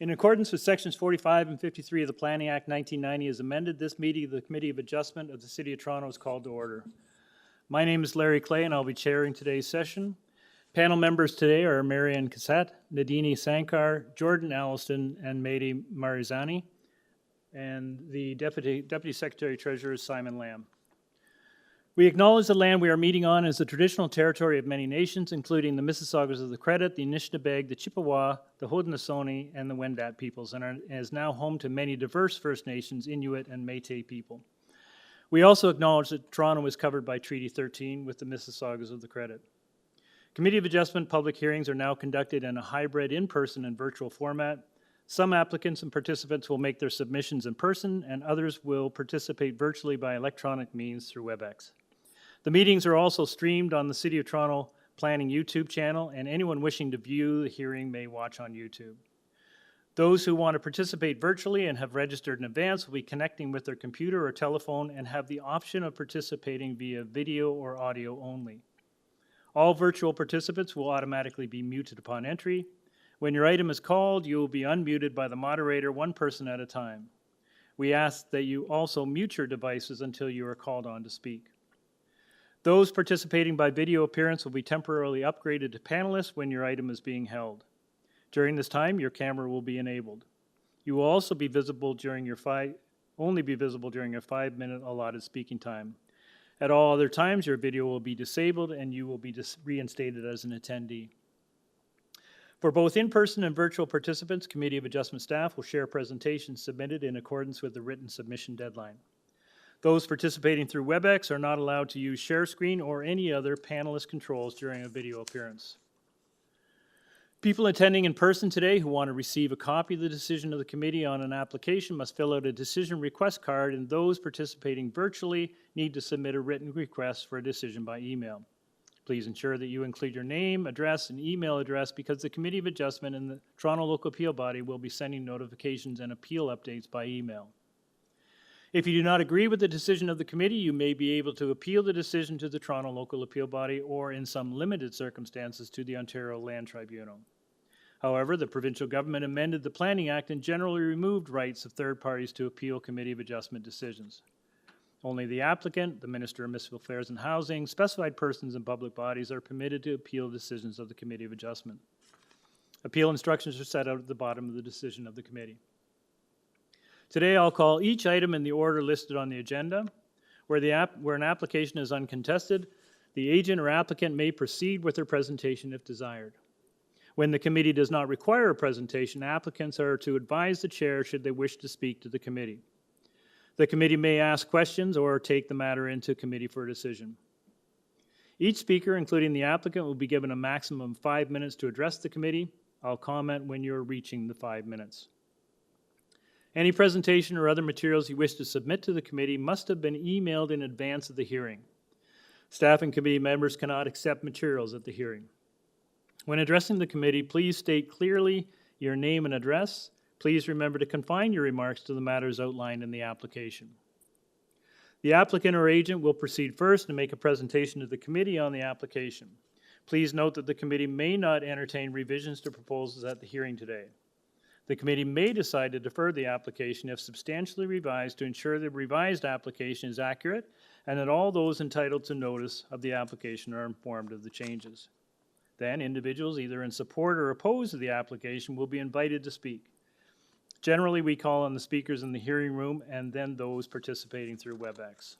In accordance with Sections 45 and 53 of the Planning Act 1990 as amended, this meeting of the Committee of Adjustment of the City of Toronto is called to order. My name is Larry Clay and I'll be chairing today's session. Panel members today are Marianne Cassette, Nadini Sankar, Jordan Alliston, and Mehdi Marizani. And the Deputy Secretary Treasurer is Simon Lamb. We acknowledge the land we are meeting on as the traditional territory of many nations, including the Mississaugas of the Credit, the Anishinaabe, the Chippewa, the Haudenosaunee, and the Wendat peoples, and is now home to many diverse First Nations, Inuit, and Métis people. We also acknowledge that Toronto is covered by Treaty 13 with the Mississaugas of the Credit. Committee of Adjustment public hearings are now conducted in a hybrid in-person and virtual format. Some applicants and participants will make their submissions in person, and others will participate virtually by electronic means through WebEx. The meetings are also streamed on the City of Toronto Planning YouTube channel, and anyone wishing to view the hearing may watch on YouTube. Those who want to participate virtually and have registered in advance will be connecting with their computer or telephone and have the option of participating via video or audio only. All virtual participants will automatically be muted upon entry. When your item is called, you will be unmuted by the moderator, one person at a time. We ask that you also mute your devices until you are called on to speak. Those participating by video appearance will be temporarily upgraded to panelists when your item is being held. During this time, your camera will be enabled. You will also be visible during your only be visible during your 5-minute allotted speaking time. At all other times, your video will be disabled and you will be reinstated as an attendee. For both in-person and virtual participants, Committee of Adjustment staff will share presentations submitted in accordance with the written submission deadline. Those participating through WebEx are not allowed to use share screen or any other panelist controls during a video appearance. People attending in person today who want to receive a copy of the decision of the committee on an application must fill out a decision request card, and those participating virtually need to submit a written request for a decision by email. Please ensure that you include your name, address, and email address because the Committee of Adjustment and the Toronto Local Appeal Body will be sending notifications and appeal updates by email. If you do not agree with the decision of the committee, you may be able to appeal the decision to the Toronto Local Appeal Body or, in some limited circumstances, to the Ontario Land Tribunal. However, the provincial government amended the Planning Act and generally removed rights of third parties to appeal Committee of Adjustment decisions. Only the applicant, the Minister of Municipal Affairs and Housing, specified persons and public bodies are permitted to appeal decisions of the Committee of Adjustment. Appeal instructions are set out at the bottom of the decision of the committee. Today, I'll call each item in the order listed on the agenda. Where an application is uncontested, the agent or applicant may proceed with their presentation if desired. When the committee does not require a presentation, applicants are to advise the chair should they wish to speak to the committee. The committee may ask questions or take the matter into committee for a decision. Each speaker, including the applicant, will be given a maximum of 5 minutes to address the committee. I'll comment when you're reaching the 5 minutes. Any presentation or other materials you wish to submit to the committee must have been emailed in advance of the hearing. Staff and committee members cannot accept materials at the hearing. When addressing the committee, please state clearly your name and address. Please remember to confine your remarks to the matters outlined in the application. The applicant or agent will proceed first and make a presentation to the committee on the application. Please note that the committee may not entertain revisions to proposals at the hearing today. The committee may decide to defer the application if substantially revised to ensure the revised application is accurate and that all those entitled to notice of the application are informed of the changes. Then individuals either in support or opposed to the application will be invited to speak. Generally, we call on the speakers in the hearing room and then those participating through WebEx.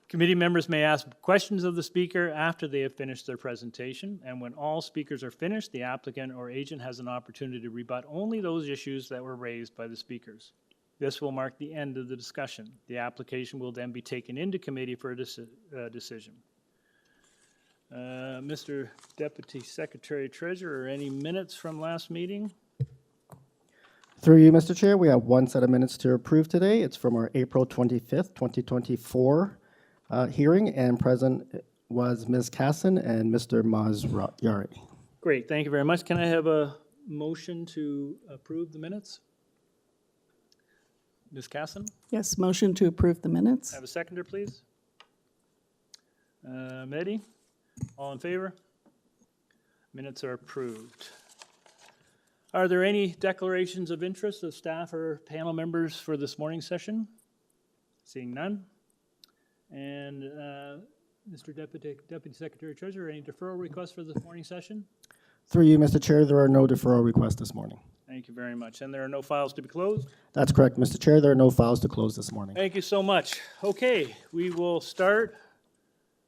Committee members may ask questions of the speaker after they have finished their presentation, and when all speakers are finished, the applicant or agent has an opportunity to rebut only those issues that were raised by the speakers. This will mark the end of the discussion. The application will then be taken into committee for a decision. Mr. Deputy Secretary Treasurer, any minutes from last meeting? Through you, Mr. Chair, we have one set of minutes to approve today. It's from our April 25th, 2024 hearing, and present was Ms. Casson and Mr. Mazyari. Great, thank you very much. Can I have a motion to approve the minutes? Ms. Casson? Yes, motion to approve the minutes. Have a seconder, please. Mehdi? All in favor? Minutes are approved. Are there any declarations of interest of staff or panel members for this morning's session? Seeing none. And Mr. Deputy Secretary Treasurer, any deferral requests for this morning's session? Through you, Mr. Chair, there are no deferral requests this morning. Thank you very much. And there are no files to be closed? That's correct, Mr. Chair. There are no files to close this morning. Thank you so much. Okay, we will start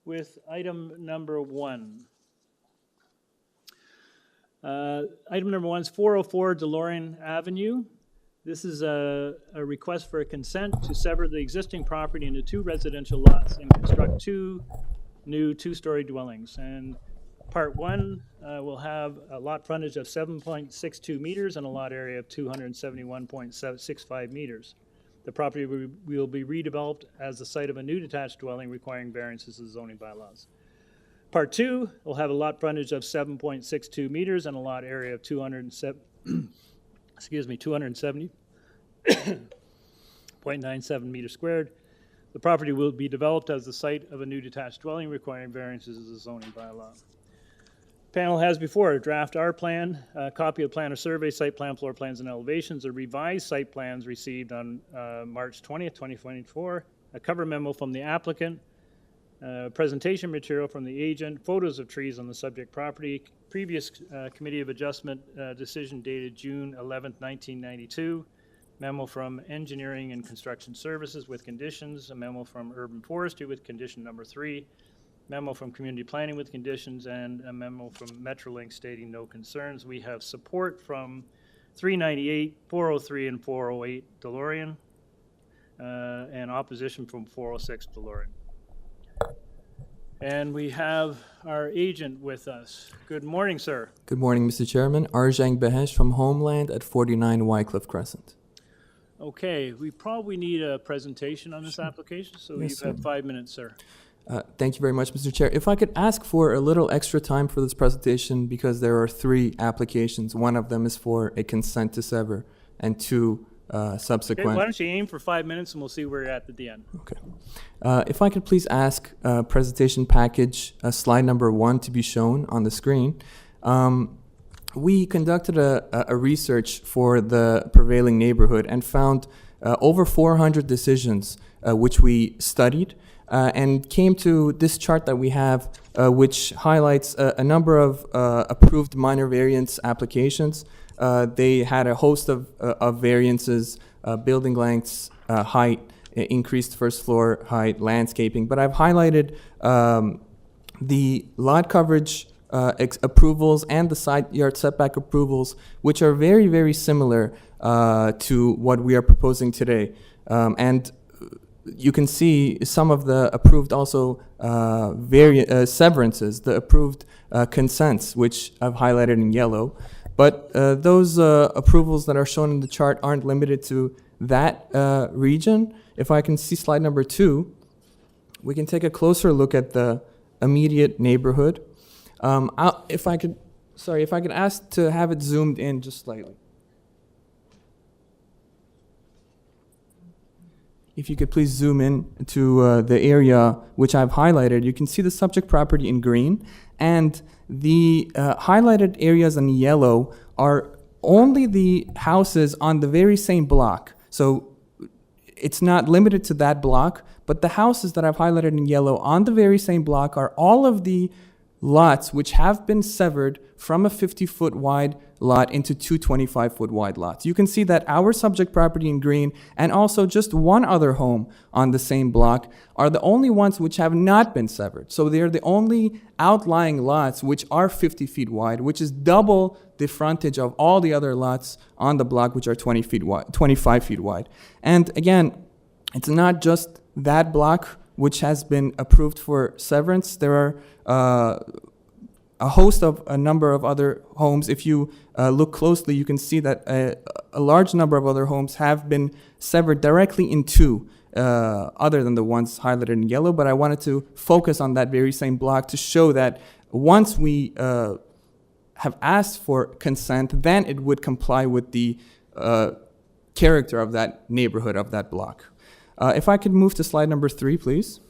with item number 1. Item number 1 is 404 DeLoraine Avenue. This is a request for a consent to sever the existing property into 2 residential lots and construct 2 new 2-story dwellings. And part 1 will have a lot frontage of 7.62 meters and a lot area of 271.65 meters. The property will be redeveloped as the site of a new detached dwelling requiring variances of zoning bylaws. Part 2 will have a lot frontage of 7.62 meters and a lot area of 270.97 meters squared. The property will be developed as the site of a new detached dwelling requiring variances of the zoning bylaw. Panel has before a draft R plan, a copy of plan of survey, site plan, floor plans, and elevations, a revised site plans received on March 20th, 2024, a cover memo from the applicant, presentation material from the agent, photos of trees on the subject property, previous Committee of Adjustment decision dated June 11th, 1992, memo from Engineering and Construction Services with conditions, a memo from Urban Forestry with condition number 3, memo from Community Planning with conditions, and a memo from Metrolink stating no concerns. We have support from 398, 403, and 408 DeLoraine, and opposition from 406 DeLoraine. And we have our agent with us. Good morning, sir. Good morning, Mr. Chairman. Arjang Behesh from Homeland at 49 Wycliffe Crescent. Okay, we probably need a presentation on this application, so Yes, you have 5 minutes, sir. Thank you very much, Mr. Chair. If I could ask for a little extra time for this presentation because there are 3 applications. One of them is for a consent to sever and 2 Okay, subsequent. why don't you aim for 5 minutes and we'll see where you're at the end. Okay. If I could please ask presentation package slide number 1 to be shown on the screen. We conducted a research for the prevailing neighborhood and found over 400 decisions which we studied and came to this chart that we have which highlights a number of approved minor variance applications. They had a host of variances, building lengths, height, increased first floor height, landscaping. But I've highlighted the lot coverage approvals and the side yard setback approvals, which are very, very similar to what we are proposing today. And you can see some of the approved also severances, the approved consents, which I've highlighted in yellow. But those approvals that are shown in the chart aren't limited to that region. If I can see slide number 2, we can take a closer look at the immediate neighborhood. If I could ask to have it zoomed in just slightly. If you could please zoom in to the area which I've highlighted, you can see the subject property in green, and the highlighted areas in yellow are only the houses on the very same block. So it's not limited to that block, but the houses that I've highlighted in yellow on the very same block are all of the lots which have been severed from a 50-foot wide lot into 2 25-foot wide lots. You can see that our subject property in green and also just one other home on the same block are the only ones which have not been severed. So they're the only outlying lots which are 50 feet wide, which is double the frontage of all the other lots on the block which are 20 feet wide, 25 feet wide. And again, it's not just that block which has been approved for severance. There are a host of a number of other homes. If you look closely, you can see that a large number of other homes have been severed directly in 2, other than the ones highlighted in yellow. But I wanted to focus on that very same block to show that once we have asked for consent, then it would comply with the character of that neighborhood, of that block. If I could move to slide number 3, please.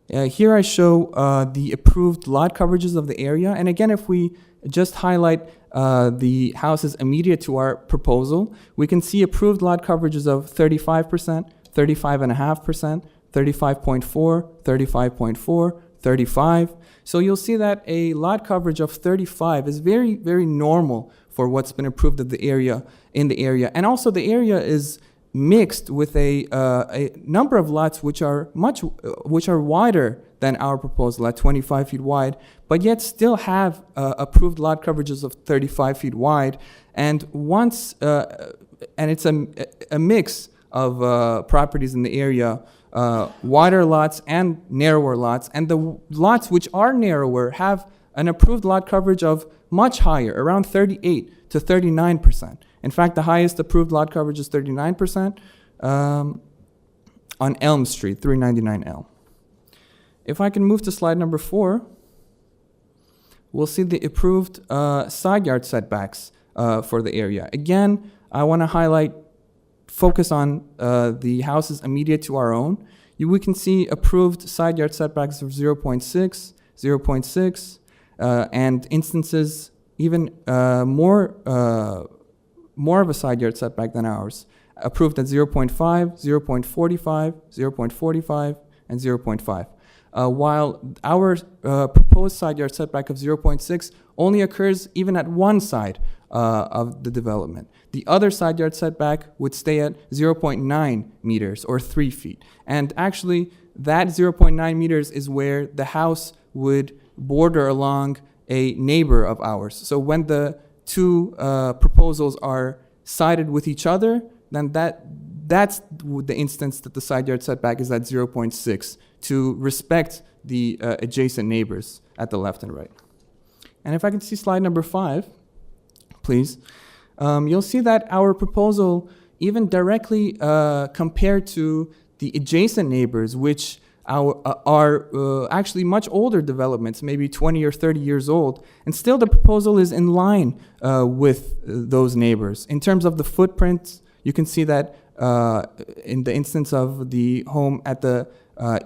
Here I show the approved lot coverages of the area. And again, if we just highlight the houses immediate to our proposal, we can see approved lot coverages of 35%, 35.5%, 35.4, 35.4, 35. So you'll see that a lot coverage of 35 is very, very normal for what's been approved of the area in the area. And also the area is mixed with a number of lots which are wider than our proposal at 25 feet wide, but yet still have approved lot coverages of 35 feet wide. And once, and it's a mix of properties in the area, wider lots and narrower lots. And the lots which are narrower have an approved lot coverage of much higher, around 38 to 39%. In fact, the highest approved lot coverage is 39% on Elm Street, 399 Elm. If I can move to slide number 4, we'll see the approved side yard setbacks for the area. Again, I want to focus on the houses immediate to our own. We can see approved side yard setbacks of 0.6, 0.6, and instances even more of a side yard setback than ours, approved at 0.5, 0.45, 0.45, and 0.5. While our proposed side yard setback of 0.6 only occurs even at one side of the development. The other side yard setback would stay at 0.9 meters or 3 feet. And actually, that 0.9 meters is where the house would border along a neighbor of ours. So when the two proposals are sided with each other, then that's the instance that the side yard setback is at 0.6 to respect the adjacent neighbors at the left and right. And if I can see slide number 5, please, you'll see that our proposal, even directly compared to the adjacent neighbors, which are actually much older developments, maybe 20 or 30 years old, and still the proposal is in line with those neighbors. In terms of the footprint, you can see that in the instance of the home at the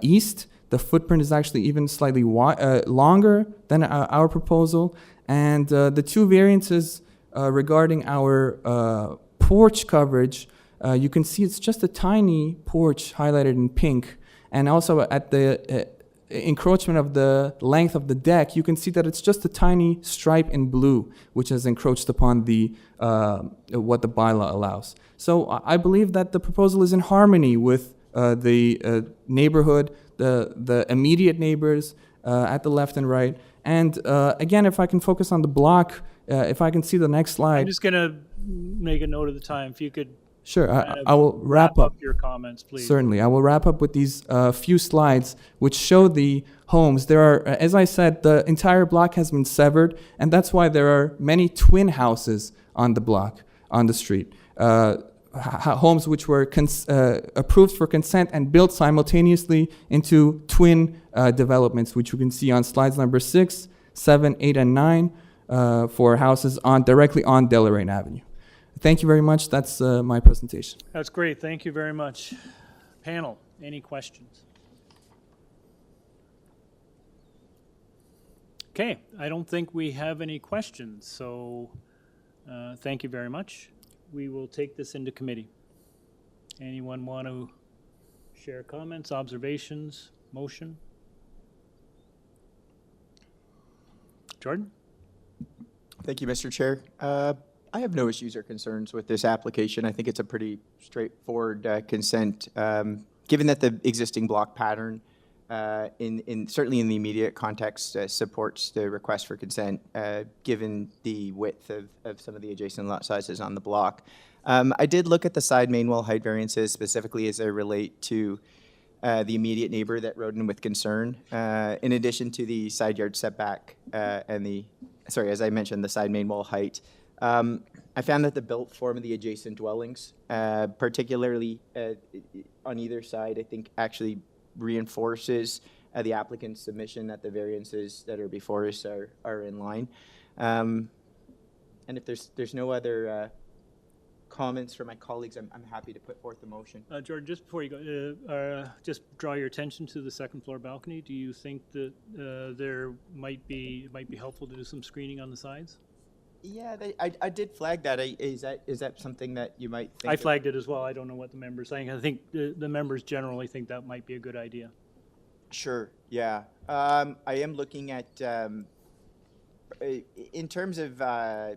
east, the footprint is actually even slightly longer than our proposal. And the two variances regarding our porch coverage, you can see it's just a tiny porch highlighted in pink. And also at the encroachment of the length of the deck, you can see that it's just a tiny stripe in blue, which has encroached upon the what the bylaw allows. So I believe that the proposal is in harmony with the neighborhood, the immediate neighbors at the left and right. And again, if I can focus on the block, if I can see the next slide. I'm just going to make a note of the time. If you could. Sure, I will wrap up your comments, please. Certainly, I will wrap up with these few slides which show the homes. There are, as I said, the entire block has been severed, and that's why there are many twin houses on the block, on the street. Homes which were approved for consent and built simultaneously into twin developments, which you can see on slides number 6, 7, 8, and 9 for houses directly on DELORAINE Avenue. Thank you very much. That's my presentation. That's great. Thank you very much. Panel, any questions? Okay, I don't think we have any questions, so thank you very much. We will take this into committee. Anyone want to share comments, observations, motion? Jordan? Thank you, Mr. Chair. I have no issues or concerns with this application. I think it's a pretty straightforward consent, given that the existing block pattern, certainly in the immediate context, supports the request for consent, given the width of some of the adjacent lot sizes on the block. I did look at the side main wall height variances specifically as they relate to the immediate neighbor that wrote in with concern, in addition to the side yard setback and as I mentioned, the side main wall height. I found that the built form of the adjacent dwellings, particularly on either side, I think actually reinforces the applicant's submission that the variances that are before us are in line. And if there's no other comments from my colleagues, I'm happy to put forth the motion. Jordan, just before you go, just draw your attention to the second floor balcony. Do you think that there might be helpful to do some screening on the sides? Yeah, I did flag that. Is that something that you might think I of? flagged it as well. I don't know what the members think. I think the members generally think that might be a good idea. Sure, yeah. I am looking at, in terms of, I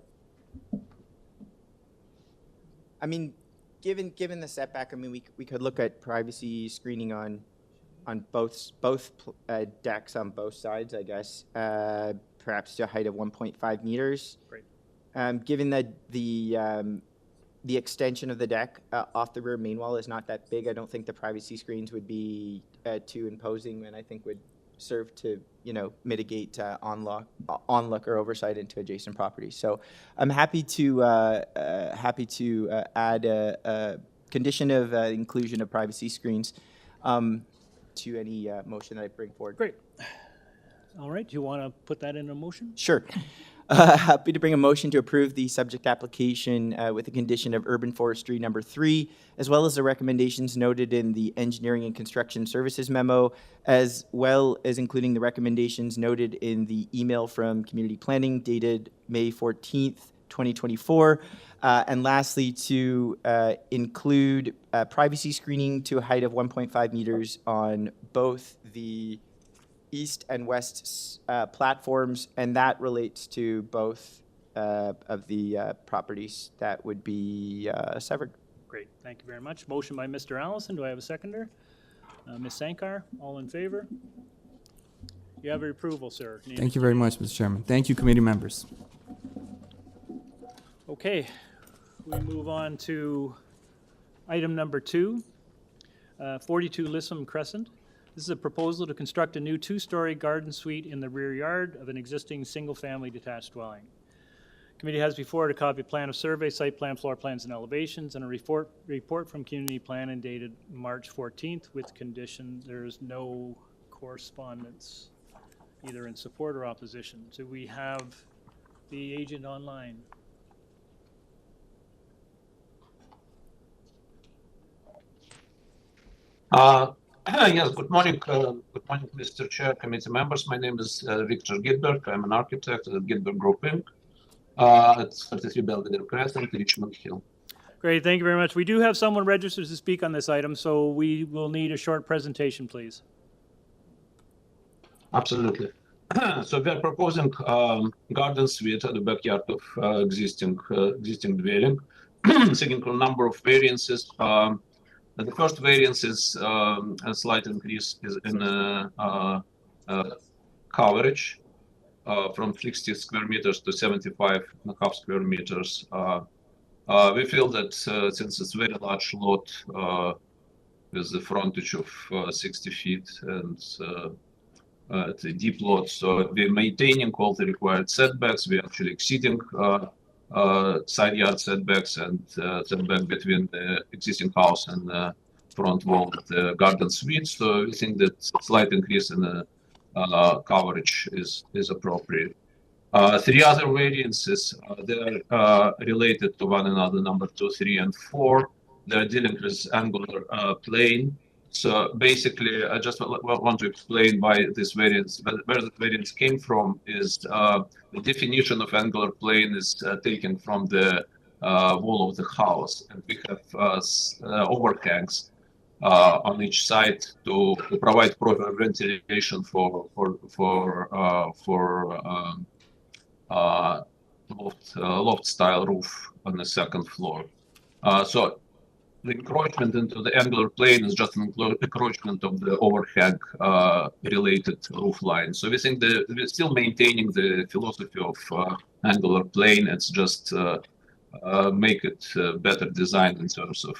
mean, given the setback, I mean, we could look at privacy screening on both decks on both sides, I guess, perhaps to a height of 1.5 meters. Great. Given that the extension of the deck off the rear main wall is not that big, I don't think the privacy screens would be too imposing, and I think would serve to, mitigate onlook or oversight into adjacent properties. So I'm happy to add a condition of inclusion of privacy screens to any motion that I bring forward. Great. All right. Do you want to put that in a motion? Sure. Happy to bring a motion to approve the subject application with the condition of urban forestry number 3, as well as the recommendations noted in the engineering and construction services memo, as well as including the recommendations noted in the email from community planning dated May 14th, 2024. And lastly, to include privacy screening to a height of 1.5 meters on both the east and west platforms, and that relates to both of the properties that would be severed. Great. Thank you very much. Motion by Mr. Allison. Do I have a seconder? Ms. Sankar, all in favor? You have your approval, sir. Thank you very much, Mr. Chairman. Thank you, committee members. Okay. We move on to item number 2, 42 LISSOM Crescent. This is a proposal to construct a new 2-story garden suite in the rear yard of an existing single-family detached dwelling. Committee has before it a copy of plan of survey, site plan, floor plans, and elevations, and a report from community planning dated March 14th with condition there is no correspondence, either in support or opposition. Do we have the agent online? Yes, good morning, Mr. Chair, committee members. My name is Victor Gidberg. I'm an architect at Gidberg Group Inc. At 33 Belvedere Crescent, Richmond Hill. Great, thank you very much. We do have someone registered to speak on this item, so we will need a short presentation, please. Absolutely. So we are proposing garden suite at the backyard of existing dwelling, seeking a number of variances. The first variance is a slight increase in coverage from 60 square meters to 75.5 square meters. We feel that since it's a very large lot with the frontage of 60 feet and it's a deep lot, so we're maintaining all the required setbacks. We're actually exceeding side yard setbacks and setback between the existing house and the front wall of the garden suite. So we think that slight increase in the coverage is appropriate. 3 other variances, they are related to one another, number 2, 3, and 4. They're dealing with angular plane. So basically, I just want to explain why this variance, where the variance came from is the definition of angular plane is taken from the wall of the house. And we have overhangs on each side to provide proper ventilation for loft style roof on the second floor. So the encroachment into the angular plane is just an encroachment of the overhang related roof line. So we think that we're still maintaining the philosophy of angular plane. It's just make it better designed in terms of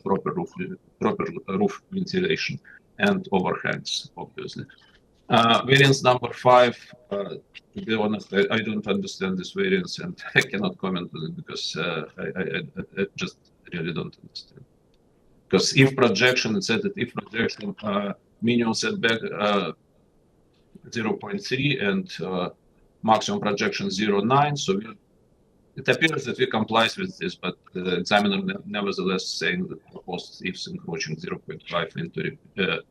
proper roof ventilation and overhangs, obviously. Variance number 5, to be honest, I don't understand this variance and I cannot comment on it because I just really don't understand. Because if projection, it said that if projection minimum setback 0.3 and maximum projection 0.9, so we're It appears that we complies with this, but the examiner nevertheless saying that proposed is encroaching 0.5 into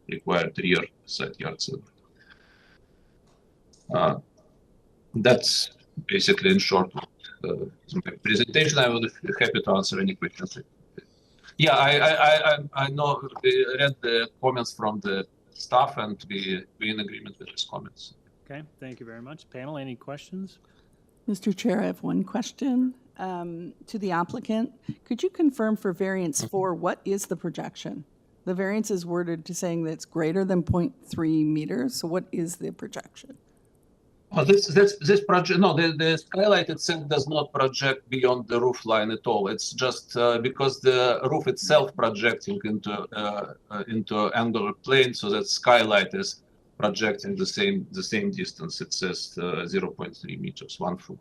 required rear side yard setback. That's basically in short my presentation. I will be happy to answer any questions. Yeah, I know we read the comments from the staff and we in agreement with these comments. Okay, thank you very much. Panel, any questions? Mr. Chair, I have one question to the applicant. Could you confirm for variance 4, what is the projection? The variance is worded to saying that it's greater than 0.3 meters, so what is the projection? Oh, this project, no, the skylight itself does not project beyond the roof line at all. It's just because the roof itself projecting into angular plane, so that skylight is projecting the same distance. It says 0.3 meters, 1 foot.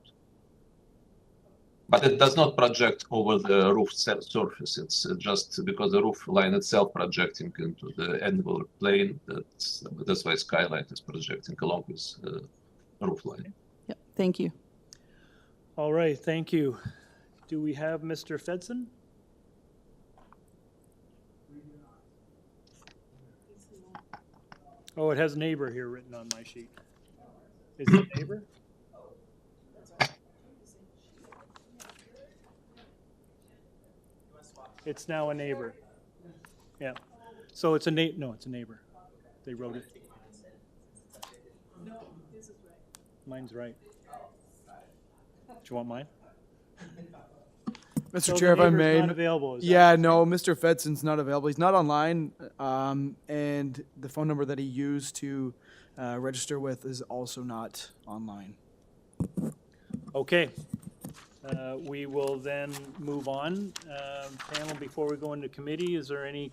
But it does not project over the roof surface. It's just because the roof line itself projecting into the angular plane. That's why skylight is projecting along with roof line. Yep, thank you. All right, thank you. Do we have Mr. Fedson? Oh, it has neighbor here written on my sheet. Is it neighbor? It's now a neighbor. Yeah. So it's a no, it's a neighbor. They wrote it. Mine's right. Do you want mine? Mr. So Chair, if the I neighbor's may. not available, is that Yeah, what you're no, Mr. Fedson's not available. He's not online, and the phone number that he used to register with is also not online. saying? Okay. We will then move on. Panel, before we go into committee, is there any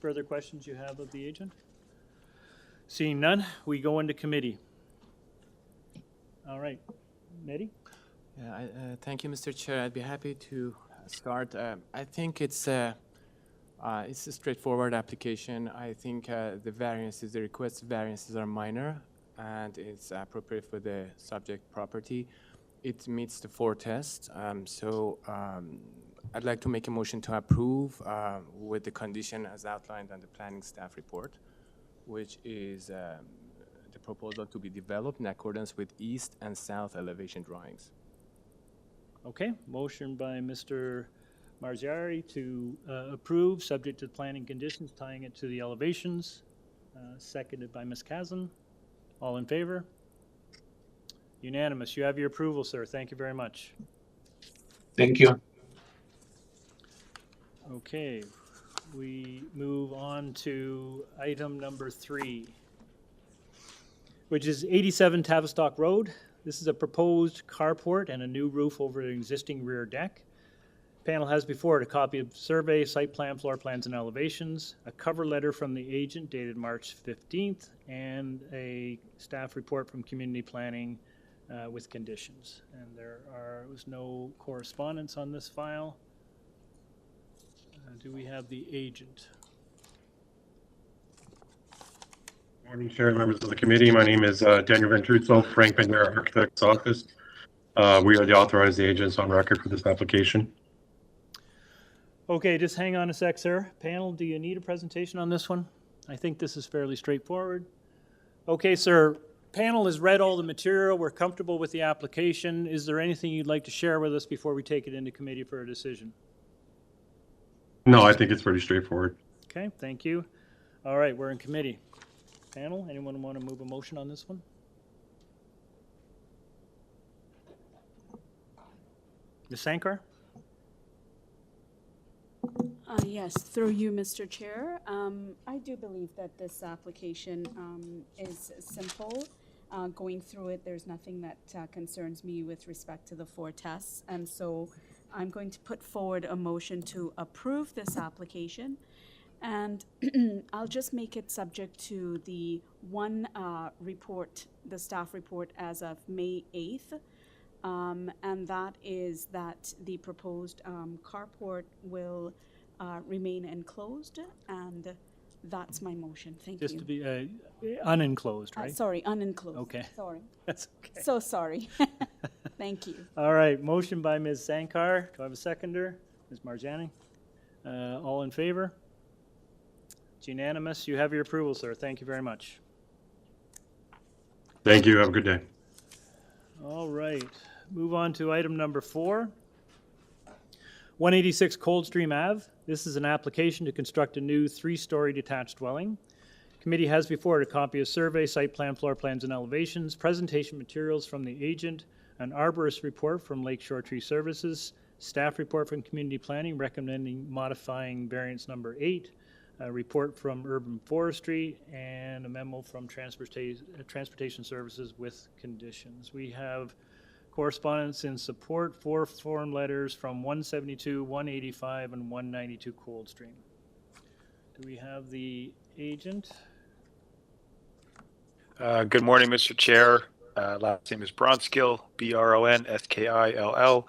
further questions you have of the agent? Seeing none, we go into committee. All right. Mehdi? Yeah, thank you, Mr. Chair. I'd be happy to start. I think it's a straightforward application. I think the requested variances are minor, and it's appropriate for the subject property. It meets the 4 tests. I'd like to make a motion to approve with the condition as outlined on the planning staff report, which is the proposal to be developed in accordance with east and south elevation drawings. Okay, motion by Mr. Marziari to approve, subject to planning conditions, tying it to the elevations. Seconded by Ms. Kazan. All in favor? Unanimous. You have your approval, sir. Thank you very much. Thank you. Okay, we move on to item number 3, which is 87 Tavistock Road. This is a proposed carport and a new roof over an existing rear deck. Panel has before it a copy of survey, site plan, floor plans, and elevations, a cover letter from the agent dated March 15th, and a staff report from community planning with conditions. And there was no correspondence on this file. Do we have the agent? Morning, Chair, members of the committee. My name is Daniel Ventruzzo, Frank Bandera Architect's Office. We are the authorized agents on record for this application. Okay, just hang on a sec, sir. Panel, do you need a presentation on this one? I think this is fairly straightforward. Okay, sir. Panel has read all the material. We're comfortable with the application. Is there anything you'd like to share with us before we take it into committee for a decision? No, I think it's pretty straightforward. Okay, thank you. All right, we're in committee. Panel, anyone want to move a motion on this one? Ms. Sankar? Yes, through you, Mr. Chair. I do believe that this application is simple. Going through it, there's nothing that concerns me with respect to the 4 tests. And so I'm going to put forward a motion to approve this application. And I'll just make it subject to the one report, the staff report as of May 8th. And that is that the proposed carport will remain enclosed, and that's my motion. Thank Just you. to be unenclosed, right? Sorry, unenclosed. Okay. Sorry. That's okay. So sorry. Thank you. All right, motion by Ms. Sankar. Do I have a seconder? Ms. Marjani? All in favor? It's unanimous. You have your approval, sir. Thank you very much. Thank you. Have a good day. All right, move on to item number 4. 186 Coldstream Ave. This is an application to construct a new 3-story detached dwelling. Committee has before it a copy of survey, site plan, floor plans, and elevations, presentation materials from the agent, an arborist report from Lakeshore Tree Services, staff report from Community Planning recommending modifying variance number 8, a report from Urban Forestry, and a memo from Transportation Services with conditions. We have correspondence in support, 4 form letters from 172, 185, and 192 Coldstream. Do we have the agent? Good morning, Mr. Chair. Last name is Bronskill, Bronskill.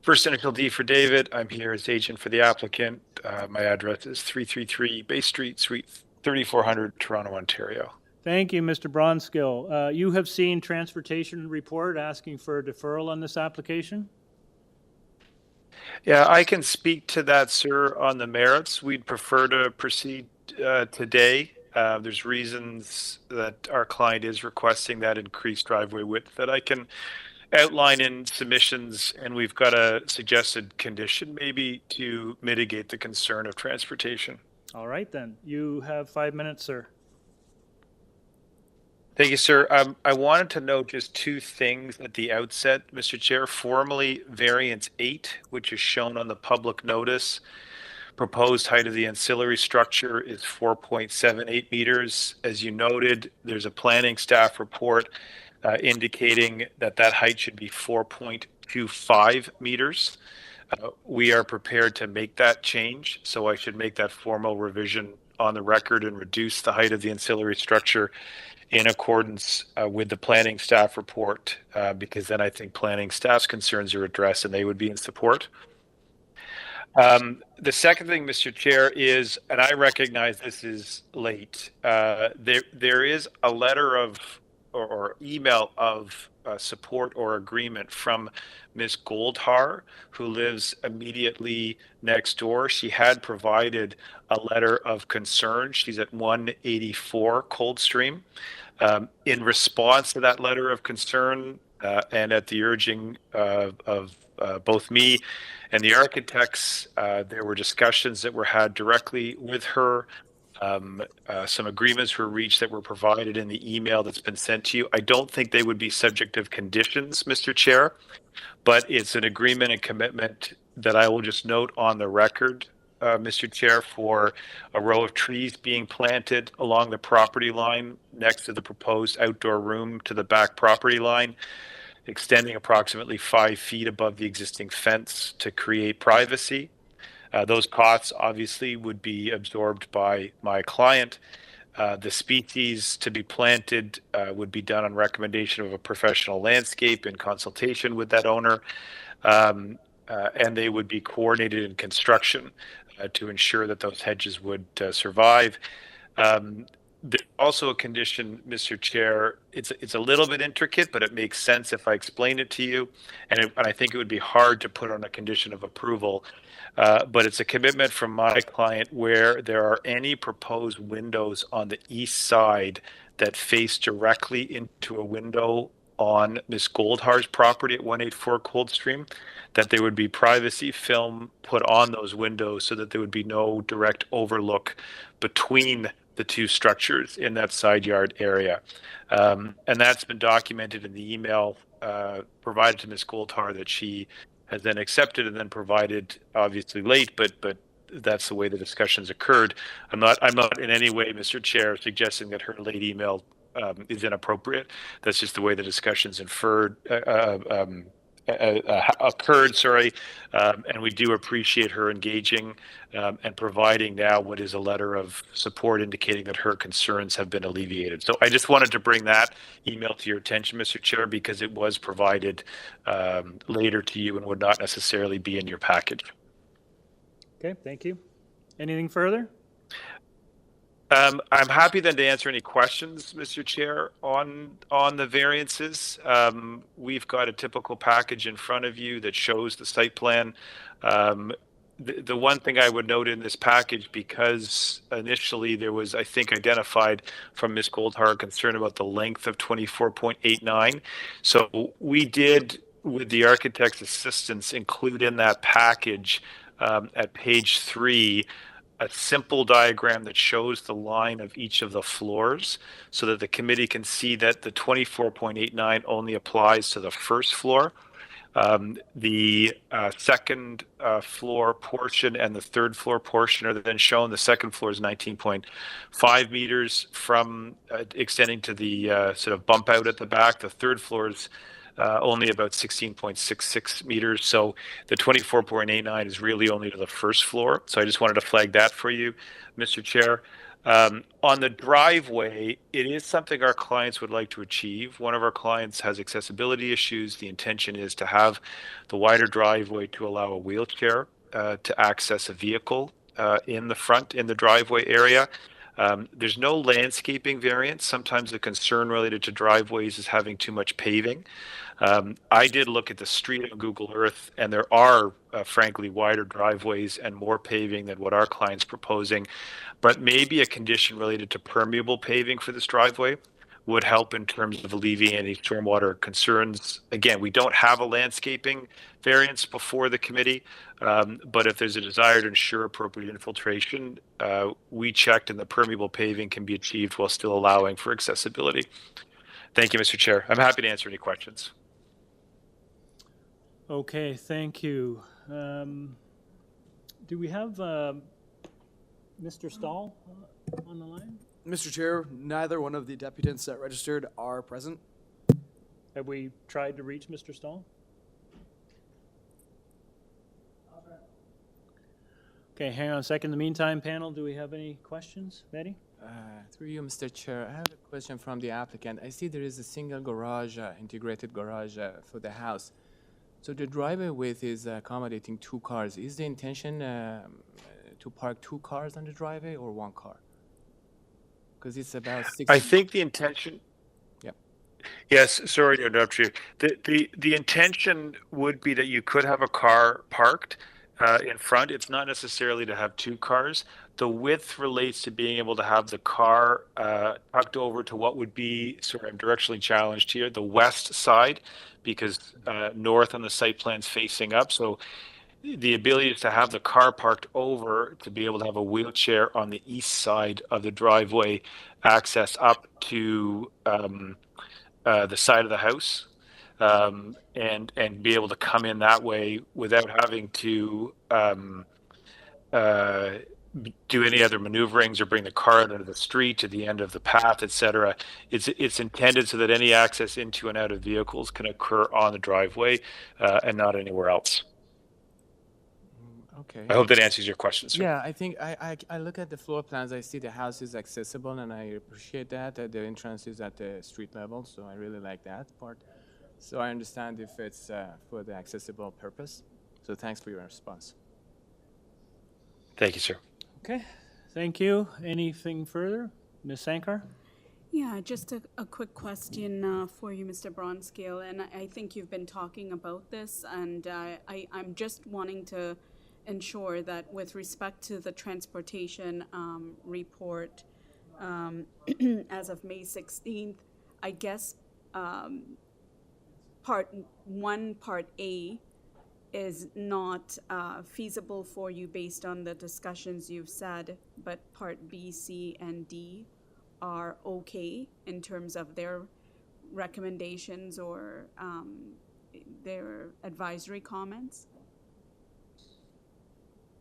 First initial D for David. I'm here as agent for the applicant. My address is 333 Bay Street, Suite 3400, Toronto, Ontario. Thank you, Mr. Bronskill. You have seen transportation report asking for a deferral on this application? Yeah, I can speak to that, sir, on the merits. We'd prefer to proceed today. There's reasons that our client is requesting that increased driveway width that I can outline in submissions, and we've got a suggested condition maybe to mitigate the concern of transportation. All right, then. You have 5 minutes, sir. Thank you, sir. I wanted to note just 2 things at the outset, Mr. Chair. Formally, variance 8, which is shown on the public notice. Proposed height of the ancillary structure is 4.78 meters. As you noted, there's a planning staff report indicating that that height should be 4.25 meters. We are prepared to make that change, so I should make that formal revision on the record and reduce the height of the ancillary structure in accordance with the planning staff report, because then I think planning staff's concerns are addressed and they would be in support. The second thing, Mr. Chair, is, and I recognize this is late, there is a letter of or email of support or agreement from Ms. Goldhar, who lives immediately next door. She had provided a letter of concern. She's at 184 Coldstream. In response to that letter of concern, and at the urging of both me and the architects, there were discussions that were had directly with her. Some agreements were reached that were provided in the email that's been sent to you. I don't think they would be subject of conditions, Mr. Chair, but it's an agreement and commitment that I will just note on the record, Mr. Chair, for a row of trees being planted along the property line next to the proposed outdoor room to the back property line, extending approximately 5 feet above the existing fence to create privacy. Those costs obviously would be absorbed by my client. The species to be planted would be done on recommendation of a professional landscape in consultation with that owner, and they would be coordinated in construction to ensure that those hedges would survive. There's also a condition, Mr. Chair. It's a little bit intricate, but it makes sense if I explain it to you, and I think it would be hard to put on a condition of approval. But it's a commitment from my client where there are any proposed windows on the east side that face directly into a window on Ms. Goldhar's property at 184 Coldstream, that there would be privacy film put on those windows so that there would be no direct overlook between the 2 structures in that side yard area. And that's been documented in the email provided to Ms. Goldhar that she has then accepted and then provided, obviously late, but that's the way the discussions occurred. I'm not in any way, Mr. Chair, suggesting that her late email is inappropriate. That's just the way the discussions occurred, sorry, and we do appreciate her engaging and providing now what is a letter of support indicating that her concerns have been alleviated. So I just wanted to bring that email to your attention, Mr. Chair, because it was provided later to you and would not necessarily be in your package. Okay, thank you. Anything further? I'm happy then to answer any questions, Mr. Chair, on the variances. We've got a typical package in front of you that shows the site plan. The one thing I would note in this package, because initially there was, I think, identified from Ms. Goldhar concern about the length of 24.89. So we did, with the architect's assistance, include in that package at page 3 a simple diagram that shows the line of each of the floors so that the committee can see that the 24.89 only applies to the first floor. The second floor portion and the third floor portion are then shown. The second floor is 19.5 meters from extending to the sort of bump out at the back. The third floor is only about 16.66 meters. So the 24.89 is really only to the first floor. So I just wanted to flag that for you, Mr. Chair. On the driveway, it is something our clients would like to achieve. One of our clients has accessibility issues. The intention is to have the wider driveway to allow a wheelchair to access a vehicle in the front, in the driveway area. There's no landscaping variance. Sometimes the concern related to driveways is having too much paving. I did look at the street on Google Earth, and there are, frankly, wider driveways and more paving than what our client's proposing. But maybe a condition related to permeable paving for this driveway would help in terms of alleviating any stormwater concerns. Again, we don't have a landscaping variance before the committee, but if there's a desire to ensure appropriate infiltration, we checked and the permeable paving can be achieved while still allowing for accessibility. Thank you, Mr. Chair. I'm happy to answer any questions. Okay, thank you. Do we have Mr. Stahl on the line? Mr. Chair, neither one of the deputants that registered are present. Have we tried to reach Mr. Stahl? Okay, hang on a second. In the meantime, panel, do we have any questions? Betty? Through you, Mr. Chair, I have a question from the applicant. I see there is a single garage, integrated garage for the house. So the driveway width is accommodating 2 cars. Is the intention to park 2 cars on the driveway or 1 car? Because it's about 6. I think the intention. Yep. Yes, sorry to interrupt you. The intention would be that you could have a car parked in front. It's not necessarily to have 2 cars. The width relates to being able to have the car tucked over to what would be, sorry, I'm directionally challenged here, the west side, because north on the site plan's facing up. So the ability is to have the car parked over to be able to have a wheelchair on the east side of the driveway access up to the side of the house and be able to come in that way without having to do any other maneuverings or bring the car out into the street to the end of the path, etc. It's intended so that any access into and out of vehicles can occur on the driveway and not anywhere else. Okay. I hope that answers your question, sir. Yeah, I think I look at the floor plans. I see the house is accessible, and I appreciate that. The entrance is at the street level, so I really like that part. So I understand if it's for the accessible purpose. So thanks for your response. Thank you, sir. Okay, thank you. Anything further? Ms. Sankar? Yeah, just a quick question for you, Mr. Bronscale, and I think you've been talking about this, and I'm just wanting to ensure that with respect to the transportation report as of May 16th, I guess Part 1, Part A is not feasible for you based on the discussions you've said, but Part B, C, and D are okay in terms of their recommendations or their advisory comments?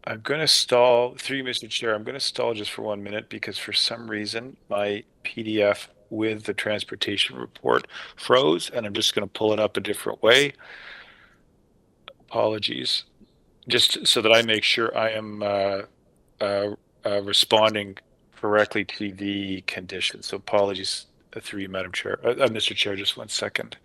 I'm going to stall, through you, Mr. Chair, I'm going to stall just for 1 minute because for some reason my PDF with the transportation report froze, and I'm just going to pull it up a different way. Apologies. Just so that I make sure I am responding correctly to the conditions. So apologies through you, Madam Chair. Mr. Chair, just 1 second.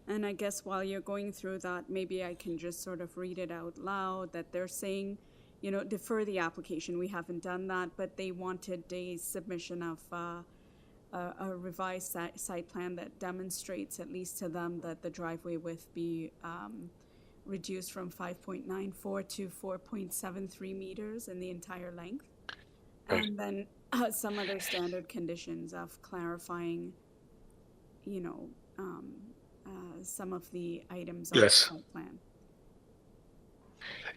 And I guess while you're going through that, maybe I can just sort of read it out loud, that they're saying defer the application. We haven't done that, but they wanted a submission of a revised site plan that demonstrates, at least to them, that the driveway width be reduced from 5.94 to 4.73 meters in the entire length. And then some other standard conditions of clarifying, some of the items on the site plan.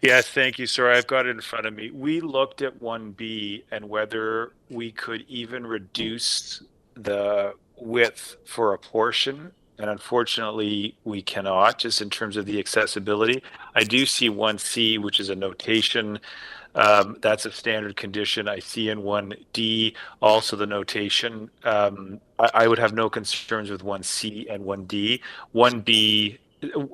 Yes, thank you. Sorry, I've got it in front of me. We looked at 1B and whether we could even reduce the width for a portion. And unfortunately, we cannot, just in terms of the accessibility. I do see 1C, which is a notation. That's a standard condition. I see in 1D also the notation. I would have no concerns with 1C and 1D. 1B,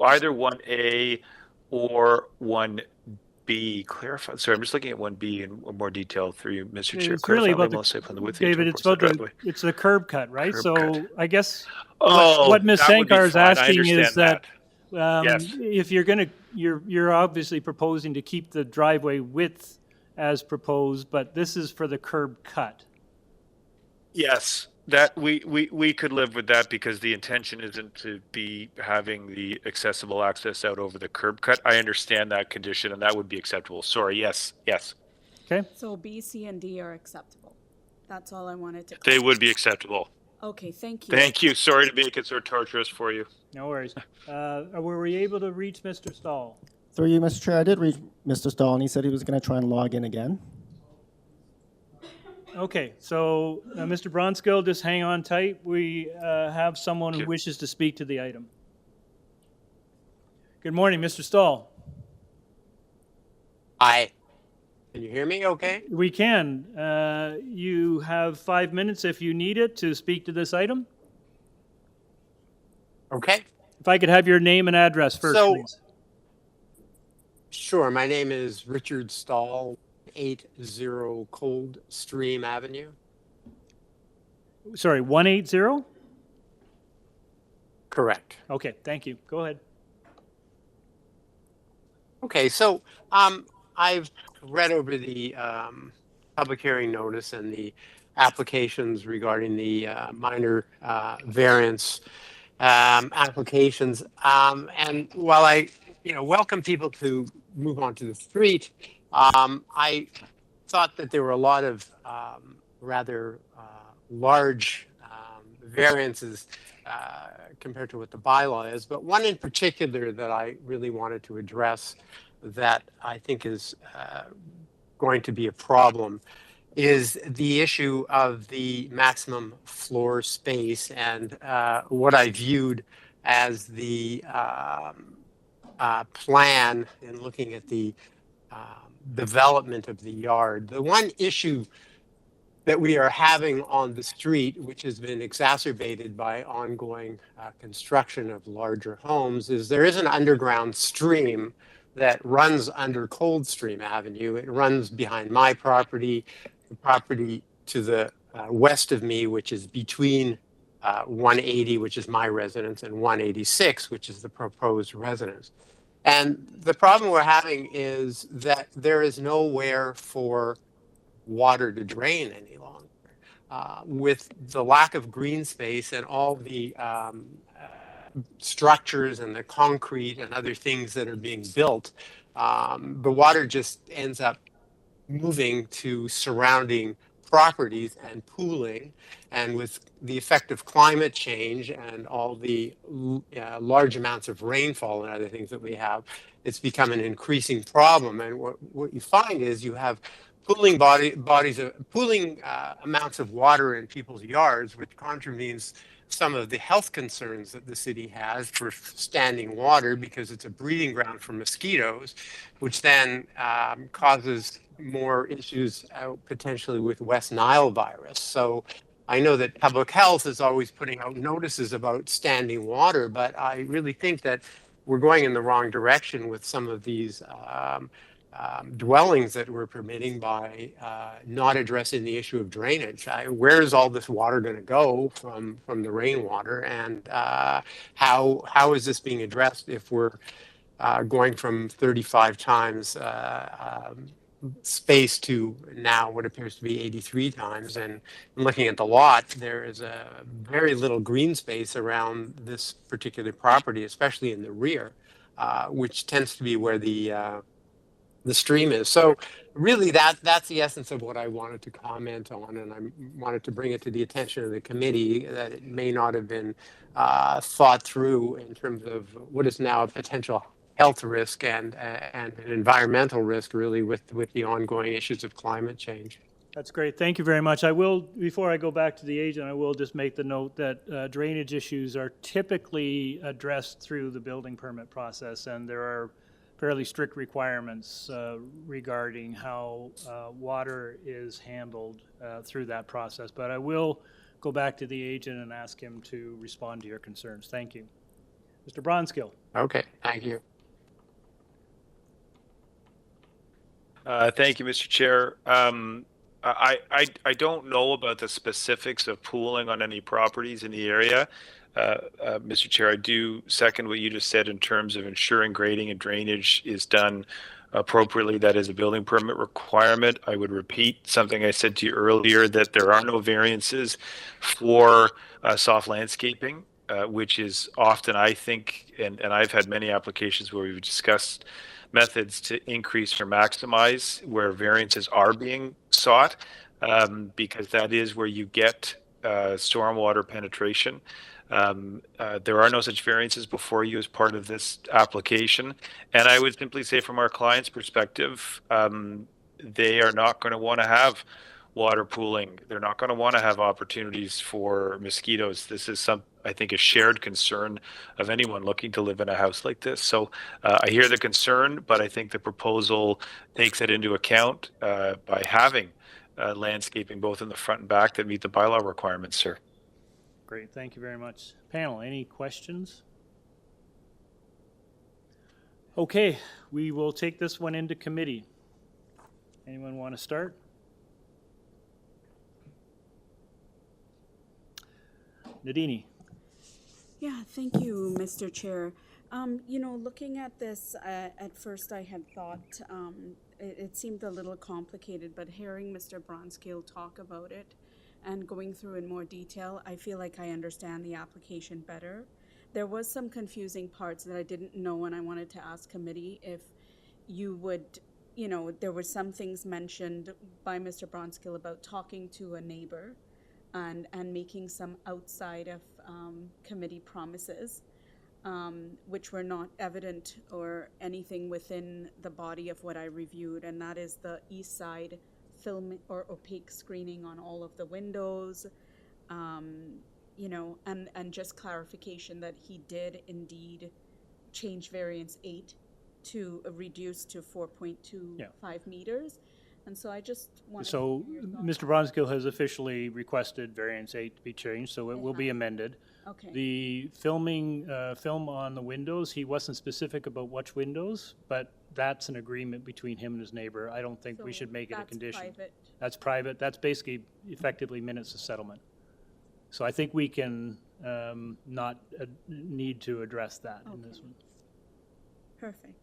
either 1A or 1B, clarify. Sorry, I'm just looking at 1B in more detail through you, Mr. Chair. It's really about David, it's about it's the curb cut, right? Curb so cut. I guess Oh, what Ms. that would be Sankar is fine. I asking is understand that Yes. if you're obviously proposing to keep the driveway width as proposed, but this is for the curb cut. Yes, that we could live with that because the intention isn't to be having the accessible access out over the curb cut. I understand that condition and that would be acceptable. Sorry, yes. Okay. So B, C, and D are acceptable. That's all I wanted to. They would be acceptable. Okay, thank you. Thank you. Sorry to make it so torturous for you. No worries. Were we able to reach Mr. Stahl? Through you, Mr. Chair, I did reach Mr. Stahl, and he said he was going to try and log in again. Okay, so Mr. Bronskill, just hang on tight. We have someone who wishes to speak to the item. Good morning, Mr. Stahl. Hi. Can you hear me okay? We can. You have 5 minutes if you need it to speak to this item. Okay. If I could have your name and address first, please. Sure. My name is Richard Stahl, 80 Coldstream Avenue. Sorry, 180? Correct. Okay, thank you. Go ahead. Okay, so I've read over the public hearing notice and the applications regarding the minor variance applications. And while I welcome people to move onto the street, I thought that there were a lot of rather large variances compared to what the bylaw is, but one in particular that I really wanted to address that I think is going to be a problem is the issue of the maximum floor space and what I viewed as the plan in looking at the development of the yard. The one issue that we are having on the street, which has been exacerbated by ongoing construction of larger homes, is there is an underground stream that runs under Coldstream Avenue. It runs behind my property, the property to the west of me, which is between 180, which is my residence, and 186, which is the proposed residence. And the problem we're having is that there is nowhere for water to drain any longer. With the lack of green space and all the structures and the concrete and other things that are being built, the water just ends up moving to surrounding properties and pooling. And with the effect of climate change and all the large amounts of rainfall and other things that we have, it's become an increasing problem. And what you find is you have pooling amounts of water in people's yards, which contravenes some of the health concerns that the city has for standing water, because it's a breeding ground for mosquitoes, which then causes more issues potentially with West Nile virus. So I know that public health is always putting out notices about standing water, but I really think that we're going in the wrong direction with some of these dwellings that we're permitting by not addressing the issue of drainage. Where is all this water going to go from the rainwater, and how is this being addressed if we're going from 35 times space to now what appears to be 83 times. And looking at the lot, there is a very little green space around this particular property, especially in the rear, which tends to be where the stream is. So really that's the essence of what I wanted to comment on, and I wanted to bring it to the attention of the committee that it may not have been thought through in terms of what is now a potential health risk and an environmental risk, really, with the ongoing issues of climate change. That's great. Thank you very much. I will, before I go back to the agent, I will just make the note that drainage issues are typically addressed through the building permit process, and there are fairly strict requirements regarding how water is handled through that process. But I will go back to the agent and ask him to respond to your concerns. Thank you. Mr. Bronskill. Okay, thank you. Thank you, Mr. Chair. I don't know about the specifics of pooling on any properties in the area. Mr. Chair, I do second what you just said in terms of ensuring grading and drainage is done appropriately. That is a building permit requirement. I would repeat something I said to you earlier, that there are no variances for soft landscaping, which is often, I think, and I've had many applications where we've discussed methods to increase or maximize where variances are being sought, because that is where you get stormwater penetration. There are no such variances before you as part of this application. And I would simply say from our client's perspective, they are not going to want to have water pooling. They're not going to want to have opportunities for mosquitoes. This is I think, a shared concern of anyone looking to live in a house like this. So I hear the concern, but I think the proposal takes it into account by having landscaping both in the front and back that meet the bylaw requirements, sir. Great, thank you very much. Panel, any questions? Okay, we will take this one into committee. Anyone want to start? Nadini. Yeah, thank you, Mr. Chair. You know, looking at this, at first I had thought it seemed a little complicated, but hearing Mr. Bronskill talk about it and going through in more detail, I feel like I understand the application better. There was some confusing parts that I didn't know, and I wanted to ask committee if you would, you know, there were some things mentioned by Mr. Bronskill about talking to a neighbor and making some outside of committee promises, which were not evident or anything within the body of what I reviewed, and that is the east side film or opaque screening on all of the windows, you know, and just clarification that he did indeed change variance 8 to reduce to 4.25 meters. And so I just wanted So to hear your thoughts. Mr. Bronskill has officially requested variance 8 to be changed, so it will be amended. Okay. The film on the windows, he wasn't specific about which windows, but that's an agreement between him and his neighbor. I don't think we So should make it a that's condition. private. That's private. That's basically effectively minutes of settlement. So I think we can not need to address that in this one. Perfect.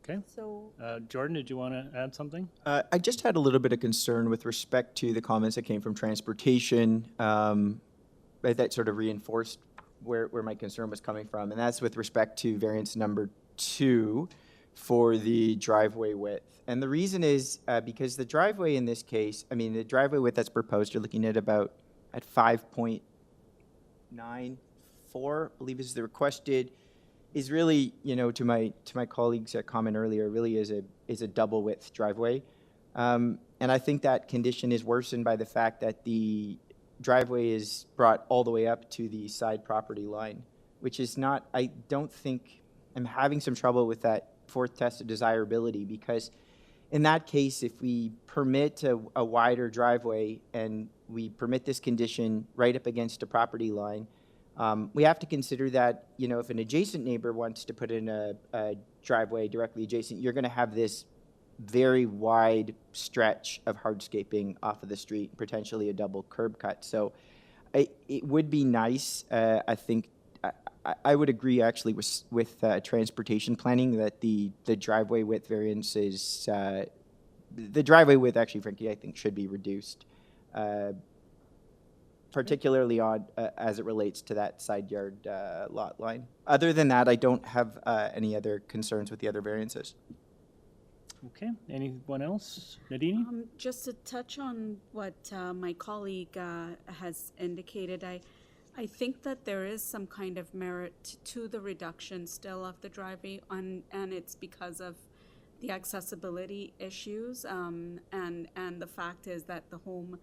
Okay. So Jordan, did you want to add something? I just had a little bit of concern with respect to the comments that came from transportation, that sort of reinforced where my concern was coming from, and that's with respect to variance number 2 for the driveway width. And the reason is because the driveway in this case, I mean, the driveway width that's proposed, you're looking at about at 5.94, I believe is the requested, is really, you know, to my colleagues' comment earlier, really is a double width driveway. And I think that condition is worsened by the fact that the driveway is brought all the way up to the side property line, which is not, I don't think, I'm having some trouble with that fourth test of desirability, because in that case, if we permit a wider driveway and we permit this condition right up against a property line, we have to consider that, you know, if an adjacent neighbor wants to put in a driveway directly adjacent, you're going to have this very wide stretch of hardscaping off of the street, potentially a double curb cut. So it would be nice, I think, I would agree actually with transportation planning that the driveway width variance is the driveway width, actually, frankly, I think should be reduced, particularly on, as it relates to that side yard lot line. Other than that, I don't have any other concerns with the other variances. Okay, anyone else? Nadine? Just to touch on what my colleague has indicated, I think that there is some kind of merit to the reduction still of the driveway, and it's because of the accessibility issues, and the fact is that the home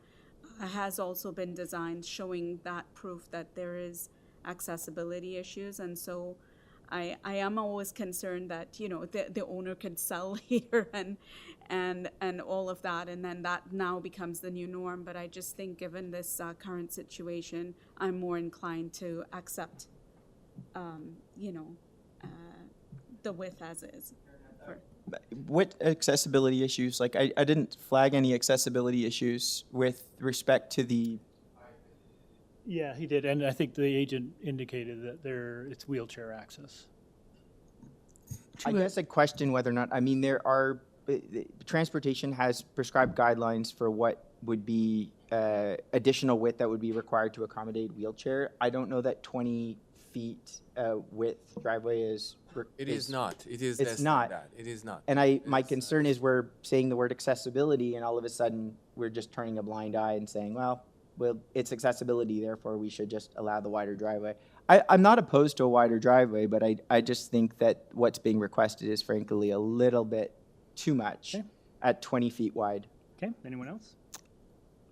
has also been designed showing that proof that there is accessibility issues, and so I am always concerned that, you know, the owner could sell here and all of that, and then that now becomes the new norm. But I just think, given this current situation, I'm more inclined to accept, you know, the width as is. What accessibility issues? Like, I didn't flag any accessibility issues with respect to the. Yeah, he did, and I think the agent indicated that it's wheelchair access. I guess I question whether or not, I mean, there are, transportation has prescribed guidelines for what would be additional width that would be required to accommodate wheelchair. I don't know that 20 feet width driveway is. It is not. It is It's less than not. that. It is not. And my concern is we're saying the word accessibility, and all of a sudden, we're just turning a blind eye and saying, well, it's accessibility, therefore we should just allow the wider driveway. I'm not opposed to a wider driveway, but I just think that what's being requested is frankly a little bit too much at 20 feet wide. Okay, anyone else?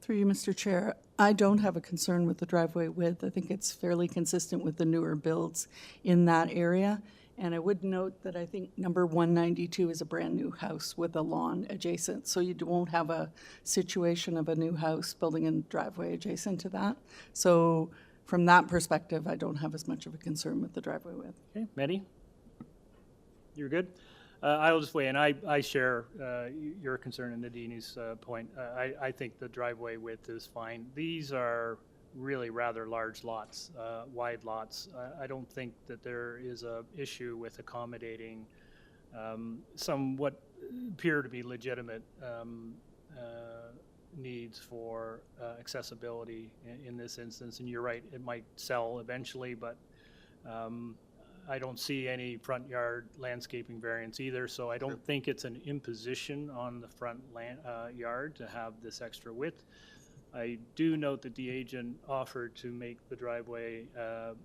Through you, Mr. Chair, I don't have a concern with the driveway width. I think it's fairly consistent with the newer builds in that area. And I would note that I think number 192 is a brand-new house with a lawn adjacent, so you won't have a situation of a new house building a driveway adjacent to that. So from that perspective, I don't have as much of a concern with the driveway width. Okay, Mehdi? You're good? I'll just weigh in. I share your concern and Nadine's point. I think the driveway width is fine. These are really rather large lots, wide lots. I don't think that there is a issue with accommodating some what appear to be legitimate needs for accessibility in this instance. And you're right, it might sell eventually, but I don't see any front yard landscaping variance either. So I don't think it's an imposition on the front yard to have this extra width. I do note that the agent offered to make the driveway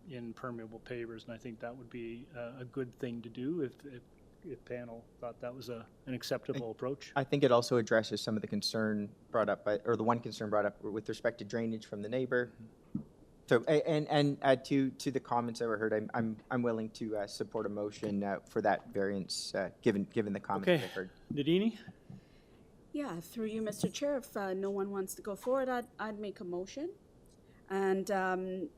in permeable pavers, and I think that would be a good thing to do if panel thought that was an acceptable approach. I think it also addresses some of the concern brought up or the one concern brought up with respect to drainage from the neighbor. So, and to the comments that were heard, I'm willing to support a motion for that variance, given the comments that I've heard. Nadine? Yeah, through you, Mr. Chair, if no one wants to go forward, I'd make a motion. And,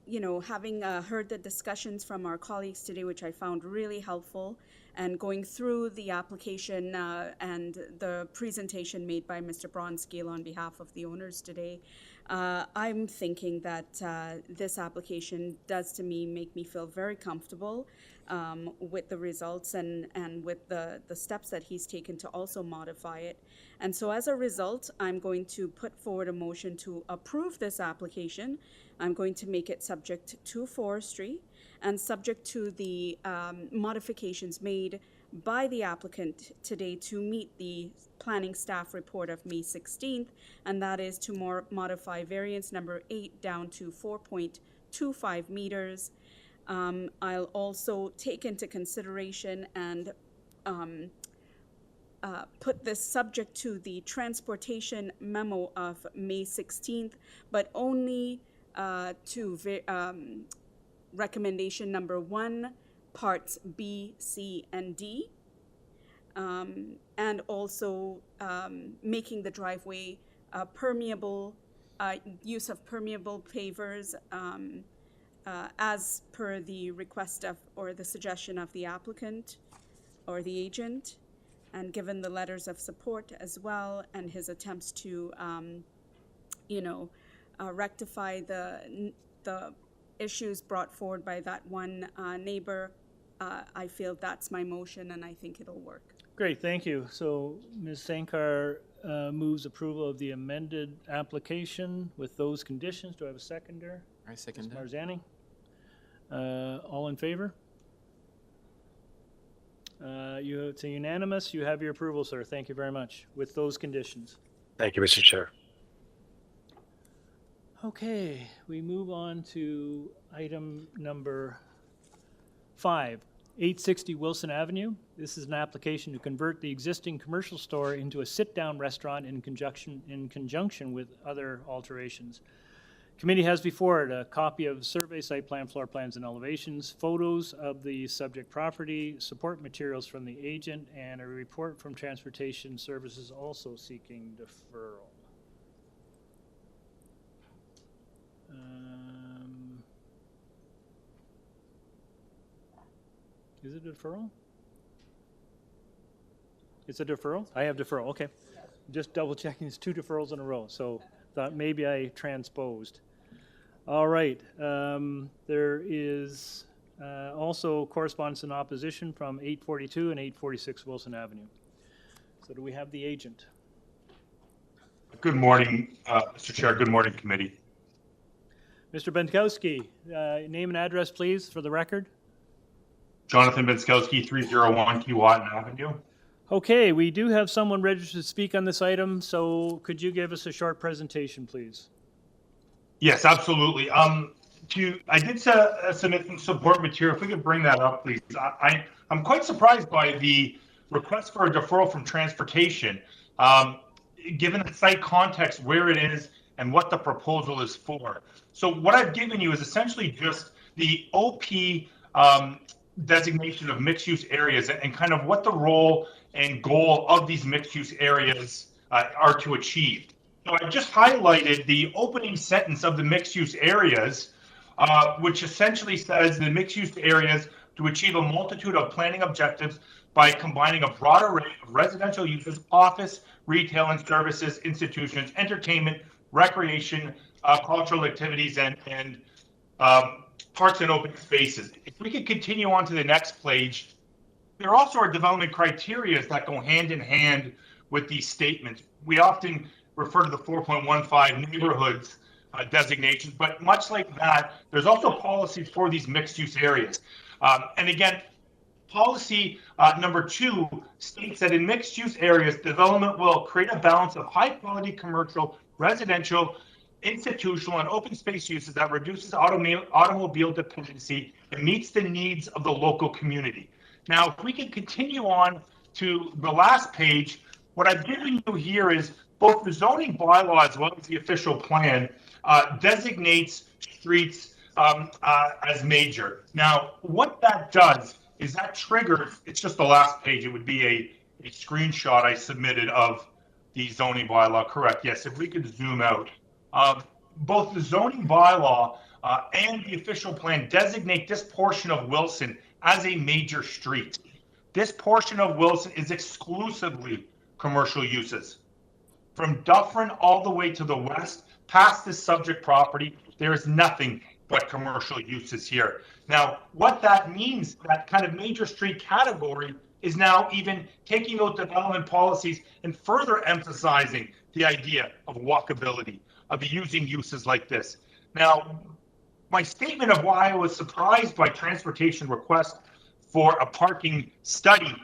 you know, having heard the discussions from our colleagues today, which I found really helpful, and going through the application and the presentation made by Mr. Bronskill on behalf of the owners today, I'm thinking that this application does to me make me feel very comfortable with the results and with the steps that he's taken to also modify it. And so as a result, I'm going to put forward a motion to approve this application. I'm going to make it subject to forestry and subject to the modifications made by the applicant today to meet the planning staff report of May 16th, and that is to modify variance number 8 down to 4.25 meters. I'll also take into consideration and put this subject to the transportation memo of May 16th, but only to recommendation number 1, parts B, C, and D, and also making the driveway permeable, use of permeable pavers as per the request of or the suggestion of the applicant or the agent, and given the letters of support as well and his attempts to, you know, rectify the issues brought forward by that one neighbor, I feel that's my motion, and I think it'll work. Great, thank you. So, Ms. Sankar, moves approval of the amended application with those conditions. Do I have a seconder? I second that. Marzani? All in favor? It's a unanimous. You have your approval, sir. Thank you very much. With those conditions. Thank you, Mr. Chair. Okay, we move on to item number 5, 860 Wilson Avenue. This is an application to convert the existing commercial store into a sit-down restaurant in conjunction with other alterations. Committee has before it a copy of survey, site plan, floor plans, and elevations, photos of the subject property, support materials from the agent, and a report from Transportation Services also seeking deferral. Is it a deferral? It's a deferral? I have deferral, okay. Just double checking, it's 2 deferrals in a row, so thought maybe I transposed. All right, there is also correspondence in opposition from 842 and 846 Wilson Avenue. So do we have the agent? Good morning, Mr. Chair. Good morning, committee. Mr. Benkowski, name and address, please, for the record. Jonathan Benskowski, 301 Keewatin Avenue. Okay, we do have someone registered to speak on this item, so could you give us a short presentation, please? Yes, absolutely. I did submit some support material. If we could bring that up, please. I'm quite surprised by the request for a deferral from transportation, given the site context, where it is, and what the proposal is for. So what I've given you is essentially just the OP designation of mixed-use areas and kind of what the role and goal of these mixed-use areas are to achieve. So I just highlighted the opening sentence of the mixed-use areas, which essentially says the mixed-use areas to achieve a multitude of planning objectives by combining a broad array of residential uses, office, retail and services, institutions, entertainment, recreation, cultural activities, and parks and open spaces. If we could continue on to the next page, there also are development criteria that go hand in hand with these statements. We often refer to the 4.15 neighborhoods designations, but much like that, there's also policies for these mixed-use areas. And again, policy number 2 states that in mixed-use areas, development will create a balance of high-quality commercial, residential, institutional, and open space uses that reduces automobile dependency and meets the needs of the local community. Now, if we can continue on to the last page, what I've given you here is both the zoning bylaw as well as the official plan designates streets as major. Now, what that does is that triggers, it's just the last page, it would be a screenshot I submitted of the zoning bylaw, correct? Yes, if we could zoom out. Both the zoning bylaw and the official plan designate this portion of Wilson as a major street. This portion of Wilson is exclusively commercial uses. From Dufferin all the way to the west, past this subject property, there is nothing but commercial uses here. Now, what that means, that kind of major street category, is now even taking out development policies and further emphasizing the idea of walkability, of using uses like this. Now, my statement of why I was surprised by transportation request for a parking study,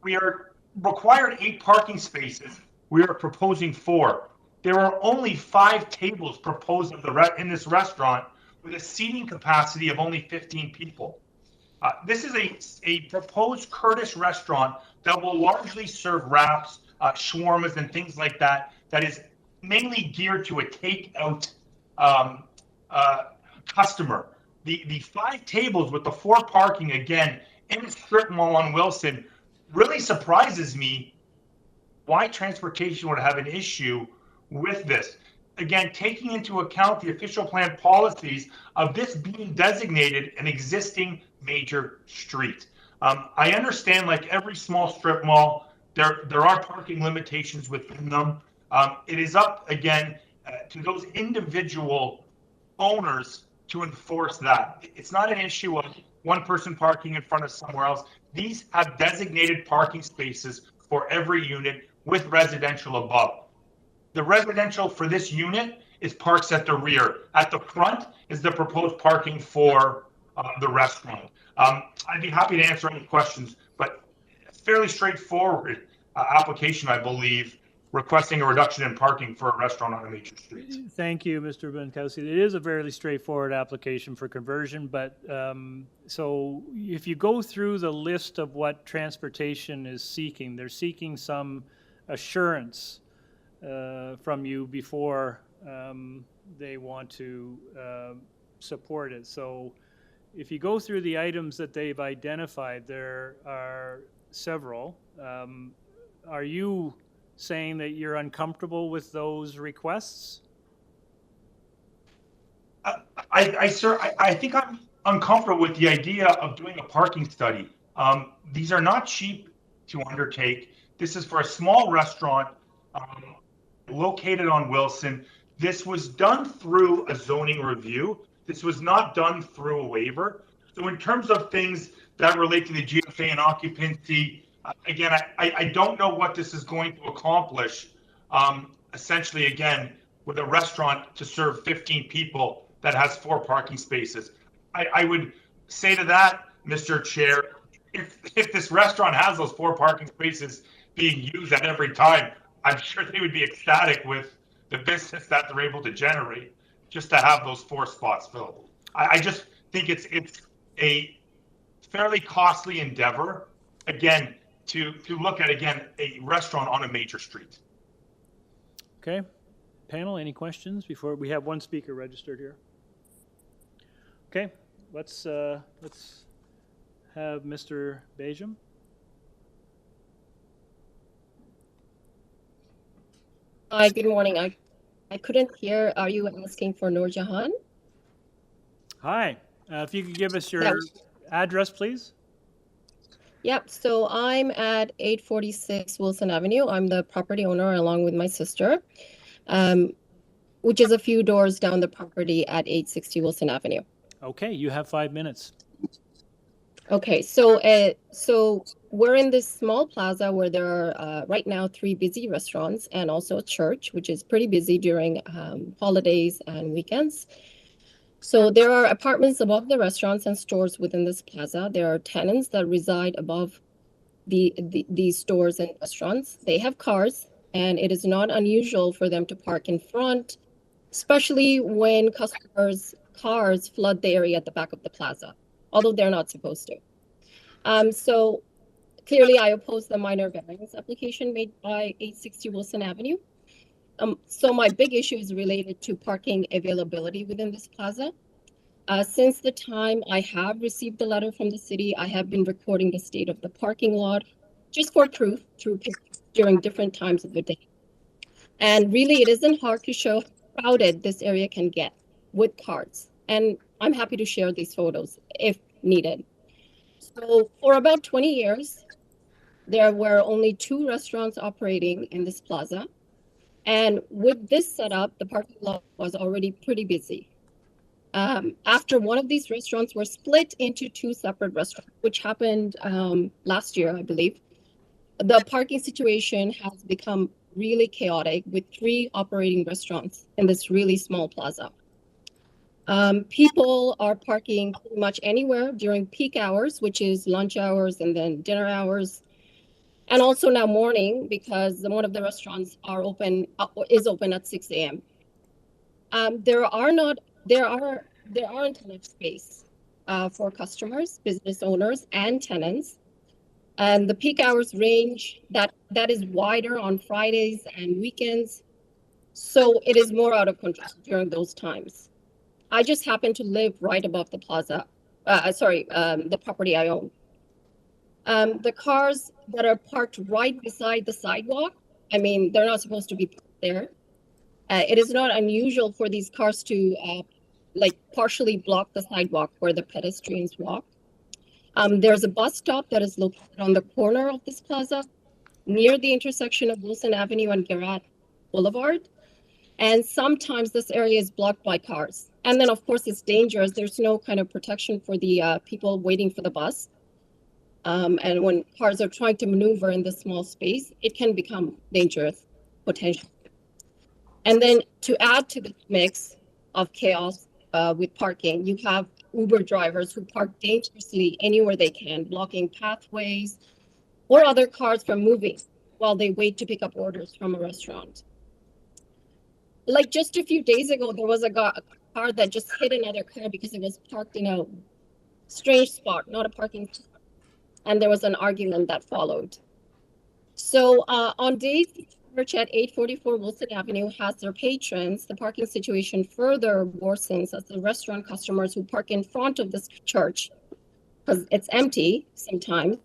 we are required 8 parking spaces. We are proposing 4. There are only 5 tables proposed in this restaurant with a seating capacity of only 15 people. This is a proposed Curtis restaurant that will largely serve wraps, shawarmas, and things like that, that is mainly geared to a takeout customer. The 5 tables with the 4 parking, again, in a strip mall on Wilson, really surprises me why transportation would have an issue with this. Again, taking into account the official plan policies of this being designated an existing major street. I understand, like every small strip mall, there are parking limitations within them. It is up, again, to those individual owners to enforce that. It's not an issue of one person parking in front of somewhere else. These have designated parking spaces for every unit with residential above. The residential for this unit is parks at the rear. At the front is the proposed parking for the restaurant. I'd be happy to answer any questions, but it's fairly straightforward application, I believe, requesting a reduction in parking for a restaurant on a major street. Thank you, Mr. Benkowski. It is a fairly straightforward application for conversion, but so if you go through the list of what transportation is seeking, they're seeking some assurance from you before they want to support it. So if you go through the items that they've identified, there are several. Are you saying that you're uncomfortable with those requests? I think I'm uncomfortable with the idea of doing a parking study. These are not cheap to undertake. This is for a small restaurant located on Wilson. This was done through a zoning review. This was not done through a waiver. So in terms of things that relate to the GFA and occupancy, again, I don't know what this is going to accomplish. Essentially, again, with a restaurant to serve 15 people that has 4 parking spaces. I would say to that, Mr. Chair, if this restaurant has those 4 parking spaces being used at every time, I'm sure they would be ecstatic with the business that they're able to generate just to have those 4 spots filled. I just think it's a fairly costly endeavor, again, to look at, again, a restaurant on a major street. Okay. Panel, any questions before we have one speaker registered here? Okay, let's have Mr. Bajam. Hi, good morning. I couldn't hear. Are you asking for Noor Jahan? Hi, if you could give us your address, please. Yep, so I'm at 846 Wilson Avenue. I'm the property owner along with my sister, which is a few doors down the property at 860 Wilson Avenue. Okay, you have 5 minutes. Okay, so we're in this small plaza where there are right now 3 busy restaurants and also a church, which is pretty busy during holidays and weekends. So there are apartments above the restaurants and stores within this plaza. There are tenants that reside above these stores and restaurants. They have cars, and it is not unusual for them to park in front, especially when customers' cars flood the area at the back of the plaza, although they're not supposed to. So clearly I oppose the minor variance application made by 860 Wilson Avenue. So my big issue is related to parking availability within this plaza. Since the time I have received the letter from the city, I have been recording the state of the parking lot just for proof through pictures during different times of the day. And really, it isn't hard to show how crowded this area can get with cars. And I'm happy to share these photos if needed. So for about 20 years, there were only 2 restaurants operating in this plaza. And with this setup, the parking lot was already pretty busy. After one of these restaurants were split into 2 separate restaurants, which happened last year, I believe, the parking situation has become really chaotic with 3 operating restaurants in this really small plaza. People are parking pretty much anywhere during peak hours, which is lunch hours and then dinner hours. And also now morning, because one of the restaurants is open at 6 a.m. There aren't enough space for customers, business owners, and tenants. And the peak hours range that is wider on Fridays and weekends. So it is more out of control during those times. I just happen to live right above the plaza, the property I own. The cars that are parked right beside the sidewalk, I mean, they're not supposed to be parked there. It is not unusual for these cars to partially block the sidewalk where the pedestrians walk. There's a bus stop that is located on the corner of this plaza near the intersection of Wilson Avenue and Garrett Boulevard. And sometimes this area is blocked by cars. And then, of course, it's dangerous. There's no kind of protection for the people waiting for the bus. And when cars are trying to maneuver in this small space, it can become dangerous potentially. And then to add to the mix of chaos with parking, you have Uber drivers who park dangerously anywhere they can, blocking pathways or other cars from moving while they wait to pick up orders from a restaurant. Like just a few days ago, there was a car that just hit another car because it was parked in a strange spot, not a parking spot. And there was an argument that followed. So on days church at 844 Wilson Avenue has their patrons, the parking situation further worsens as the restaurant customers who park in front of this church, because it's empty sometimes,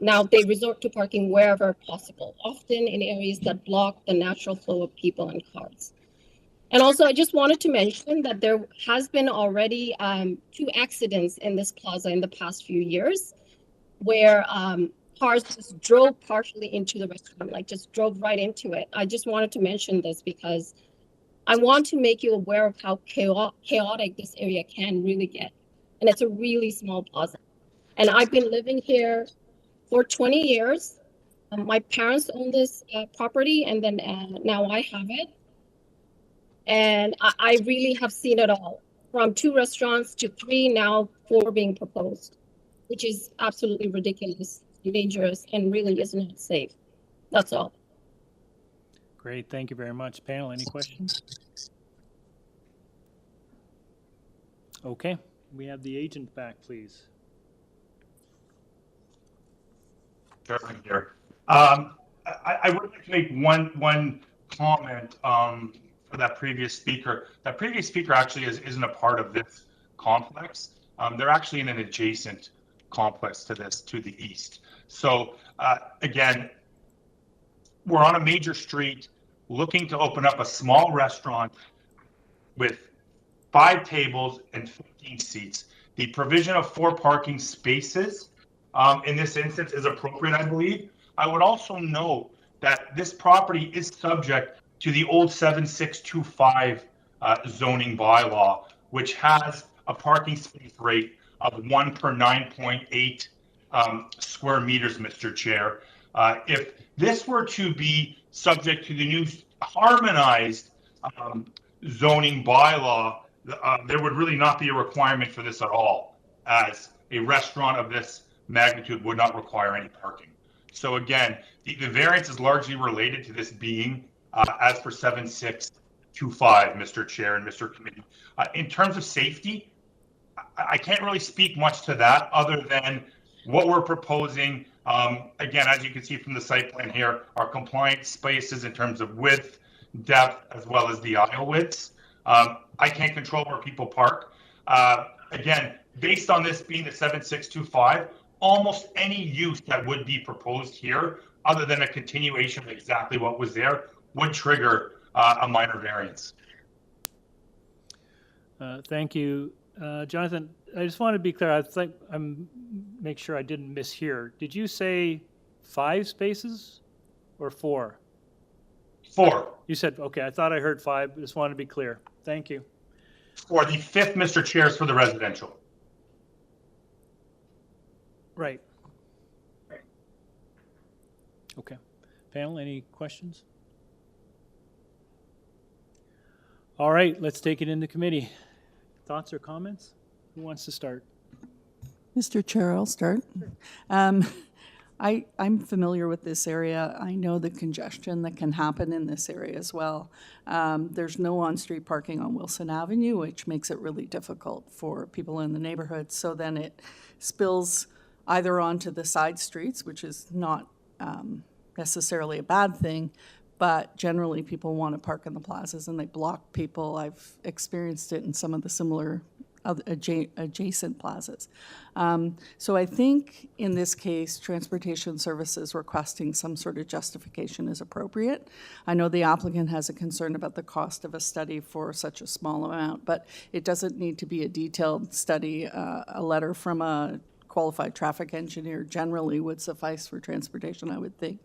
now they resort to parking wherever possible, often in areas that block the natural flow of people and cars. And also, I just wanted to mention that there has been already 2 accidents in this plaza in the past few years, where cars just drove partially into the restaurant, like just drove right into it. I just wanted to mention this because I want to make you aware of how chaotic this area can really get. And it's a really small plaza. And I've been living here for 20 years. My parents own this property, and then now I have it. And I really have seen it all, from 2 restaurants to 3, now 4 being proposed, which is absolutely ridiculous, dangerous, and really is not safe. That's all. Great, thank you very much. Panel, any questions? Okay, we have the agent back, please. Chairman here. I would like to make one comment for that previous speaker. That previous speaker actually isn't a part of this complex. They're actually in an adjacent complex to this, to the east. So again, we're on a major street looking to open up a small restaurant with 5 tables and 15 seats. The provision of 4 parking spaces in this instance is appropriate, I believe. I would also note that this property is subject to the old 7625 zoning bylaw, which has a parking space rate of 1 per 9.8 square meters, Mr. Chair. If this were to be subject to the new harmonized zoning bylaw, there would really not be a requirement for this at all, as a restaurant of this magnitude would not require any parking. So again, the variance is largely related to this being as per 7625, Mr. Chair and Mr. Committee. In terms of safety, I can't really speak much to that other than what we're proposing. Again, as you can see from the site plan here, are compliant spaces in terms of width, depth, as well as the aisle widths. I can't control where people park. Again, based on this being the 7625, almost any use that would be proposed here, other than a continuation of exactly what was there, would trigger a minor variance. Thank you. Jonathan, I just want to be clear. I think make sure I didn't mishear. Did you say 5 spaces or 4? 4. You said, okay, I thought I heard 5. Just wanted to be clear. Thank you. For the 5th, Mr. Chair, is for the residential. Right. Okay. Panel, any questions? All right, let's take it into committee. Thoughts or comments? Who wants to start? Mr. Chair, I'll start. I'm familiar with this area. I know the congestion that can happen in this area as well. There's no on-street parking on Wilson Avenue, which makes it really difficult for people in the neighborhood. So then it spills either onto the side streets, which is not necessarily a bad thing, but generally people want to park in the plazas and they block people. I've experienced it in some of the similar adjacent plazas. So I think in this case, Transportation Services requesting some sort of justification is appropriate. I know the applicant has a concern about the cost of a study for such a small amount, but it doesn't need to be a detailed study. A letter from a qualified traffic engineer generally would suffice for transportation, I would think,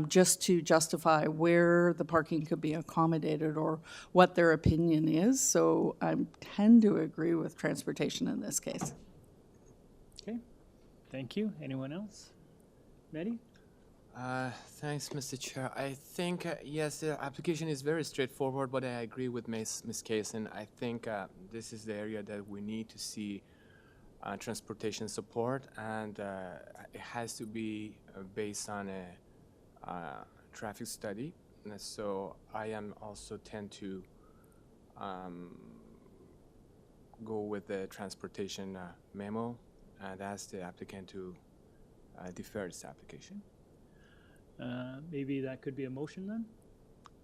just to justify where the parking could be accommodated or what their opinion is. So I tend to agree with transportation in this case. Okay. Thank you. Anyone else? Mehdi? Thanks, Mr. Chair. I think, yes, the application is very straightforward, but I agree with Ms. Kaysen. I think this is the area that we need to see transportation support, and it has to be based on a traffic study. And so I am also tend to go with the transportation memo and ask the applicant to defer this application. Maybe that could be a motion then?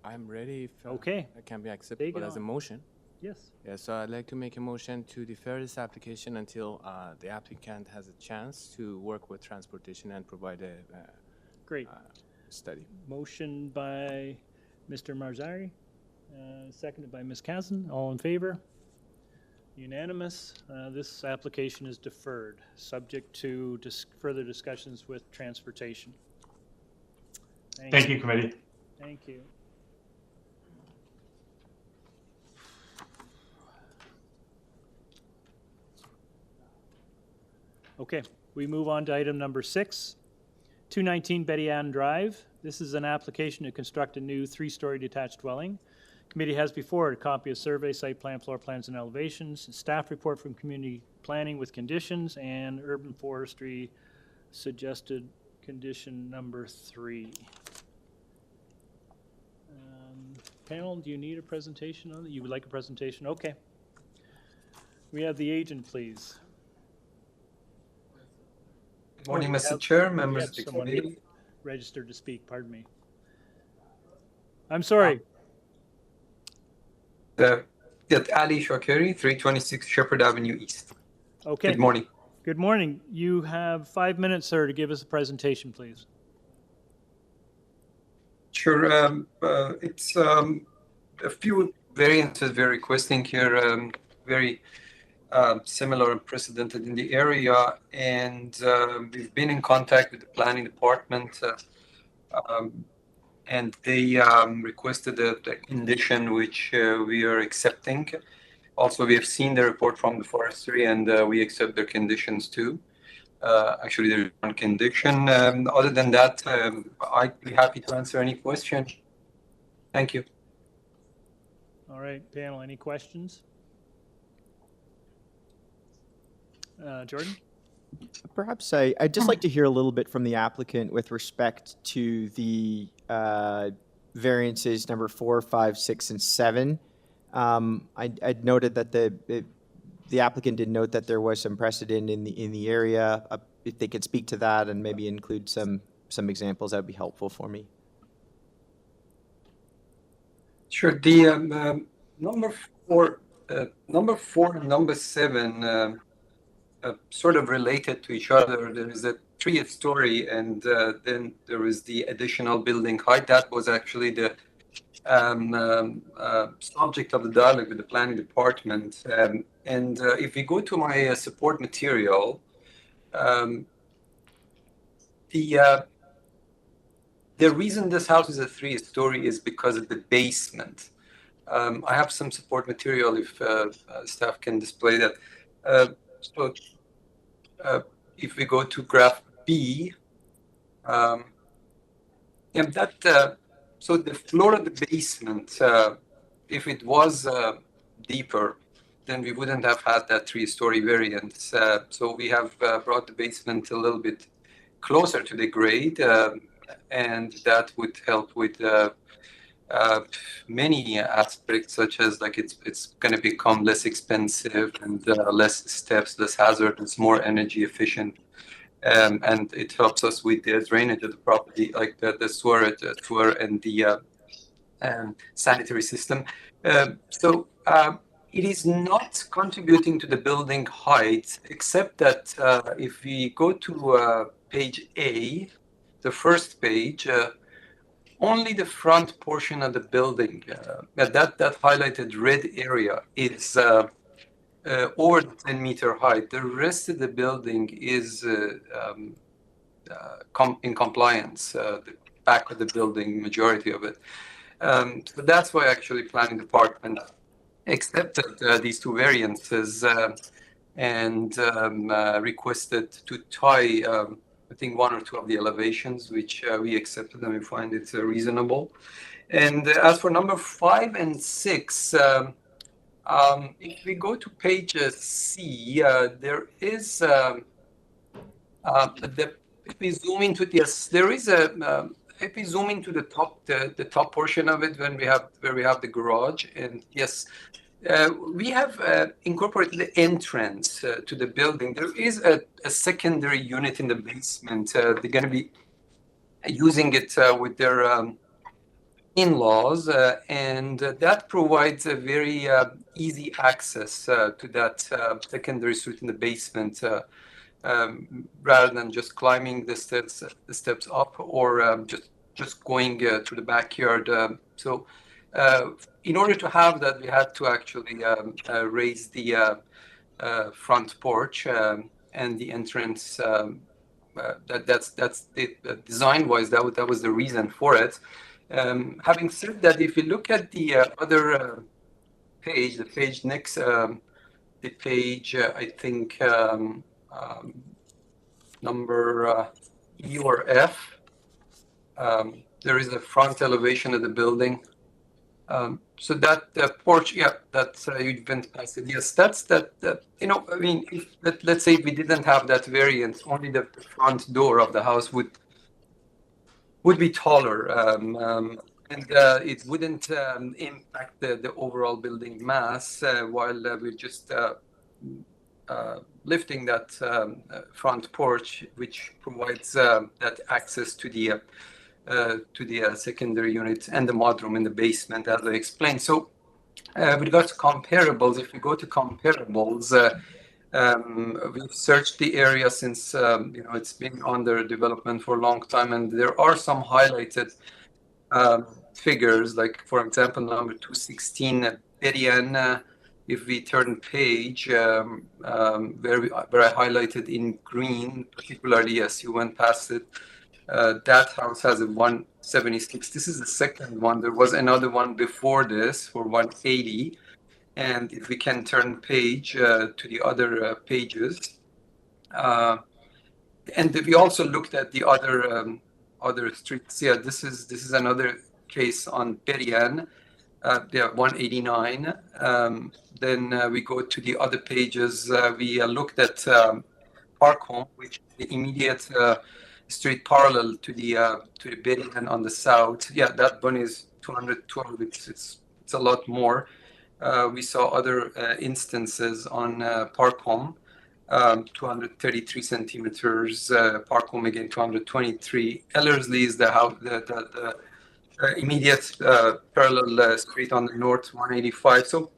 I'm ready if Okay. that can be Take acceptable it as a on. motion. Yes. Yeah, so I'd like to make a motion to defer this application until the applicant has a chance to work with transportation and provide a Great. study. Motion by Mr. Marzari, seconded by Ms. Kazan. All in favor? Unanimous. This application is deferred, subject to further discussions with transportation. Thank you, committee. Thank you. Okay, we move on to item number 6, 219 Betty Ann Drive. This is an application to construct a new 3-story detached dwelling. Committee has before it a copy of survey, site plan, floor plans, and elevations, staff report from community planning with conditions, and urban forestry suggested condition number 3. Panel, do you need a presentation on it? You would like a presentation? Okay. We have the agent, please. Good morning, we Mr. have- Chair, we members have of the someone committee. Registered to speak, pardon me. I'm sorry. Ali Shakiri, 326 Shepherd Avenue East. Okay. Good morning. Good morning. You have 5 minutes, sir, to give us a presentation, please. Sure. It's a few variances we're requesting here, very similar and precedented in the area, and we've been in contact with the planning department, and they requested the condition which we are accepting. Also, we have seen the report from the forestry, and we accept their conditions too. Actually, there's one condition. Other than that, I'd be happy to answer any question. Thank you. All right, panel, any questions? Jordan? Perhaps I'd just like to hear a little bit from the applicant with respect to the variances number 4, 5, 6, and 7. I'd noted that the applicant did note that there was some precedent in the area. If they could speak to that and maybe include some examples, that would be helpful for me. Sure. The number 4 and number 7 sort of related to each other. There is a 3-story, and then there is the additional building height. That was actually the subject of the dialogue with the planning department. And if we go to my support material, the reason this house is a 3-story is because of the basement. I have some support material if staff can display that. So if we go to graph B, and that so the floor of the basement, if it was deeper, then we wouldn't have had that 3-story variance. So we have brought the basement a little bit closer to the grade, and that would help with many aspects, such as like it's going to become less expensive and less steps, less hazardous, more energy efficient. And it helps us with the drainage of the property, like the sewer and the sanitary system. So it is not contributing to the building height, except that if we go to page A, the first page, only the front portion of the building, that highlighted red area, is over the 10-meter height. The rest of the building is in compliance. The back of the building, majority of it. So that's why actually planning department accepted these 2 variances. and requested to tie, I think, one or two of the elevations, which we accepted and we find it reasonable. And as for number 5 and 6, if we go to page C, there is if we zoom into this, there is a if we zoom into the top portion of it, when we have where we have the garage, and yes, we have incorporated the entrance to the building. There is a secondary unit in the basement. They're going to be using it with their in-laws, and that provides a very easy access to that secondary suite in the basement, rather than just climbing the steps up, or just going through the backyard. So in order to have that, we had to actually raise the front porch and the entrance. That's it. Design-wise, that was the reason for it. Having said that, if you look at the other page, the page next, the page I think number E or F, there is a front elevation of the building. So that porch, yeah, that's you went past it. Yes, that's that. You know, I mean, if, let's say we didn't have that variance, only the front door of the house would be taller, and it wouldn't impact the overall building mass, while we're just lifting that front porch, which provides that access to the secondary unit and the mudroom in the basement, as I explained. So with regards to comparables, if we go to comparables, we've searched the area since you know, it's been under development for a long time, and there are some highlighted figures, like for example number 216 Berian. If we turn page, where I highlighted in green, particularly, yes, you went past it. That house has a 176. This is the second one. There was another one before this for 180. And if we can turn page to the other pages, and we also looked at the other streets. Yeah, this is another case on Berian. Yeah, 189. Then we go to the other pages. We looked at Parkhome, which is the immediate street parallel to the Berian on the south. Yeah, that one is 212. It's a lot more. We saw other instances on Parkhome, 233 centimeters. Parkhome again 223. Ellerslie is the house, the immediate parallel street on the north, 185. So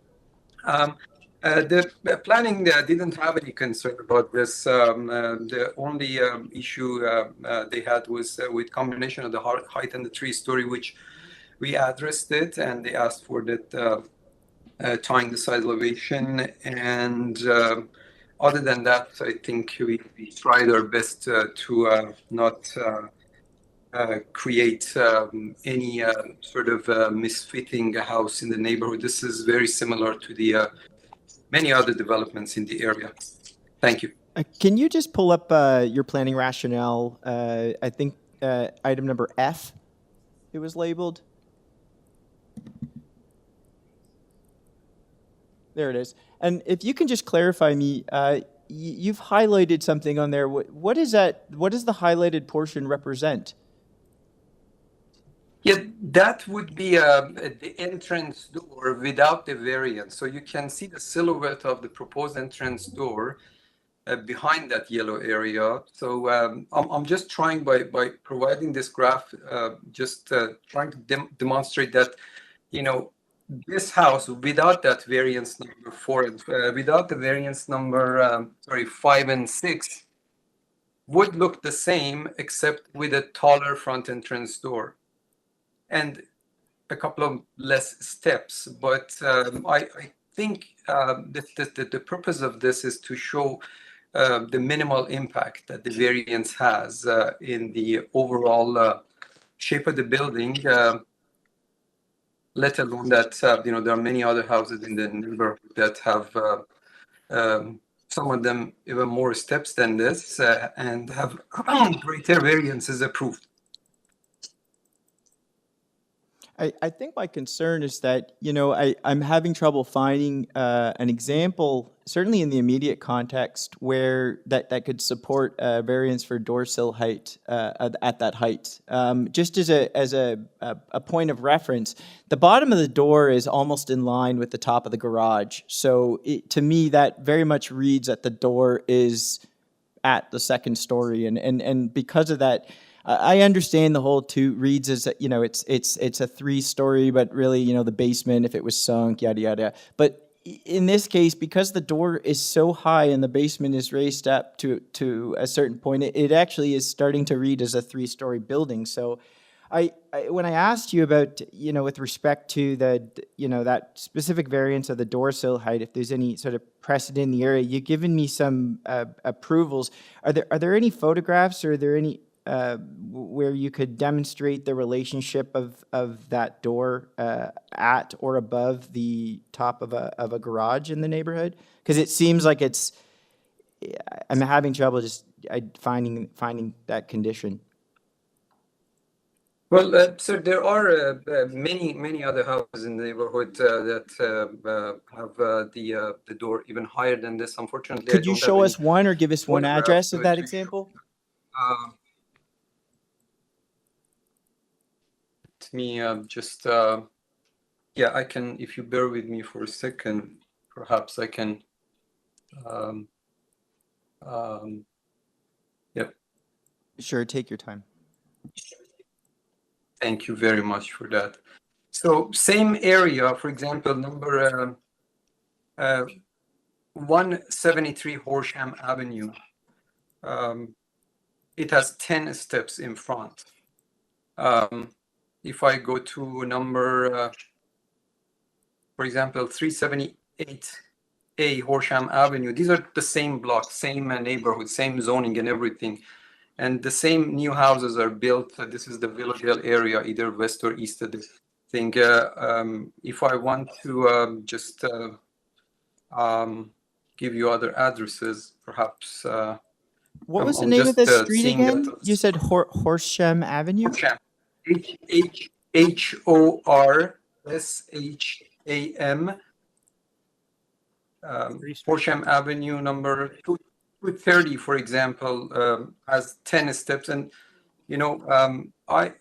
the planning didn't have any concern about this. The only issue they had was with combination of the height and the 3-story, which we addressed it, and they asked for that tying the side elevation. And other than that, I think we tried our best to not create any sort of misfitting a house in the neighborhood. This is very similar to the many other developments in the area. Thank you. Can you just pull up your planning rationale? I think item number F, it was labeled. There it is. And if you can just clarify me, you've highlighted something on there. What is that? What does the highlighted portion represent? Yeah, that would be the entrance door without the variance. So you can see the silhouette of the proposed entrance door behind that yellow area. So I'm just trying, by providing this graph, trying to demonstrate that, you know, this house without that variance number 4 and without the variance number 5 and 6 would look the same, except with a taller front entrance door and a couple of less steps. But I think the purpose of this is to show the minimal impact that the variance has in the overall shape of the building, let alone that you know, there are many other houses in the neighborhood that have some of them even more steps than this, and have greater variances approved. I think my concern is that, I'm having trouble finding an example, certainly in the immediate context, where that could support a variance for door sill height at that height. Just as a point of reference, the bottom of the door is almost in line with the top of the garage. So to me, that very much reads that the door is at the second story, and because of that, I understand the whole two reads as it's a 3-story, but really the basement if it was sunk, yada yada. But in this case, because the door is so high and the basement is raised up to a certain point, it actually is starting to read as a 3-story building. So when I asked you about with respect to that specific variance of the door sill height, if there's any sort of precedent in the area, you've given me some approvals. Are there any photographs, or are there any where you could demonstrate the relationship of that door at or above the top of a garage in the neighborhood? Because it seems like I'm having trouble just finding that condition. Well, sir, there are many other houses in the neighborhood that have the door even higher than this. Unfortunately, Could you show us one or give us one address of that example? Let me yeah, I can, if you bear with me for a second, perhaps I can, yep. Sure, take your time. Thank you very much for that. So same area, for example, number 173 Horsham Avenue. It has 10 steps in front. If I go to number, for example, 378A Horsham Avenue, these are the same block, same neighborhood, same zoning and everything. And the same new houses are built. This is the Villadale area, either west or east of the thing. If I want to just give you other addresses, perhaps. What was the name of the street again? You said Horsham Avenue? Horsham. Horsham. Horsham Avenue number 230, for example, has 10 steps. And, I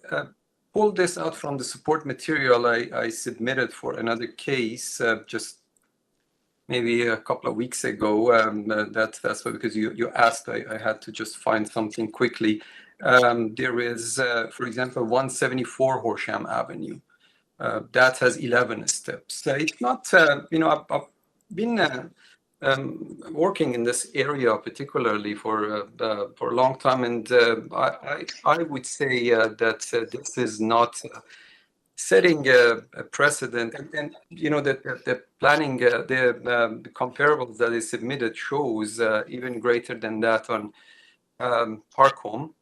pulled this out from the support material I submitted for another case just maybe a couple of weeks ago. That's why, because you asked, I had to just find something quickly. There is, for example, 174 Horsham Avenue. That has 11 steps. It's not, I've been working in this area particularly for a long time, and I would say that this is not setting a precedent. And that the planning, the comparables that is submitted shows even greater than that on Parkhome.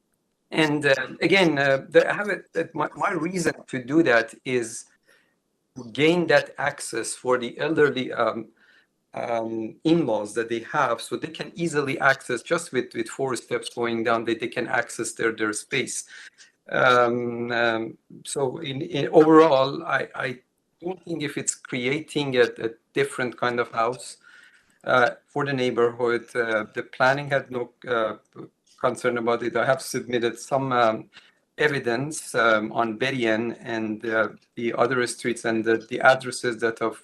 And again, my reason to do that is to gain that access for the elderly in-laws that they have, so they can easily access, just with 4 steps going down, they can access their space. So in overall, I don't think if it's creating a different kind of house for the neighborhood, the planning had no concern about it. I have submitted some evidence on Berrien and the other streets and the addresses that have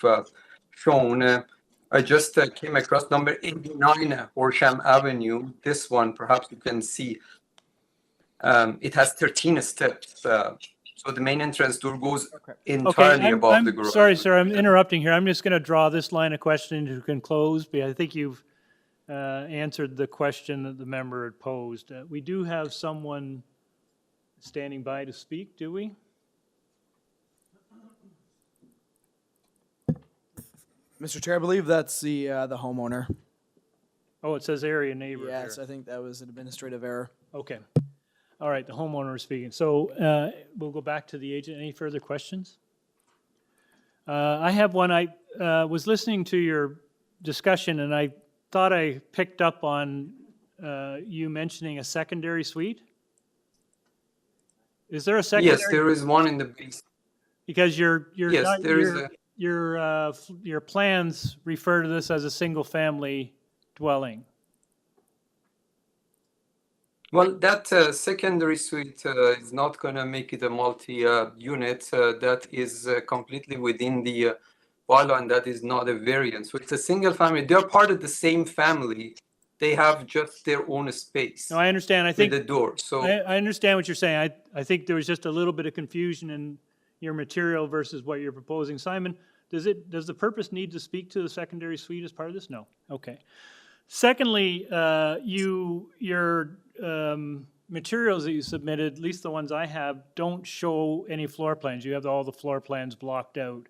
shown. I just came across number 89 Horsham Avenue. This one, perhaps you can see, it has 13 steps. So the main entrance door goes entirely above the garage. Sorry, sir, I'm interrupting here. I'm just going to draw this line of questioning to conclude, because I think you've answered the question that the member had posed. We do have someone standing by to speak, do we? Mr. Chair, I believe that's the homeowner. Oh, it says area neighbor. Yes, here. I think that was an administrative error. Okay. All right, the homeowner is speaking. So we'll go back to the agent. Any further questions? I have one. I was listening to your discussion, and I thought I picked up on you mentioning a secondary suite. Is there a secondary? Yes, there is one in the base. Because your Yes, there is a. your plans refer to this as a single-family dwelling. Well, that secondary suite is not going to make it a multi-unit. That is completely within the bylaw, and that is not a variance. So it's a single family. They're part of the same family. They have just their own space. No, I understand. I with think the door. So I understand what you're saying. I think there was just a little bit of confusion in your material versus what you're proposing. Simon, does the purpose need to speak to the secondary suite as part of this? No. Okay. Secondly, your materials that you submitted, at least the ones I have, don't show any floor plans. You have all the floor plans blocked out.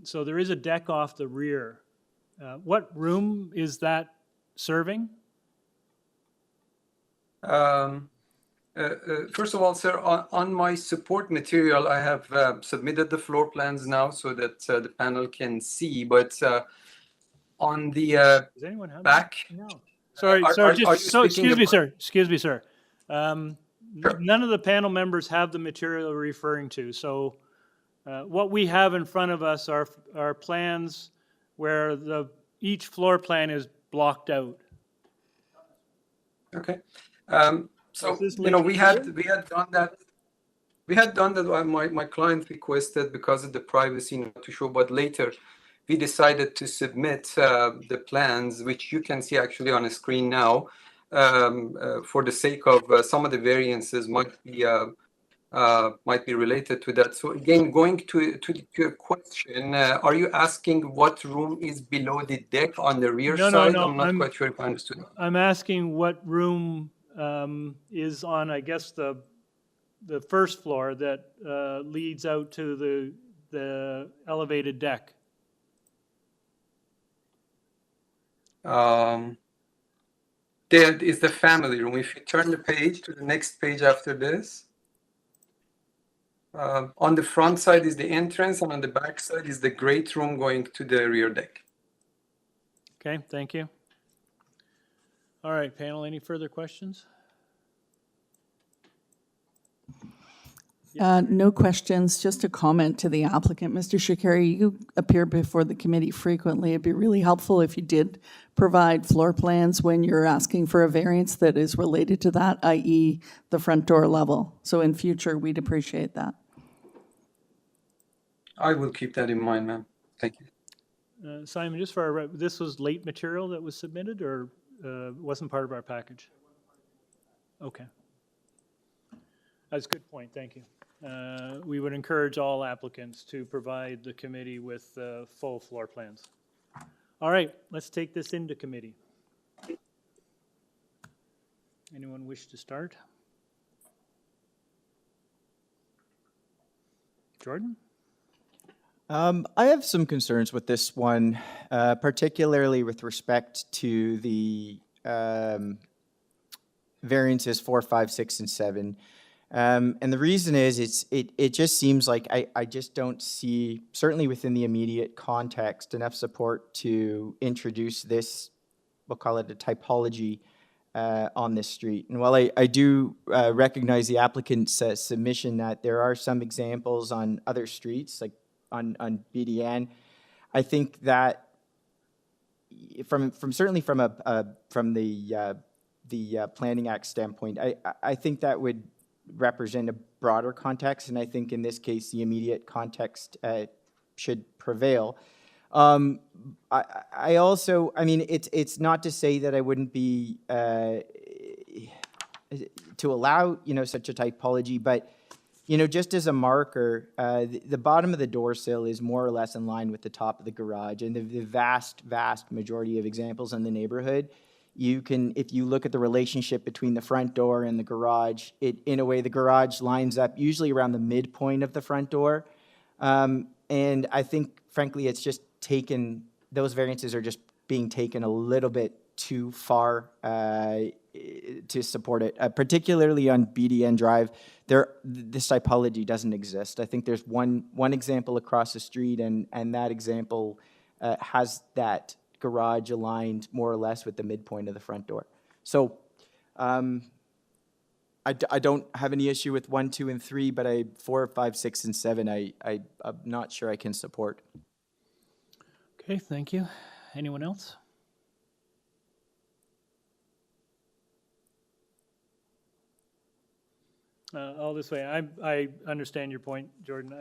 So there is a deck off the rear. What room is that serving? First of all, sir, on my support material, I have submitted the floor plans now so that the panel can see. But on the Does anyone have back, no. Sorry, excuse me, sir. None of the panel members have the material we're referring to. So what we have in front of us are plans where each floor plan is blocked out. Okay. So we had done that. We had done that. My client requested because of the privacy not to show, but later we decided to submit the plans, which you can see actually on a screen now, for the sake of some of the variances might be related to that. So again, going to your question, are you asking what room is below the deck on the rear side? No. I'm not quite sure if I understood. I'm asking what room is on, I guess, the first floor that leads out to the elevated deck. There is the family room. If you turn the page to the next page after this, on the front side is the entrance, and on the back side is the great room going to the rear deck. Okay, thank you. All right, panel, any further questions? No questions, just a comment to the applicant. Mr. Shakari, you appear before the committee frequently. It'd be really helpful if you did provide floor plans when you're asking for a variance that is related to that, i.e. the front door level. So in future, we'd appreciate that. I will keep that in mind, ma'am. Thank you. Simon, just for this was late material that was submitted, or wasn't part of our package? Okay. That's a good point, thank you. We would encourage all applicants to provide the committee with full floor plans. All right, let's take this into committee. Anyone wish to start? Jordan? I have some concerns with this one, particularly with respect to the variances 4, 5, 6, and 7. And the reason is it just seems like I just don't see, certainly within the immediate context, enough support to introduce this, we'll call it a typology, on this street. And while I do recognize the applicant's submission that there are some examples on other streets, like on BDN, I think that from the Planning Act standpoint, I think that would represent a broader context, and I think in this case the immediate context should prevail. I also, I mean, it's not to say that I wouldn't be to allow such a typology, but just as a marker, the bottom of the door sill is more or less in line with the top of the garage, and the vast majority of examples in the neighborhood, you can, if you look at the relationship between the front door and the garage, in a way the garage lines up usually around the midpoint of the front door. And I think, frankly, it's just those variances are just being taken a little bit too far to support it, particularly on BDN Drive. This typology doesn't exist. I think there's one example across the street, and that example has that garage aligned more or less with the midpoint of the front door. So I don't have any issue with 1, 2, and 3, but 4, 5, 6, and 7, I'm not sure I can support. Okay, thank you. Anyone else? All this way, I understand your point, Jordan.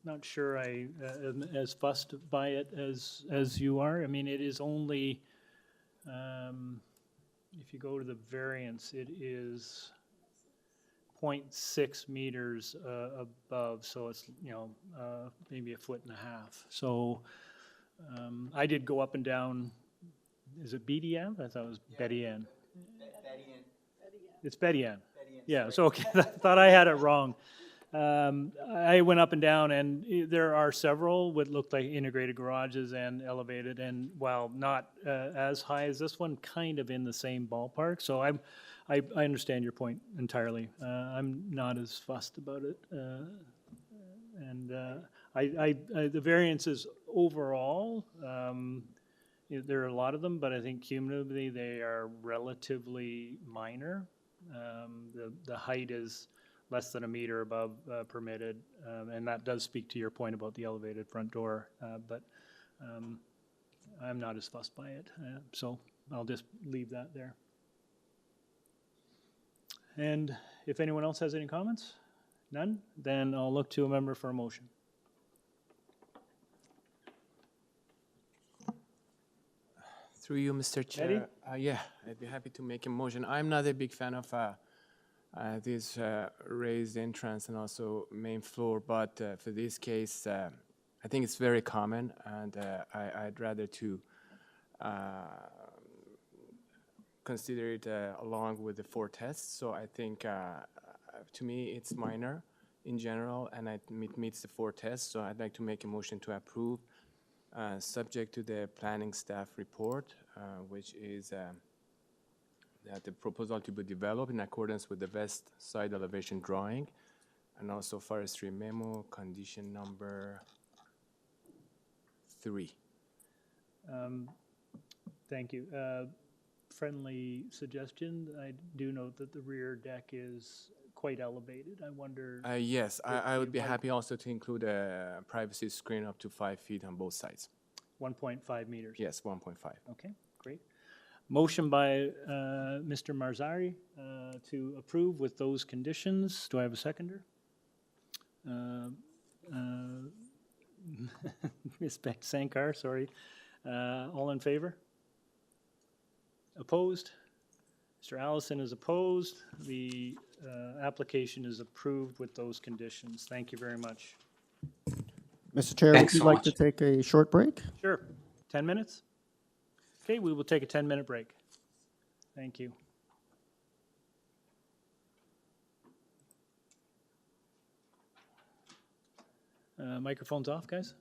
Not sure I am as fussed by it as you are. I mean, it is only, if you go to the variance, it is 0.6 meters above, so it's, maybe 1.5 feet. So I did go up and down, is it Betty Ann? I thought it was Betty Ann. It's Betty Ann. Yeah, so okay, I thought I had it wrong. I went up and down, and there are several what look like integrated garages and elevated, and while not as high as this one, kind of in the same ballpark. So I understand your point entirely. I'm not as fussed about it, and the variances overall. There are a lot of them, but I think cumulatively they are relatively minor. The height is less than 1 meter above permitted, and that does speak to your point about the elevated front door, but I'm not as fussed by it, so I'll just leave that there. And if anyone else has any comments? None? Then I'll look to a member for a motion. Through you, Mr. Chair. Yeah, I'd be happy to make a motion. I'm not a big fan of this raised entrance and also main floor, but for this case, I think it's very common, and I'd rather to consider it along with the 4 tests. So I think, to me, it's minor in general, and it meets the 4 tests. So I'd like to make a motion to approve, subject to the planning staff report, which is that the proposal to be developed in accordance with the west side elevation drawing, and also forestry memo, condition number 3. Thank you. Friendly suggestion. I do note that the rear deck is quite elevated. I wonder. Yes, I would be happy also to include a privacy screen up to 5 feet on both sides. 1.5 meters. Yes, 1.5. Okay, great. Motion by Mr. Marzari to approve with those conditions. Do I have a seconder? Ms. Beck Sankar, sorry. All in favor? Opposed? Mr. Allison is opposed. The application is approved with those conditions. Thank you very much. Mr. Chair, Thanks would you so like much. to take a short break? Sure. 10 minutes? Okay, we will take a 10-minute break. Thank you. Microphones off, guys?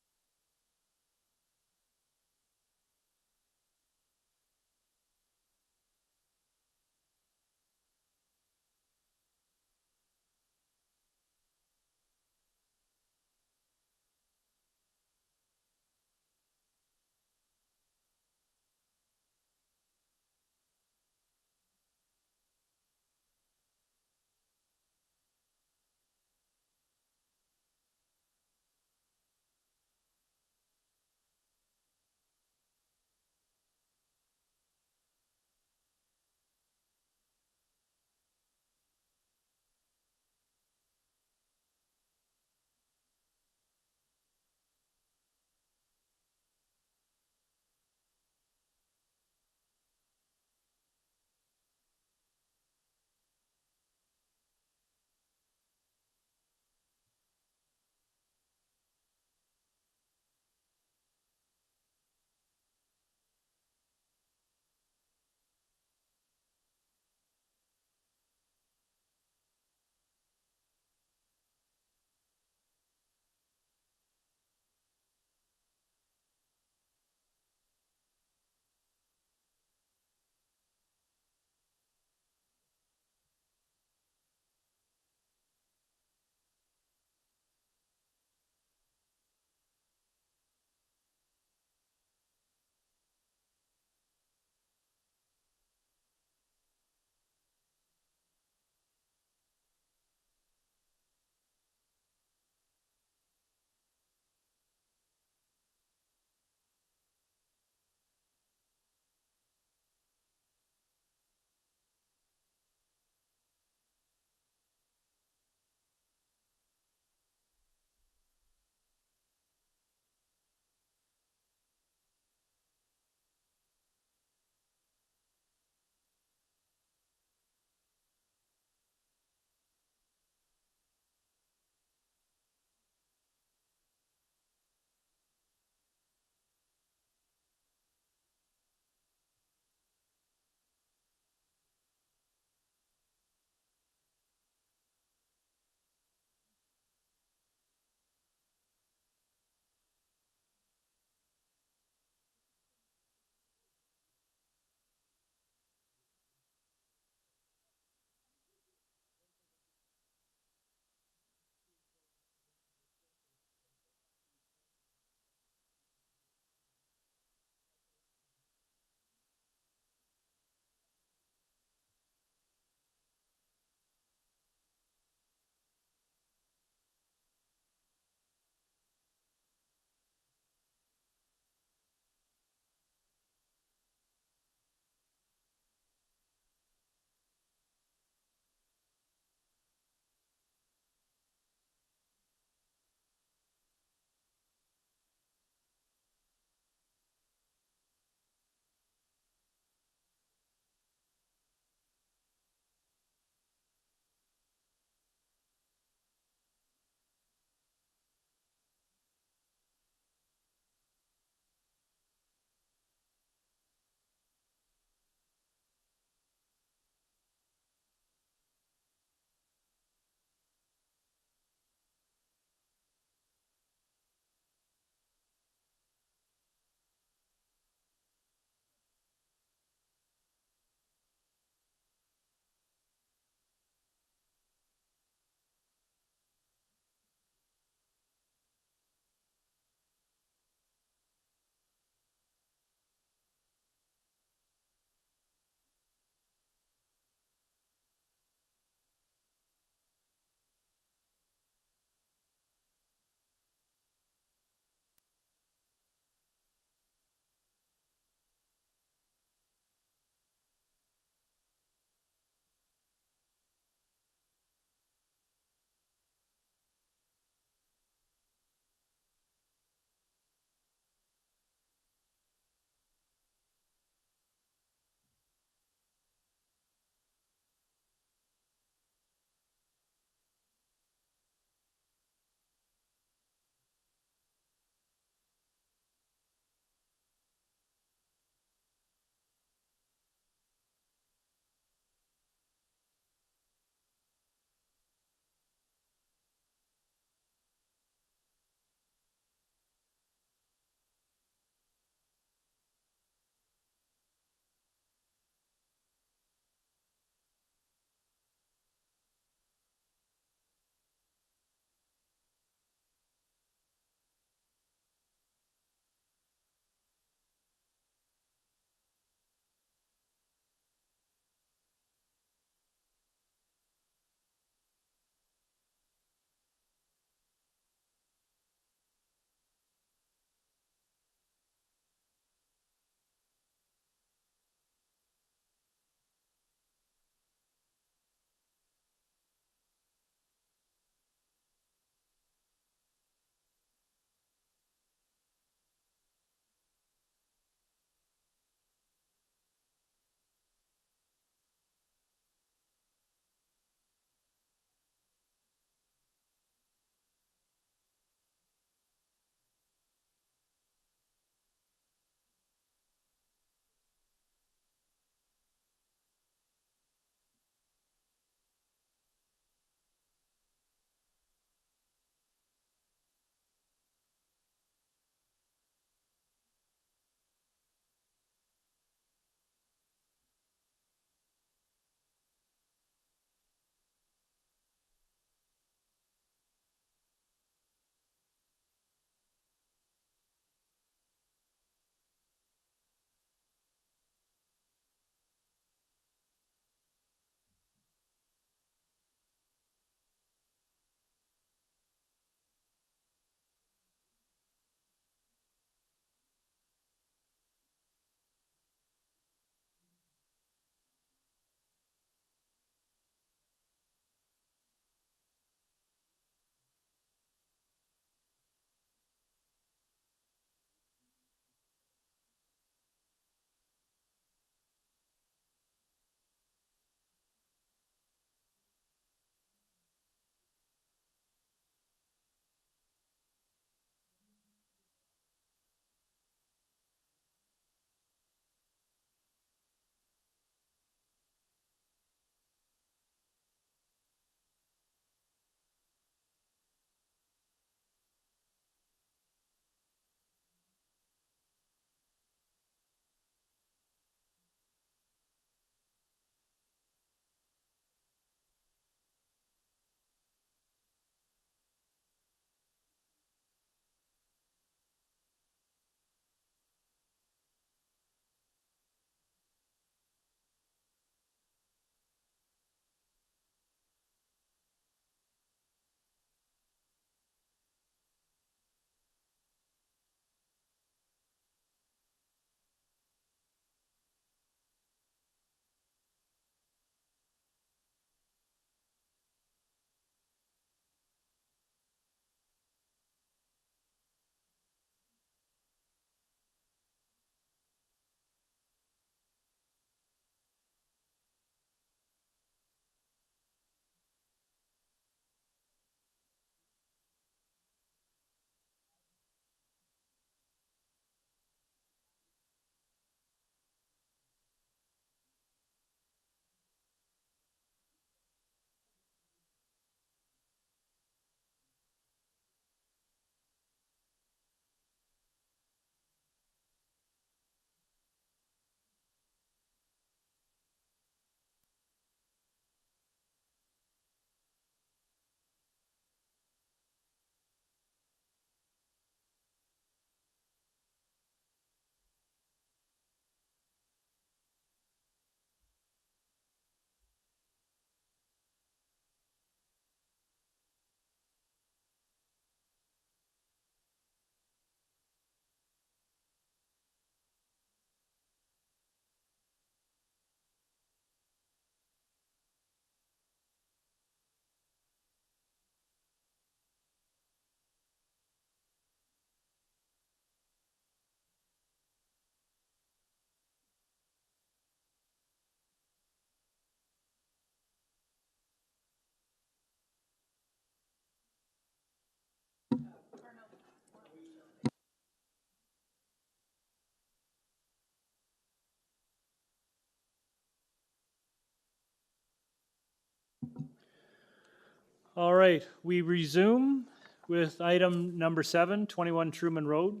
All right, we resume with item number 7, 21 Truman Road.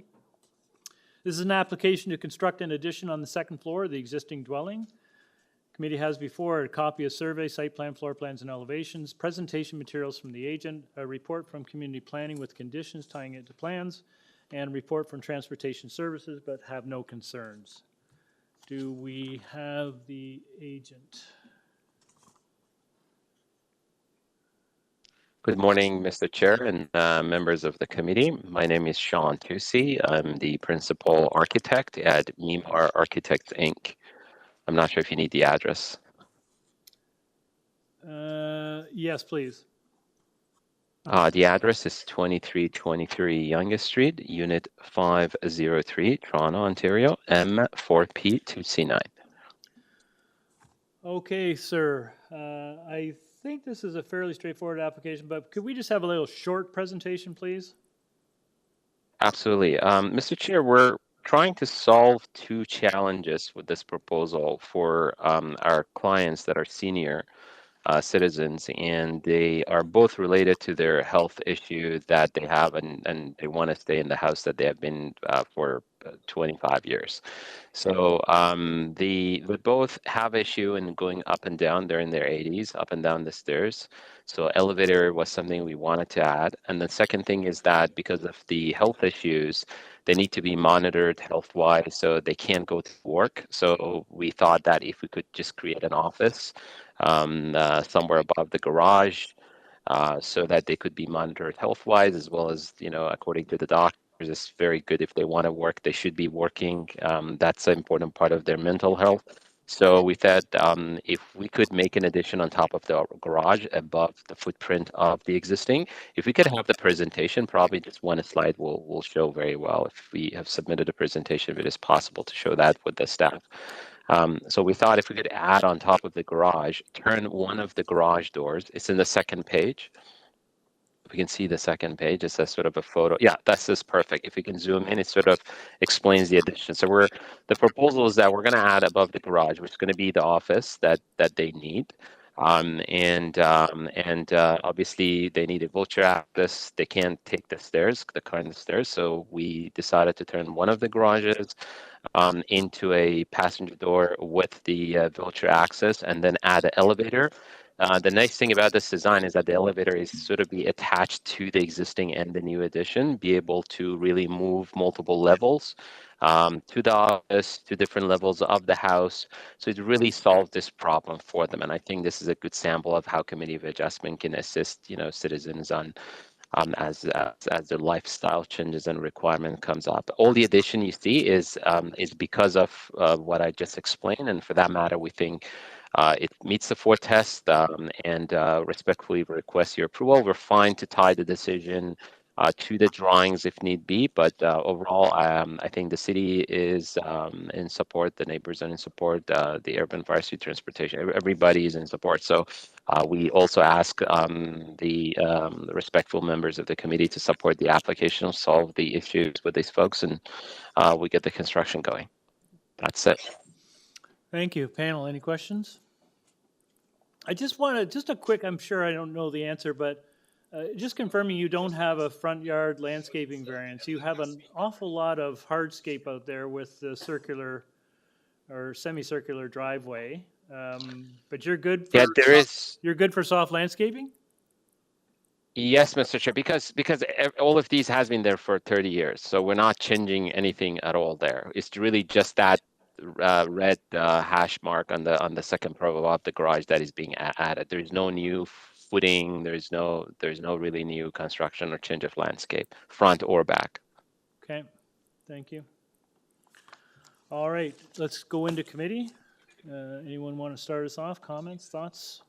This is an application to construct an addition on the second floor of the existing dwelling. Committee has before a copy of survey, site plan, floor plans, and elevations, presentation materials from the agent, a report from community planning with conditions tying it to plans, and a report from transportation services, but have no concerns. Do we have the agent? Good morning, Mr. Chair and members of the committee. My name is Sean Tusi. I'm the principal architect at Mimar Architects, Inc. I'm not sure if you need the address. Yes, please. The address is 2323 Yonge Street, Unit 503, Toronto, Ontario, M4P2C9. Okay, sir. I think this is a fairly straightforward application, but could we just have a little short presentation, please? Absolutely. Mr. Chair, we're trying to solve two challenges with this proposal for our clients that are senior citizens, and they are both related to their health issue that they have, and they want to stay in the house that they have been for 25 years. So they both have issue in going up and down. They're in their 80s, up and down the stairs. So elevator was something we wanted to add. And the second thing is that because of the health issues, they need to be monitored health-wise, so they can't go to work. So we thought that if we could just create an office somewhere above the garage, so that they could be monitored health-wise, as well as, according to the doctors, it's very good if they want to work. They should be working. That's an important part of their mental health. So we thought if we could make an addition on top of the garage above the footprint of the existing, if we could have the presentation, probably just one slide will show very well. If we have submitted a presentation, if it is possible to show that with the staff. So we thought if we could add on top of the garage, turn one of the garage doors. It's in the second page. We can see the second page. It says sort of a photo. Yeah, this is perfect. If you can zoom in, it sort of explains the addition. So the proposal is that we're going to add above the garage, which is going to be the office that they need. Obviously they need a wheelchair access. They can't take the stairs, the kind of stairs. So we decided to turn one of the garages into a passenger door with the wheelchair access, and then add an elevator. The nice thing about this design is that the elevator is sort of be attached to the existing and the new addition, be able to really move multiple levels to the office, to different levels of the house. So it really solved this problem for them. And I think this is a good sample of how Committee of Adjustment can assist, citizens on as their lifestyle changes and requirement comes up. All the addition you see is because of what I just explained, and for that matter, we think it meets the 4 tests, and respectfully request your approval. We're fine to tie the decision to the drawings if need be, but overall, I think the city is in support, the neighbors are in support, the urban fire street transportation, everybody is in support. So we also ask the respectful members of the committee to support the application, solve the issues with these folks, and we get the construction going. That's it. Thank you. Panel, any questions? I just want a quick, I'm sure I don't know the answer, but just confirming you don't have a front yard landscaping variance. You have an awful lot of hardscape out there with the circular or semicircular driveway. But you're good for, you're good for soft landscaping? Yes, Mr. Chair, because all of these has been there for 30 years, so we're not changing anything at all there. It's really just that red hash mark on the second row of the garage that is being added. There is no new footing. There's no really new construction or change of landscape, front or back. Okay, thank you. All right, let's go into committee. Anyone want to start us off? Comments, thoughts,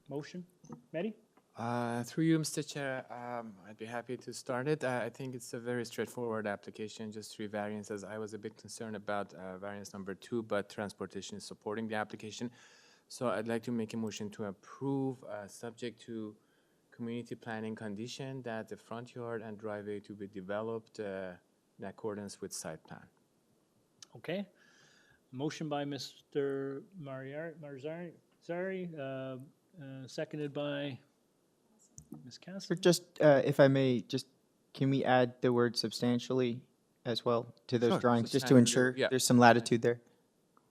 motion? Mehdi? Through you, Mr. Chair, I'd be happy to start it. I think it's a very straightforward application, just 3 variances. I was a bit concerned about variance number 2, but transportation is supporting the application. So I'd like to make a motion to approve, subject to community planning condition that the front yard and driveway to be developed in accordance with site plan. Okay. Motion by Mr. Marzari, seconded by Ms. Casson? Just, if I may, just, can we add the word substantially as well to those Sure, drawings, just to substantially, ensure yeah. there's some latitude there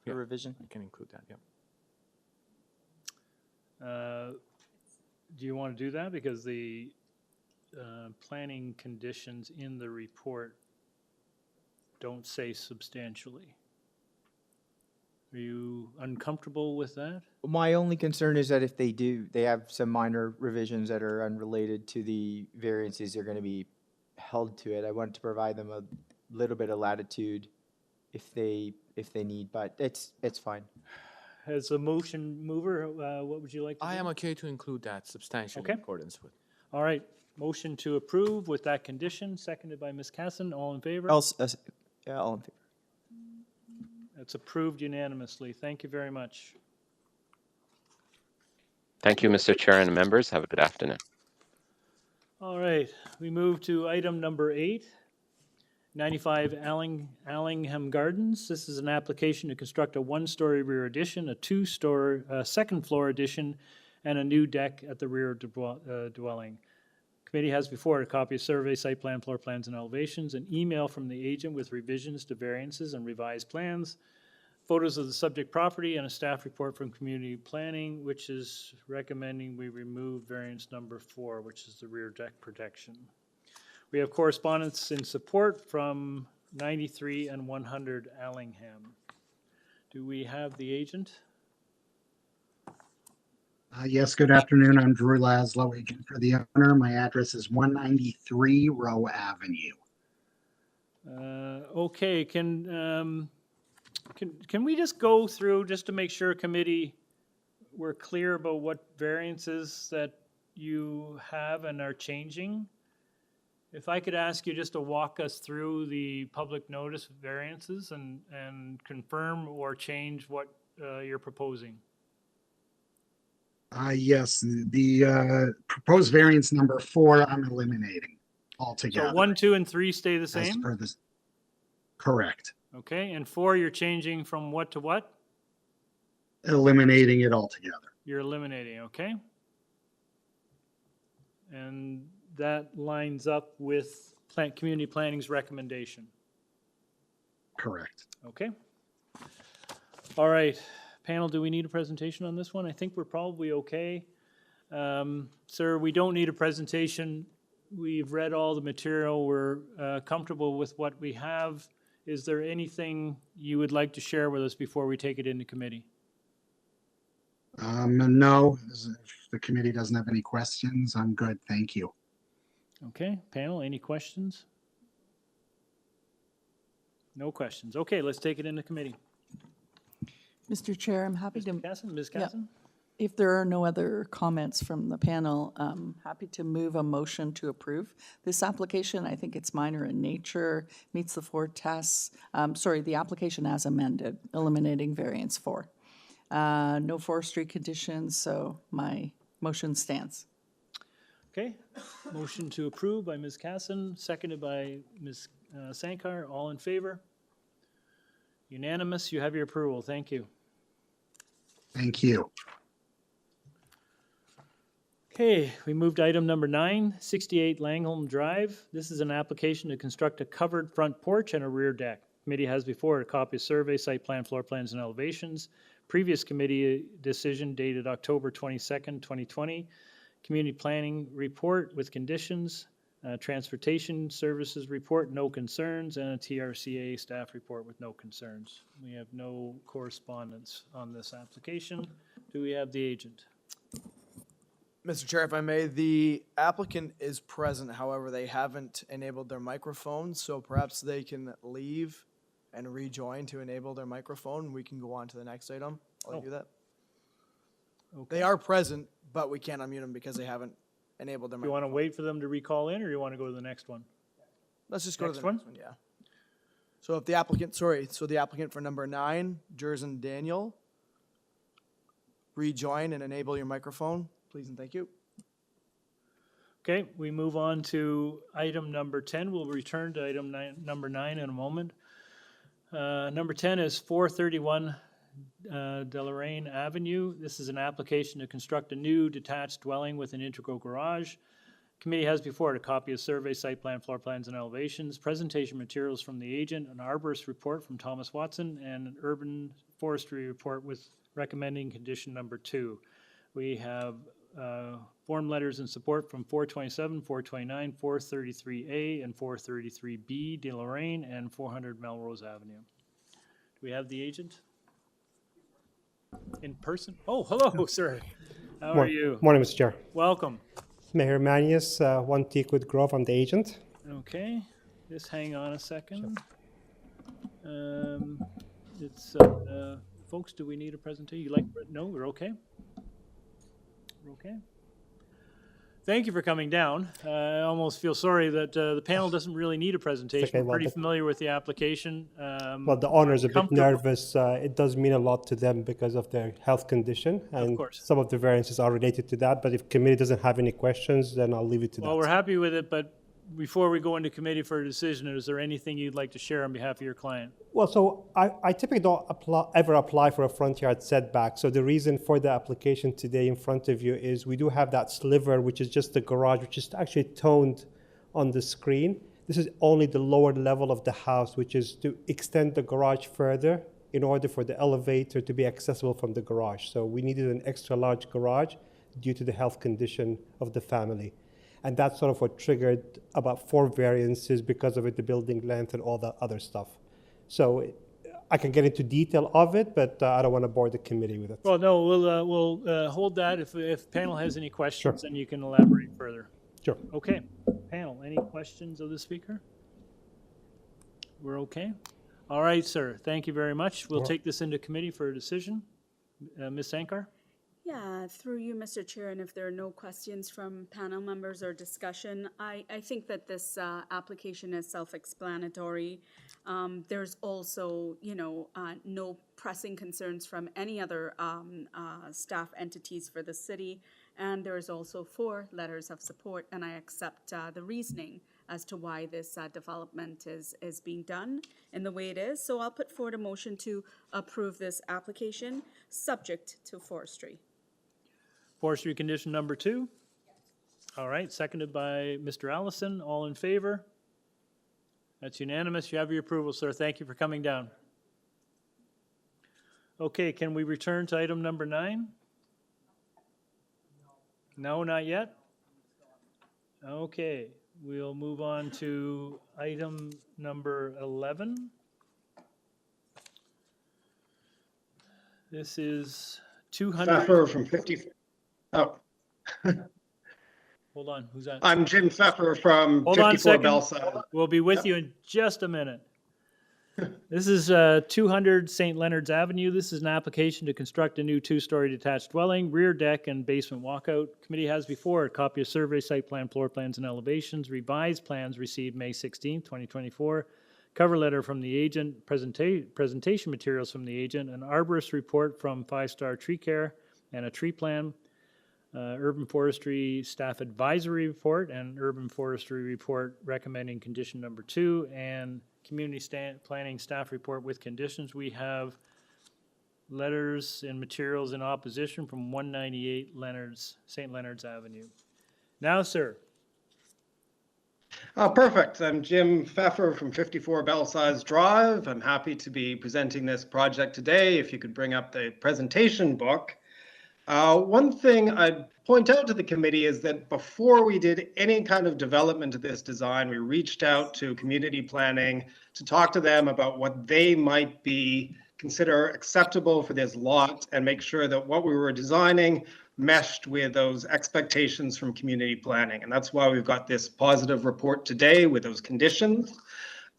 Yeah. for revision? I can include that, yeah. Do you want to do that? Because the planning conditions in the report don't say substantially. Are you uncomfortable with that? My only concern is that if they do, they have some minor revisions that are unrelated to the variances, they're gonna be held to it. I want to provide them a little bit of latitude if they need, but it's fine. As a motion mover, what would you like to do? I am okay to include that substantially Okay. in accordance with. All right, motion to approve with that condition, seconded by Ms. Casson. All in favor? Yeah, all in favor. That's approved unanimously. Thank you very much. Thank you, Mr. Chair and members. Have a good afternoon. All right, we move to item number 8, 95 Allingham Gardens. This is an application to construct a one-story rear addition, a two-story second-floor addition, and a new deck at the rear dwelling. Committee has before it a copy of survey, site plan, floor plans, and elevations, an email from the agent with revisions to variances and revised plans, photos of the subject property, and a staff report from community planning, which is recommending we remove variance number 4, which is the rear deck protection. We have correspondence in support from 93 and 100 Allingham. Do we have the agent? Yes, good afternoon. I'm Drew Laszlo, agent for the owner. My address is 193 Rowe Avenue. Okay, can we just go through, just to make sure committee, we're clear about what variances that you have and are changing? If I could ask you just to walk us through the public notice variances and confirm or change what you're proposing. Yes, the proposed variance number 4, I'm eliminating altogether. So 1, 2, and 3 stay the As same? per this, correct. Okay, and 4 you're changing from what to what? Eliminating it altogether. You're eliminating, okay? And that lines up with community planning's recommendation. Correct. Okay. All right, panel, do we need a presentation on this one? I think we're probably okay. Sir, we don't need a presentation. We've read all the material. We're comfortable with what we have. Is there anything you would like to share with us before we take it into committee? No, if the committee doesn't have any questions, I'm good. Thank you. Okay, panel, any questions? No questions. Okay, let's take it into committee. Mr. Chair, I'm happy to. Ms. Yeah. Casson? If there are no other comments from the panel, I'm happy to move a motion to approve this application. I think it's minor in nature, meets the 4 tests. The application as amended, eliminating variance 4. No forestry conditions, so my motion stands. Okay, motion to approve by Ms. Casson, seconded by Ms. Sankar. All in favor? Unanimous, you have your approval. Thank you. Thank you. Okay, we moved to item number 9, 68 Langholm Drive. This is an application to construct a covered front porch and a rear deck. Committee has before it a copy of survey, site plan, floor plans, and elevations. Previous committee decision dated October 22nd, 2020. Community planning report with conditions, transportation services report, no concerns, and a TRCA staff report with no concerns. We have no correspondence on this application. Do we have the agent? Mr. Chair, if I may, the applicant is present, however, they haven't enabled their microphone, so perhaps they can leave and rejoin to enable their microphone. We can go on to the next item. I'll do that. Okay. They are present, but we can't unmute them because they haven't enabled their You microphone. want to wait for them to recall in, or you want to go to the next one? Let's just go Next to the one? next one, yeah. So if the applicant, so the applicant for number 9, Jerson Daniel, rejoin and enable your microphone, please and thank you. Okay, we move on to item number 10. We'll return to item number 9 in a moment. Number 10 is 431 DELORAINE Avenue. This is an application to construct a new detached dwelling with an integral garage. Committee has before it a copy of survey, site plan, floor plans, and elevations, presentation materials from the agent, an arborist report from Thomas Watson, and an urban forestry report with recommending condition number 2. We have form letters in support from 427, 429, 433A, and 433B, DeLoraine, and 400 Melrose Avenue. Do we have the agent in person? Oh, hello, sir. How are you? Morning, Mr. Chair. Welcome. Mayor Manius, 1 Teakwood Grove. I'm the agent. Okay, just hang on a second. Folks, do we need a presentation? You like, no, we're okay? We're okay? Thank you for coming down. I almost feel sorry that the panel doesn't really need a presentation. Okay, We're pretty familiar with the application. Well, the owner's a bit comfortable- nervous. It does mean a lot to them because of their health condition. And course. some of the variances are related to that. But if committee doesn't have any questions, then I'll leave it to Well, that. we're happy with it, but before we go into committee for a decision, is there anything you'd like to share on behalf of your client? Well, so I typically don't ever apply for a front yard setback. So the reason for the application today in front of you is we do have that sliver, which is just the garage, which is actually toned on the screen. This is only the lower level of the house, which is to extend the garage further in order for the elevator to be accessible from the garage. So we needed an extra large garage due to the health condition of the family. And that's sort of what triggered about 4 variances because of it, the building length and all that other stuff. So I can get into detail of it, but I don't want to bore the committee with it. Well, no, we'll hold that. If panel has any questions, then you can elaborate further. Sure. Okay, panel, any questions of the speaker? We're okay? All right, sir, thank you very much. We'll take this into committee for a decision. Ms. Sankar? Yeah, through you, Mr. Chair, and if there are no questions from panel members or discussion, I think that this application is self-explanatory. There's also, no pressing concerns from any other staff entities for the city, and there's also 4 letters of support, and I accept the reasoning as to why this development is being done in the way it is. So I'll put forward a motion to approve this application, subject to forestry. Forestry condition number 2? All right, seconded by Mr. Allison. All in favor? That's unanimous. You have your approval, sir. Thank you for coming down. Okay, can we return to item number 9? No, not yet? Okay, we'll move on to item number 11. This is 200. Pfeffer from 50. Oh, Hold on, who's that? I'm Jim Pfeffer from Hold on a 54 second. Bellside. We'll be with you in just a minute. This is 200 St. Leonard's Avenue. This is an application to construct a new 2-story detached dwelling, rear deck and basement walkout. Committee has before a copy of survey, site plan, floor plans, and elevations. Revised plans received May 16, 2024. Cover letter from the agent, presentation materials from the agent, an arborist report from 5 Star Tree Care, and a tree plan. Urban Forestry Staff Advisory Report and Urban Forestry Report recommending condition number 2 and Community Planning Staff Report with conditions. We have letters and materials in opposition from 198 St. Leonard's Avenue. Now, sir. Oh, perfect. I'm Jim Pfeffer from 54 Bellside Drive. I'm happy to be presenting this project today. If you could bring up the presentation book. One thing I'd point out to the committee is that before we did any kind of development of this design, we reached out to community planning to talk to them about what they might consider acceptable for this lot and make sure that what we were designing meshed with those expectations from community planning. And that's why we've got this positive report today with those conditions.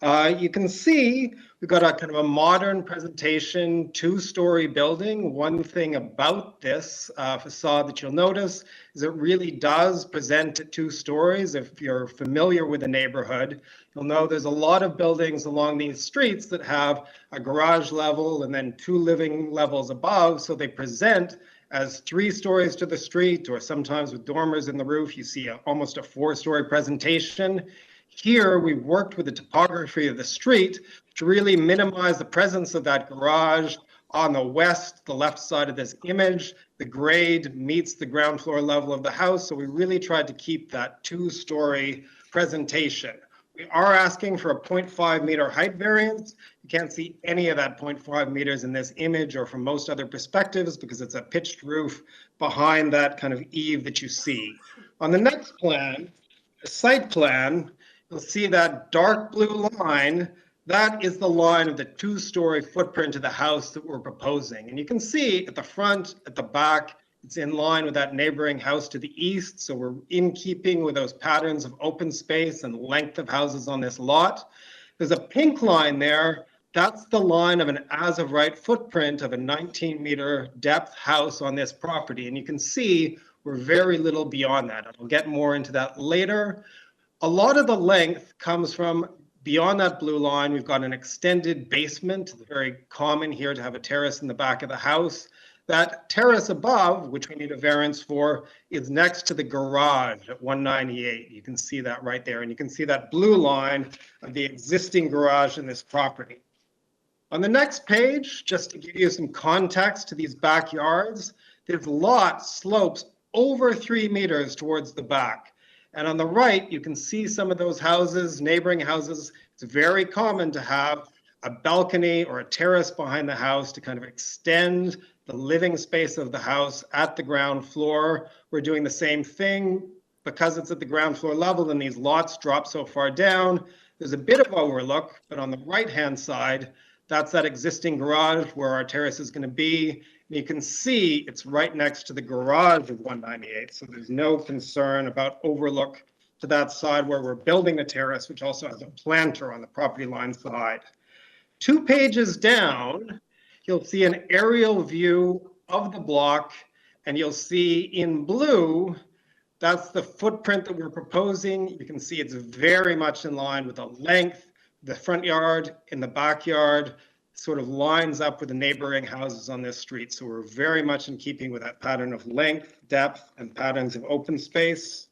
You can see we've got a kind of a modern presentation, 2-story building. One thing about this facade that you'll notice is it really does present at 2 stories. If you're familiar with the neighborhood, you'll know there's a lot of buildings along these streets that have a garage level and then 2 living levels above. So they present as 3 stories to the street, or sometimes with dormers in the roof, you see almost a 4-story presentation. Here, we've worked with the topography of the street to really minimize the presence of that garage On the west, the left side of this image, the grade meets the ground floor level of the house. So we really tried to keep that 2-story presentation. We are asking for a 0.5 meter height variance. You can't see any of that 0.5 meters in this image or from most other perspectives because it's a pitched roof behind that kind of eave that you see. On the next plan, the site plan, you'll see that dark blue line. That is the line of the 2-story footprint of the house that we're proposing. And you can see at the front, at the back, it's in line with that neighboring house to the east. So we're in keeping with those patterns of open space and length of houses on this lot. There's a pink line there. That's the line of an as-of-right footprint of a 19-meter depth house on this property. And you can see we're very little beyond that. I'll get more into that later. A lot of the length comes from beyond that blue line. We've got an extended basement. It's very common here to have a terrace in the back of the house. That terrace above, which we need a variance for, is next to the garage at 198. You can see that right there. And you can see that blue line of the existing garage in this property. On the next page, just to give you some context to these backyards, this lot slopes over 3 meters towards the back. And on the right, you can see some of those houses, neighboring houses. It's very common to have a balcony or a terrace behind the house to kind of extend the living space of the house at the ground floor. We're doing the same thing because it's at the ground floor level and these lots drop so far down. There's a bit of overlook, but on the right-hand side, that's that existing garage where our terrace is going to be. And you can see it's right next to the garage of 198. So there's no concern about overlook to that side where we're building the terrace, which also has a planter on the property line side. 2 pages down, you'll see an aerial view of the block, and you'll see in blue, that's the footprint that we're proposing. You can see it's very much in line with the length, the front yard and the backyard sort of lines up with the neighboring houses on this street. So we're very much in keeping with that pattern of length, depth, and patterns of open space.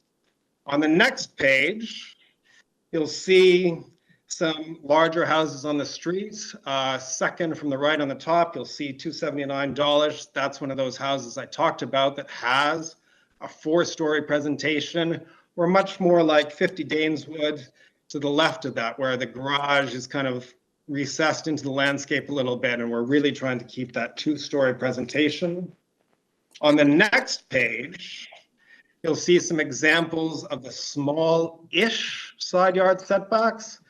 On the next page, you'll see some larger houses on the street. Second from the right on the top, you'll see $279. That's one of those houses I talked about that has a 4-story presentation. We're much more like 50 Daneswood to the left of that, where the garage is kind of recessed into the landscape a little bit, and we're really trying to keep that 2-story presentation. On the next page, you'll see some examples of the small-ish side yard setbacks.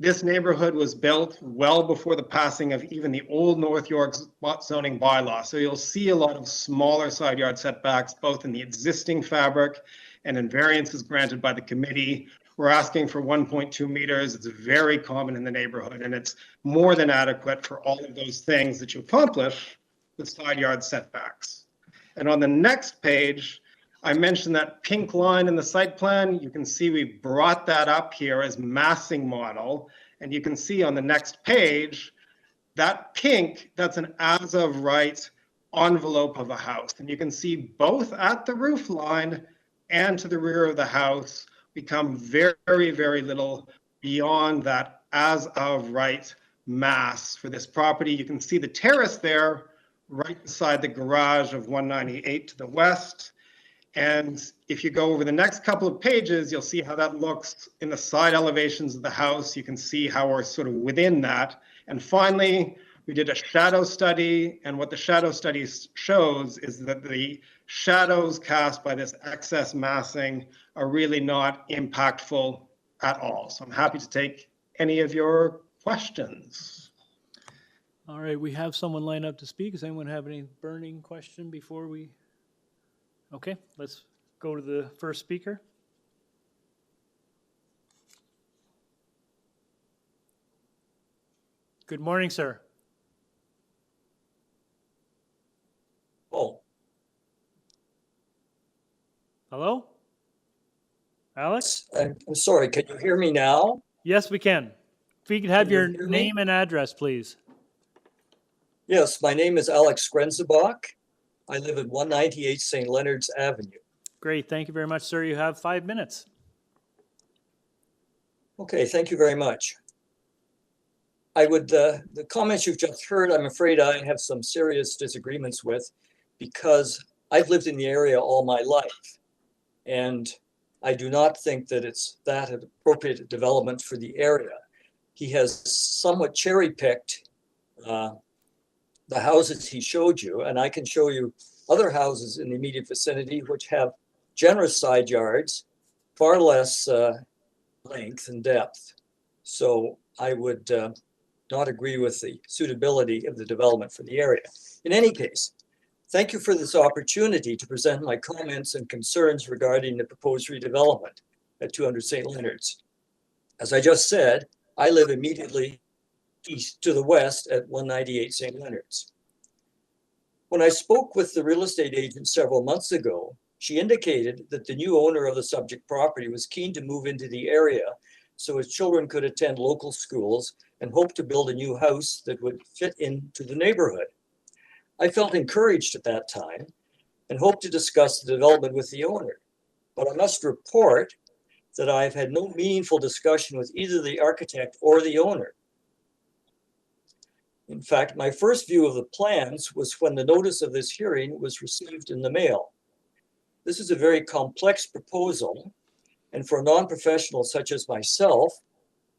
This neighborhood was built well before the passing of even the old North York spot zoning bylaw. So you'll see a lot of smaller side yard setbacks, both in the existing fabric and in variances granted by the committee. We're asking for 1.2 meters. It's very common in the neighborhood, and it's more than adequate for all of those things that you accomplish with side yard setbacks. And on the next page, I mentioned that pink line in the site plan. You can see we brought that up here as massing model. And you can see on the next page, that pink, that's an as of right envelope of a house. And you can see both at the roof line and to the rear of the house become very, very little beyond that as of right mass for this property. You can see the terrace there right beside the garage of 198 to the west. And if you go over the next couple of pages, you'll see how that looks in the side elevations of the house. You can see how we're sort of within that. And finally, we did a shadow study. And what the shadow study shows is that the shadows cast by this excess massing are really not impactful at all. So I'm happy to take any of your questions. All right, we have someone lined up to speak. Does anyone have any burning question before we? Okay, let's go to the first speaker. Good morning, sir. Oh. Hello? Alex? I'm sorry, can you hear me now? Yes, we can. If we could have Can you your hear me? name and address, please. Yes, my name is Alex Grenzebach. I live at 198 St. Leonard's Avenue. Great, thank you very much, sir. You have 5 minutes. Okay, thank you very much. the comments you've just heard, I'm afraid I have some serious disagreements with, because I've lived in the area all my life. And I do not think that it's that appropriate development for the area. He has somewhat cherry-picked the houses he showed you, and I can show you other houses in the immediate vicinity which have generous side yards, far less length and depth. So I would not agree with the suitability of the development for the area. In any case, thank you for this opportunity to present my comments and concerns regarding the proposed redevelopment at 200 St. Leonards. As I just said, I live immediately east to the west at 198 St. Leonards. When I spoke with the real estate agent several months ago, she indicated that the new owner of the subject property was keen to move into the area so his children could attend local schools and hoped to build a new house that would fit into the neighborhood. I felt encouraged at that time and hoped to discuss the development with the owner. But I must report that I've had no meaningful discussion with either the architect or the owner. In fact, my first view of the plans was when the notice of this hearing was received in the mail. This is a very complex proposal, and for a non-professional such as myself,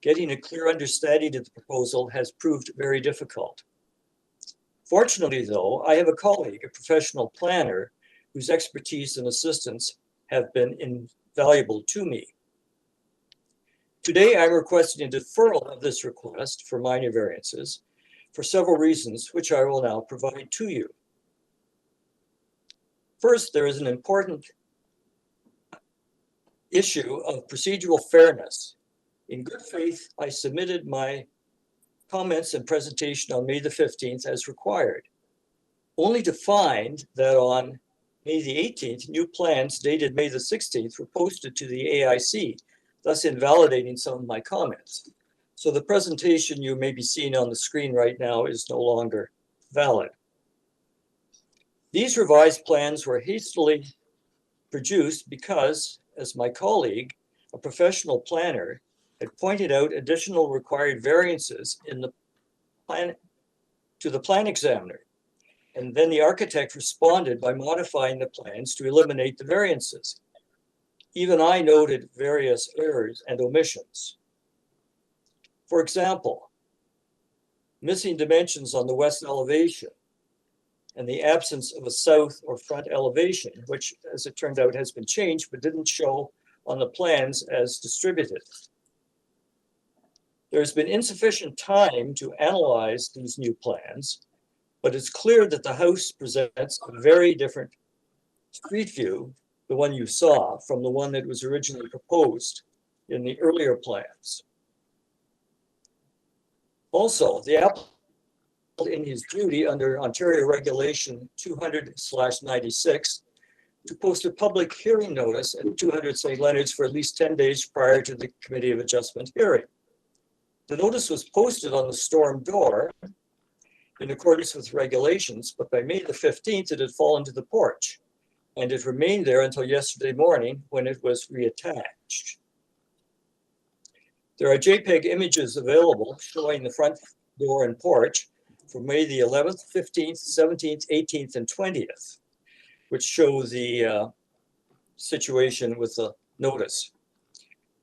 getting a clear understanding of the proposal has proved very difficult. Fortunately, though, I have a colleague, a professional planner, whose expertise and assistance have been invaluable to me. Today, I'm requesting a deferral of this request for minor variances for several reasons, which I will now provide to you. First, there is an important issue of procedural fairness. In good faith, I submitted my comments and presentation on May the 15th as required, only to find that on May the 18th, new plans dated May the 16th were posted to the AIC, thus invalidating some of my comments. So the presentation you may be seeing on the screen right now is no longer valid. These revised plans were hastily produced because, as my colleague, a professional planner, had pointed out additional required variances in the plan to the plan examiner. And then the architect responded by modifying the plans to eliminate the variances. Even I noted various errors and omissions. For example, missing dimensions on the west elevation and the absence of a south or front elevation, which, as it turned out, has been changed but didn't show on the plans as distributed. There's been insufficient time to analyze these new plans, but it's clear that the house presents a very different street view, the one you saw, from the one that was originally proposed in the earlier plans. Also, the applicant in his duty under Ontario Regulation 200/96 to post a public hearing notice at 200 St. Leonards for at least 10 days prior to the Committee of Adjustment hearing. The notice was posted on the storm door in accordance with regulations, but by May the 15th, it had fallen to the porch, and it remained there until yesterday morning when it was reattached. There are JPEG images available showing the front door and porch for May the 11th, 15th, 17th, 18th, and 20th, which show the situation with the notice.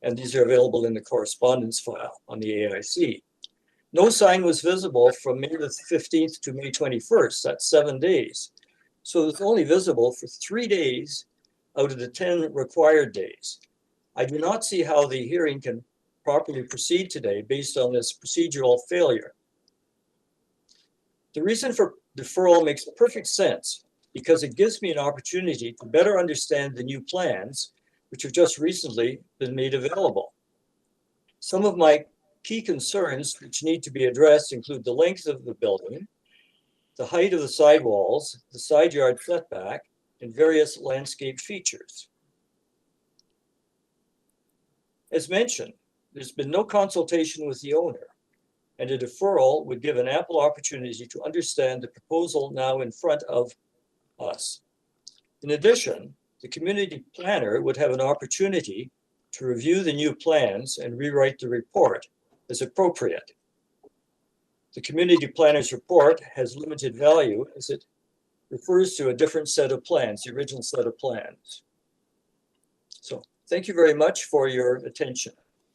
And these are available in the correspondence file on the AIC. No sign was visible from May the 15th to May 21st, that's 7 days. So it's only visible for 3 days out of the 10 required days. I do not see how the hearing can properly proceed today based on this procedural failure. The reason for deferral makes perfect sense because it gives me an opportunity to better understand the new plans, which have just recently been made available. Some of my key concerns which need to be addressed include the length of the building, the height of the sidewalls, the side yard setback, and various landscape features. As mentioned, there's been no consultation with the owner, and a deferral would give an ample opportunity to understand the proposal now in front of us. In addition, the community planner would have an opportunity to review the new plans and rewrite the report as appropriate. The community planner's report has limited value as it refers to a different set of plans, the original set of plans. So thank you very much for your attention.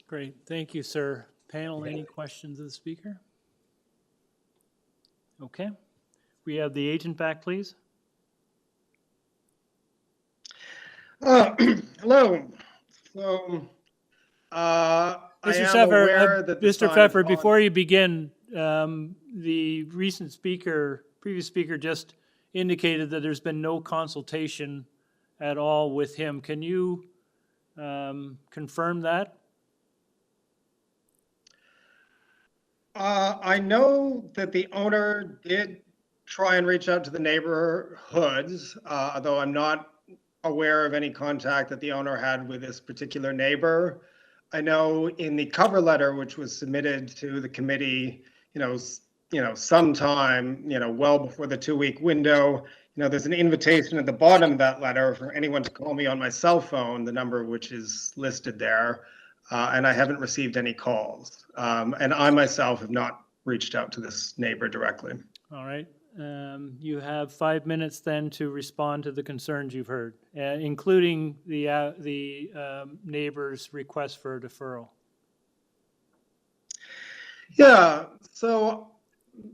Great, thank you, sir. Panel, any questions of the speaker? Okay, we have the agent back, please. Hello. So, I Mr. am Pfeffer, aware that the Mr. sign is Pfeffer, on- before you begin, the previous speaker just indicated that there's been no consultation at all with him. Can you confirm that? I know that the owner did try and reach out to the neighborhoods, though I'm not aware of any contact that the owner had with this particular neighbor. I know in the cover letter, which was submitted to the committee, sometime, well before the 2-week window, there's an invitation at the bottom of that letter for anyone to call me on my cell phone, the number which is listed there. And I haven't received any calls. And I myself have not reached out to this neighbor directly. All right. You have 5 minutes then to respond to the concerns you've heard, including the neighbor's request for a deferral. Yeah, so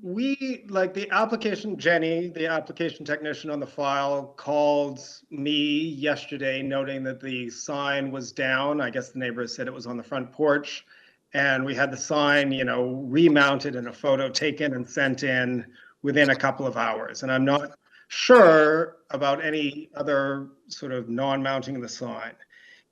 we, like the application, Jenny, the application technician on the file, called me yesterday noting that the sign was down. I guess the neighbor said it was on the front porch. And we had the sign, remounted and a photo taken and sent in within a couple of hours. And I'm not sure about any other sort of non-mounting of the sign.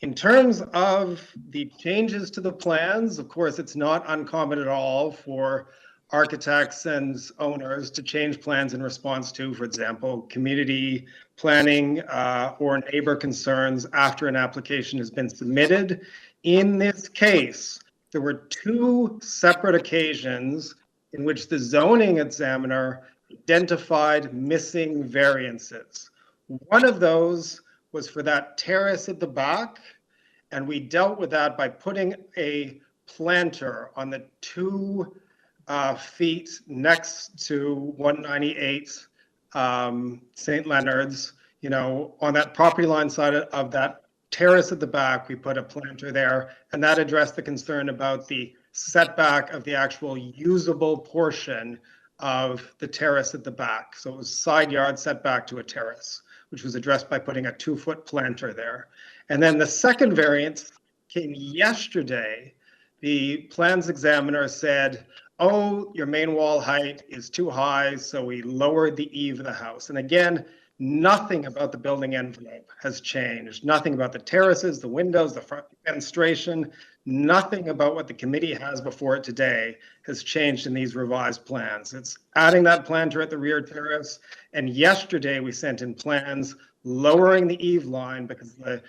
In terms of the changes to the plans, of course, it's not uncommon at all for architects and owners to change plans in response to, for example, community planning or neighbor concerns after an application has been submitted. In this case, there were 2 separate occasions in which the zoning examiner identified missing variances. One of those was for that terrace at the back, and we dealt with that by putting a planter on the 2 feet next to 198 St. Leonard's, on that property line side of that terrace at the back, we put a planter there, and that addressed the concern about the setback of the actual usable portion of the terrace at the back. So it was side yard setback to a terrace, which was addressed by putting a 2-foot planter there. And then the second variance came yesterday. The plans examiner said, oh, your main wall height is too high, so we lowered the eave of the house. And again, nothing about the building envelope has changed. Nothing about the terraces, the windows, the front fenestration, nothing about what the committee has before it today has changed in these revised plans. It's adding that planter at the rear terrace. And yesterday we sent in plans lowering the eave line because the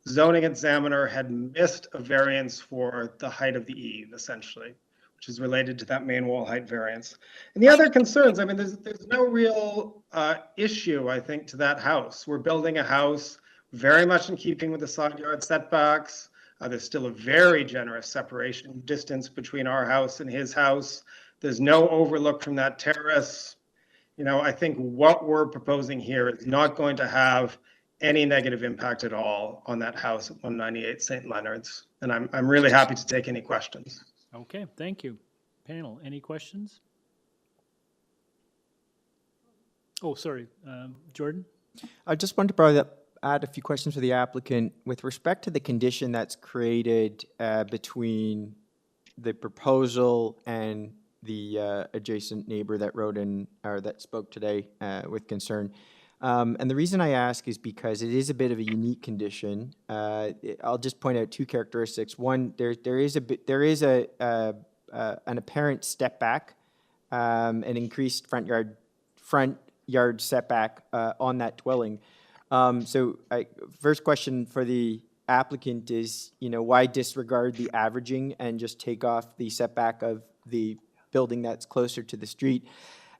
zoning examiner had missed a variance for the height of the eave, essentially, which is related to that main wall height variance. And the other concerns, I mean, there's no real issue, I think, to that house. We're building a house very much in keeping with the side yard setbacks. There's still a very generous separation distance between our house and his house. There's no overlook from that terrace. I think what we're proposing here is not going to have any negative impact at all on that house at 198 St. Leonard's. And I'm really happy to take any questions. Okay, thank you. Panel, any questions? Oh, sorry, Jordan? I just wanted to probably add a few questions for the applicant with respect to the condition that's created between the proposal and the adjacent neighbor that wrote in or that spoke today with concern. And the reason I ask is because it is a bit of a unique condition. I'll just point out 2 characteristics. One, there is an apparent step back, an increased front yard setback on that dwelling. So first question for the applicant is, why disregard the averaging and just take off the setback of the building that's closer to the street?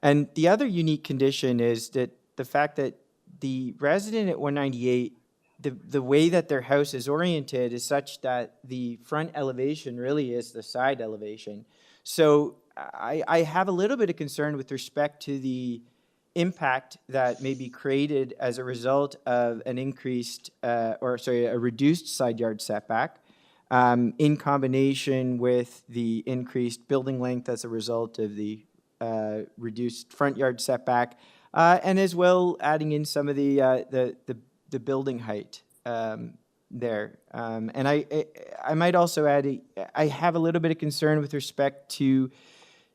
And the other unique condition is that the fact that the resident at 198, the way that their house is oriented is such that the front elevation really is the side elevation. So I have a little bit of concern with respect to the impact that may be created as a result of an a reduced side yard setback in combination with the increased building length as a result of the reduced front yard setback, and as well adding in some of the building height there. And I might also add, I have a little bit of concern with respect to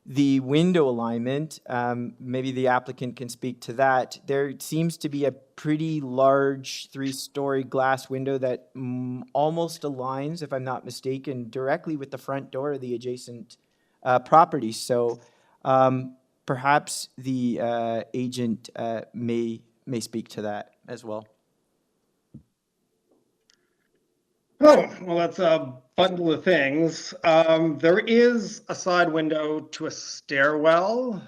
the window alignment. Maybe the applicant can speak to that. There seems to be a pretty large 3-story glass window that almost aligns, if I'm not mistaken, directly with the front door of the adjacent property. So perhaps the agent may speak to that as well. Oh, well, that's a bundle of things. There is a side window to a stairwell,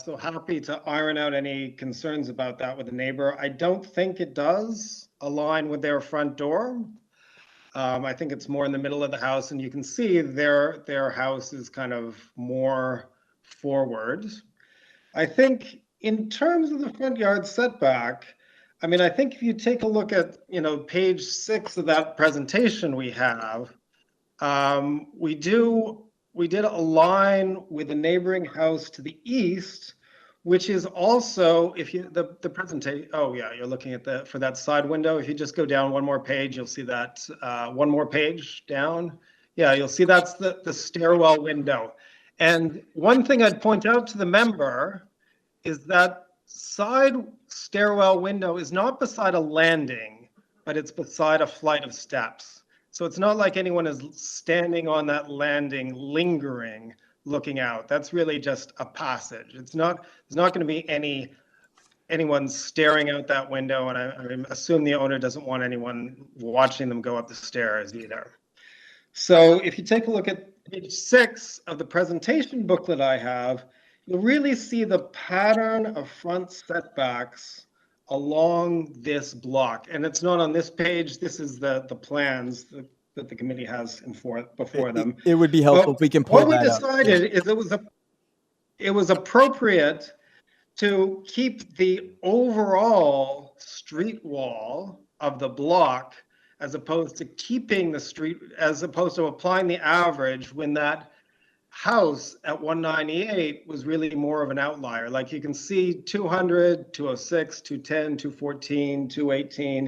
so happy to iron out any concerns about that with the neighbor. I don't think it does align with their front door. I think it's more in the middle of the house, and you can see their house is kind of more forward. I think in terms of the front yard setback, I mean, I think if you take a look at, page 6 of that presentation we have, we did align with the neighboring house to the east, which is also, if you, the presentation, oh yeah, you're looking at for that side window. If you just go down one more page, you'll see that, one more page down. Yeah, you'll see that's the stairwell window. And one thing I'd point out to the member is that side stairwell window is not beside a landing, but it's beside a flight of steps. So it's not like anyone is standing on that landing, lingering, looking out. That's really just a passage. There's not going to be anyone staring out that window, and I assume the owner doesn't want anyone watching them go up the stairs either. So if you take a look at page 6 of the presentation booklet I have, you'll really see the pattern of front setbacks along this block. And it's not on this page. This is the plans that the committee has before them. It would be helpful if we can pull that up. What we decided is it was appropriate to keep the overall street wall of the block as opposed to applying the average when that house at 198 was really more of an outlier. Like you can see 200, 206, 210, 214, 218,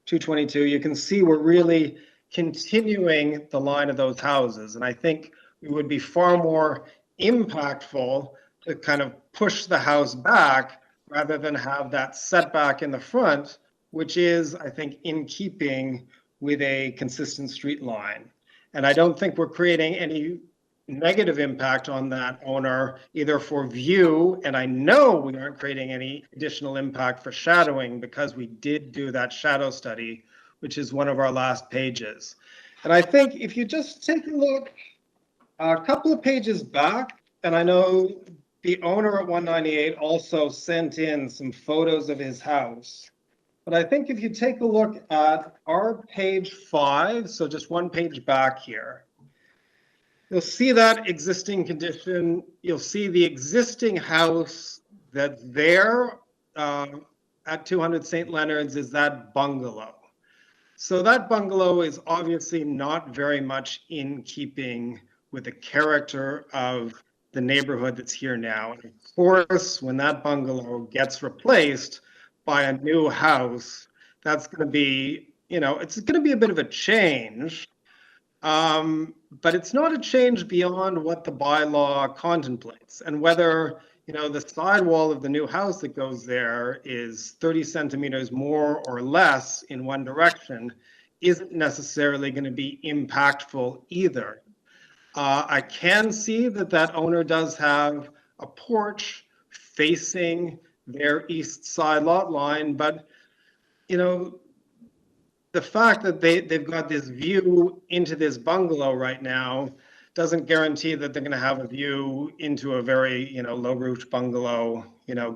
222. You can see we're really continuing the line of those houses. And I think it would be far more impactful to kind of push the house back rather than have that setback in the front, which is, I think, in keeping with a consistent street line. And I don't think we're creating any negative impact on that owner, either for view, and I know we aren't creating any additional impact for shadowing because we did do that shadow study, which is one of our last pages. And I think if you just take a look a couple of pages back, and I know the owner at 198 also sent in some photos of his house. But I think if you take a look at our page 5, so just one page back here, you'll see that existing condition. You'll see the existing house that's there at 200 St. Leonard's is that bungalow. So that bungalow is obviously not very much in keeping with the character of the neighborhood that's here now. And of course, when that bungalow gets replaced by a new house, that's going to be, it's going to be a bit of a change. But it's not a change beyond what the bylaw contemplates. And whether, the sidewall of the new house that goes there is 30 centimeters more or less in one direction isn't necessarily going to be impactful either. I can see that owner does have a porch facing their east side lot line, but, the fact that they've got this view into this bungalow right now doesn't guarantee that they're going to have a view into a very, low roof bungalow,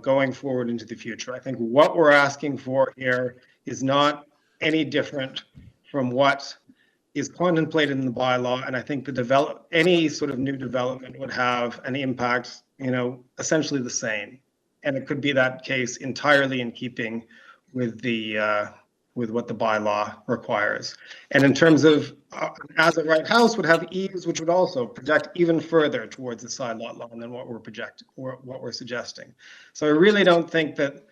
going forward into the future. I think what we're asking for here is not any different from what is contemplated in the bylaw, and I think any sort of new development would have an impact, essentially the same. And it could be that case entirely in keeping with with what the bylaw requires. And in terms of as a right house would have eaves, which would also project even further towards the side lot line than what we're suggesting. So I really don't think that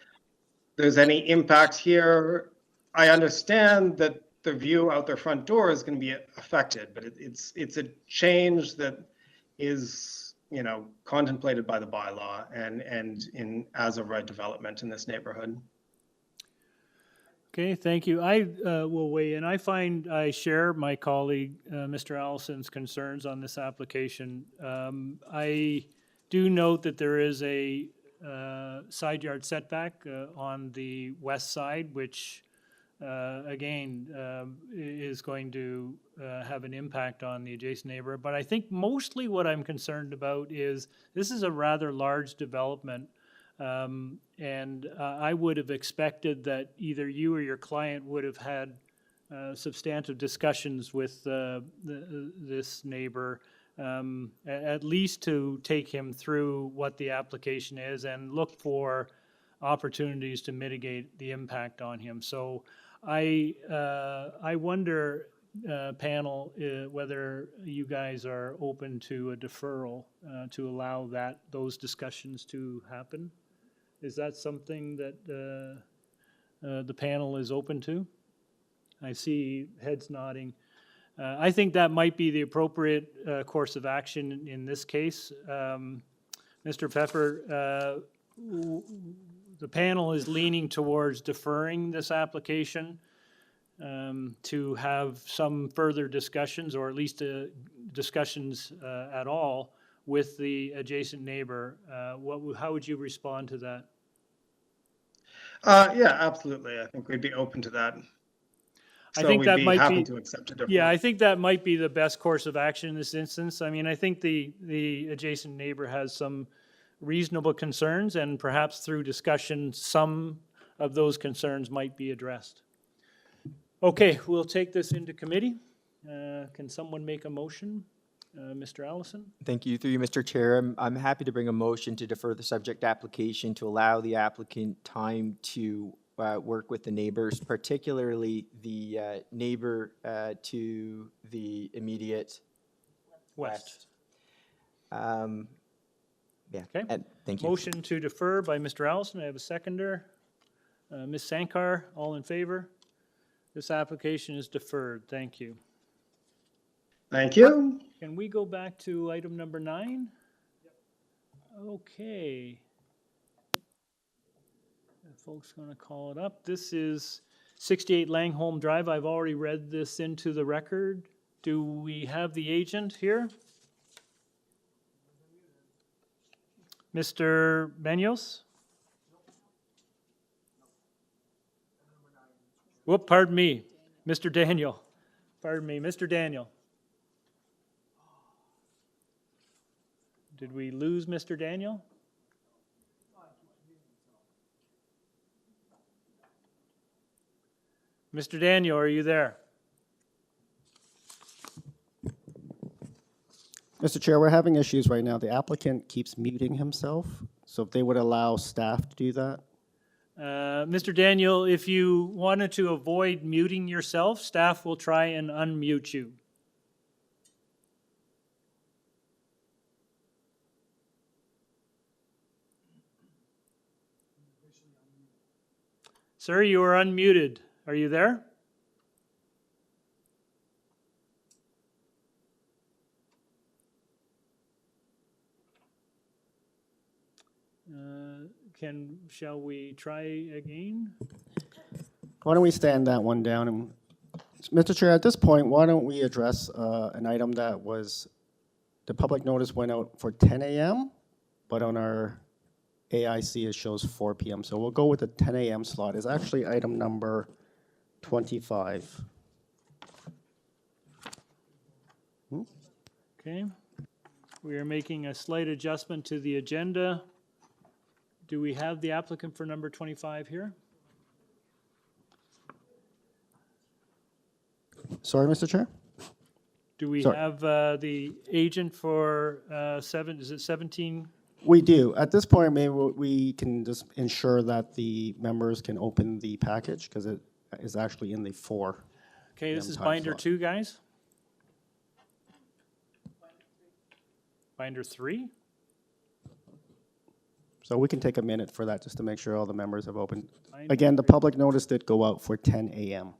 there's any impact here. I understand that the view out their front door is going to be affected, but it's a change that is contemplated by the bylaw and in as of right development in this neighborhood. Okay, thank you. I will weigh in. I share my colleague, Mr. Allison's concerns on this application. I do note that there is a side yard setback on the west side, which again is going to have an impact on the adjacent neighbor. But I think mostly what I'm concerned about is this is a rather large development. And I would have expected that either you or your client would have had substantive discussions with this neighbor, at least to take him through what the application is and look for opportunities to mitigate the impact on him. So I wonder, panel, whether you guys are open to a deferral to allow those discussions to happen. Is that something that the panel is open to? I see heads nodding. I think that might be the appropriate course of action in this case. Mr. Pfeffer, the panel is leaning towards deferring this application to have some further discussions, or at least discussions at all, with the adjacent neighbor. How would you respond to that? Yeah, absolutely. I think we'd be open to that. I think that might happy be, to accept a deferral. yeah, I think that might be the best course of action in this instance. I mean, I think the adjacent neighbor has some reasonable concerns, and perhaps through discussion, some of those concerns might be addressed. Okay, we'll take this into committee. Can someone make a motion? Mr. Allison? Thank you. Through you, Mr. Chair, I'm happy to bring a motion to defer the subject application to allow the applicant time to work with the neighbors, particularly the neighbor to the immediate West. Yeah. Okay. And thank you. Motion to defer by Mr. Allison. I have a seconder. Ms. Sankar, all in favor? This application is deferred. Thank you. Thank you. Can we go back to item number 9? Okay. Folks going to call it up. This is 68 Langholm Drive. I've already read this into the record. Do we have the agent here? Mr. Benyos? Whoop, pardon me. Mr. Daniel. Pardon me, Mr. Daniel. Did we lose Mr. Daniel? Mr. Daniel, are you there? Mr. Chair, we're having issues right now. The applicant keeps muting himself, so if they would allow staff to do that. Mr. Daniel, if you wanted to avoid muting yourself, staff will try and unmute you. Sir, you are unmuted. Are you there? Shall we try again? Why don't we stand that one down? And Mr. Chair, at this point, why don't we address an item that was, the public notice went out for 10 a.m., but on our AIC it shows 4 p.m. So we'll go with the 10 a.m. slot. It's actually item number 25. Okay. We are making a slight adjustment to the agenda. Do we have the applicant for number 25 here? Sorry, Mr. Chair? Do we Sorry. have the agent for is it 17? We do. At this point, maybe we can just ensure that the members can open the package because it is actually in the 4. Okay, this is time binder slot. 2, guys. Binder 3? So we can take a minute for that just to make sure all the members have opened. Binder Again, the public notice did go out for 10 a.m.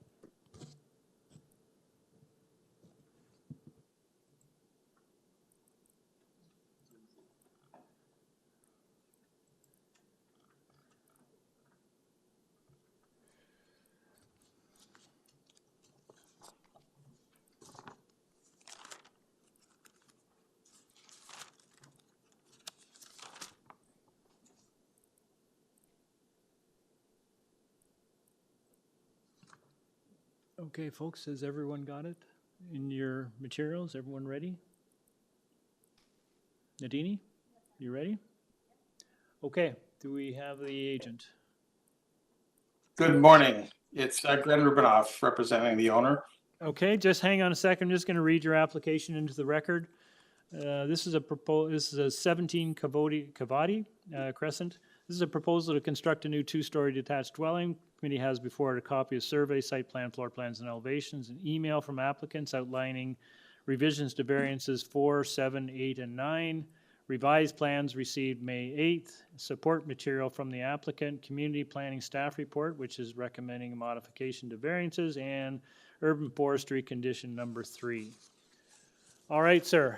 Okay, folks, has everyone got it in your materials? Everyone ready? Nadini, you ready? Okay, do we have the agent? Good morning. It's Glenn Rubinoff representing the owner. Okay, just hang on a second. I'm just going to read your application into the record. This is a 17 CAVOTTI Crescent. This is a proposal to construct a new 2-story detached dwelling. Committee has before it a copy of survey, site plan, floor plans, and elevations, an email from applicants outlining revisions to variances 4, 7, 8, and 9. Revised plans received May 8th. Support material from the applicant, community planning staff report, which is recommending a modification to variances, and urban forestry condition number 3. All right, sir.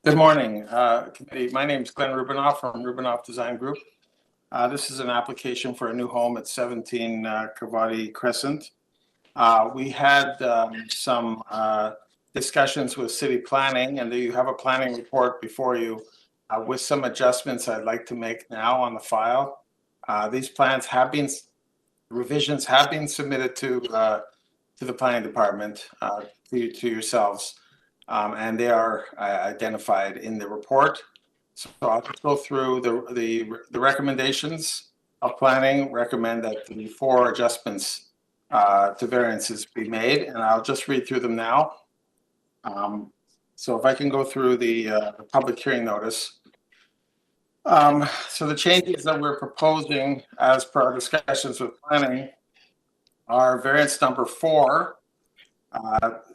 Good morning, committee. My name is Glenn Rubinoff from Rubinoff Design Group. This is an application for a new home at 17 CAVOTTI Crescent. We had some discussions with city planning, and you have a planning report before you with some adjustments I'd like to make now on the file. These plans have been, revisions have been submitted to the planning department, to yourselves, and they are identified in the report. So I'll just go through the recommendations of planning, recommend that the 4 adjustments to variances be made, and I'll just read through them now. So if I can go through the public hearing notice. So the changes that we're proposing as per our discussions with planning are variance number 4,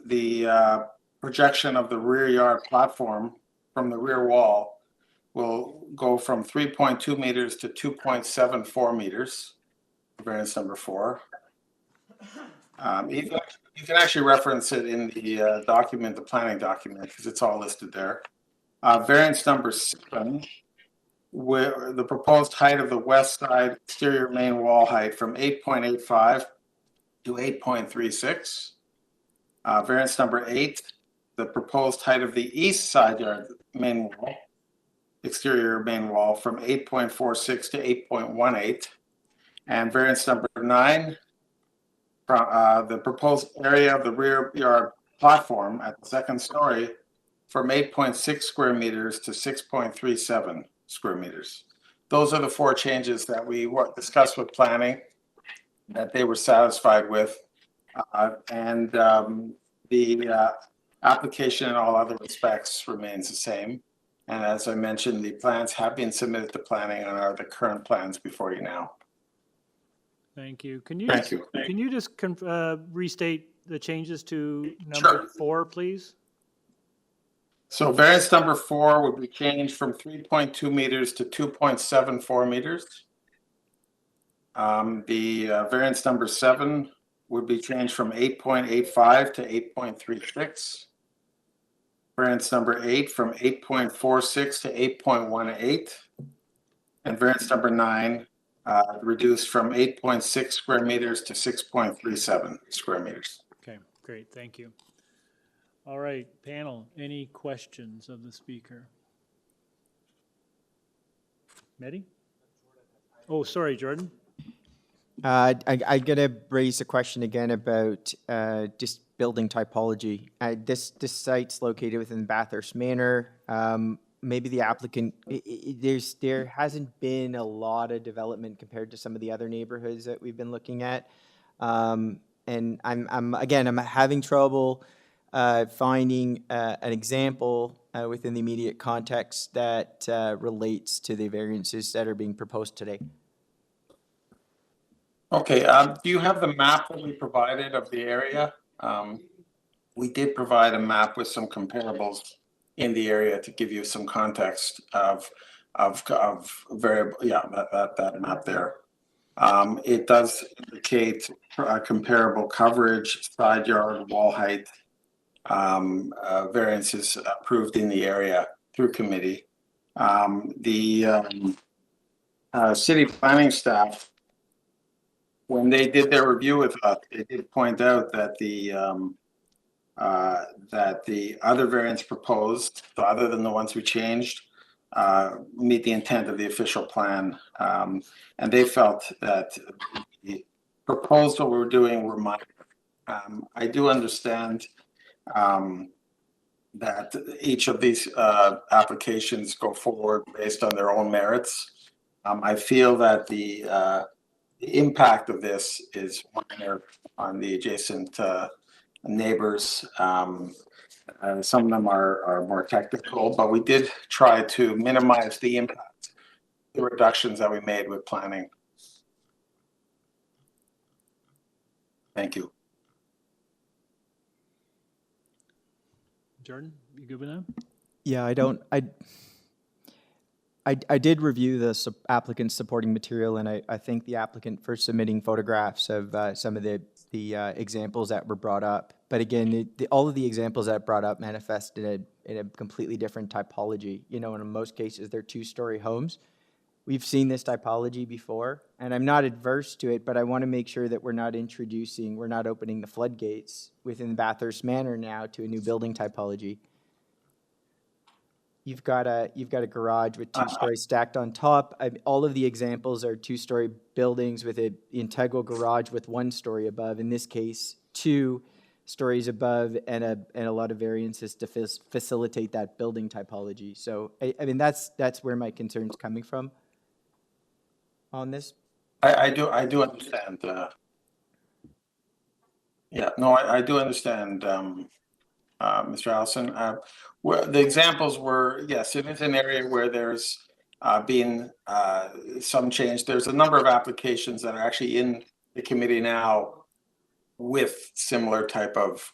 the projection of the rear yard platform from the rear wall will go from 3.2 meters to 2.74 meters, variance number 4. You can actually reference it in the document, the planning document, because it's all listed there. Variance number 7, where the proposed height of the west side exterior main wall height from 8.85 to 8.36. Variance number 8, the proposed height of the east side yard main wall, exterior main wall from 8.46 to 8.18. And variance number 9, the proposed area of the rear yard platform at the 2nd story from 8.6 square meters to 6.37 square meters. Those are the 4 changes that we discussed with planning that they were satisfied with. And the application in all other respects remains the same. And as I mentioned, the plans have been submitted to planning and are the current plans before you now. Thank you. Can you Thank just, you. Can you just restate the changes to number 4, please? So variance number 4 would be changed from 3.2 meters to 2.74 meters. The variance number 7 would be changed from 8.85 to 8.36. Variance number 8 from 8.46 to 8.18. And variance number 9 reduced from 8.6 square meters to 6.37 square meters. Okay, great, thank you. All right, panel, any questions of the speaker? Mehdi? Oh, sorry, Jordan. I'm gonna raise a question again about just building typology. This site's located within Bathurst Manor. Maybe the applicant, there hasn't been a lot of development compared to some of the other neighborhoods that we've been looking at. and I'm having trouble finding an example within the immediate context that relates to the variances that are being proposed today. Okay, do you have the map that we provided of the area? We did provide a map with some comparables in the area to give you some context of variable, yeah, that map there. It does indicate comparable coverage, side yard, wall height, variances approved in the area through committee. The city planning staff, when they did their review with us, they did point out that the other variants proposed, so other than the ones we changed, meet the intent of the official plan. And they felt that the proposal we're doing were minor. I do understand that each of these applications go forward based on their own merits. I feel that the impact of this is minor on the adjacent neighbors. Some of them are more technical, but we did try to minimize the impact, the reductions that we made with planning. Thank you. Jordan, you good with that? Yeah, I did review the applicant's supporting material, and I thank the applicant for submitting photographs of some of the examples that were brought up. But again, all of the examples that brought up manifest in a completely different typology. You know, and in most cases, they're two-story homes. We've seen this typology before, and I'm not adverse to it, but I want to make sure that we're not opening the floodgates within Bathurst Manor now to a new building typology. You've got a garage with two stories stacked on top. All of the examples are two-story buildings with an integral garage with one story above. In this case, 2 stories above, and a lot of variances to facilitate that building typology. So I mean that's where my concern's coming from on this. I do understand. Yeah, no, I do understand, Mr. Allison. Where the examples were, yes, it is an area where there's been some change. There's a number of applications that are actually in the committee now with similar type of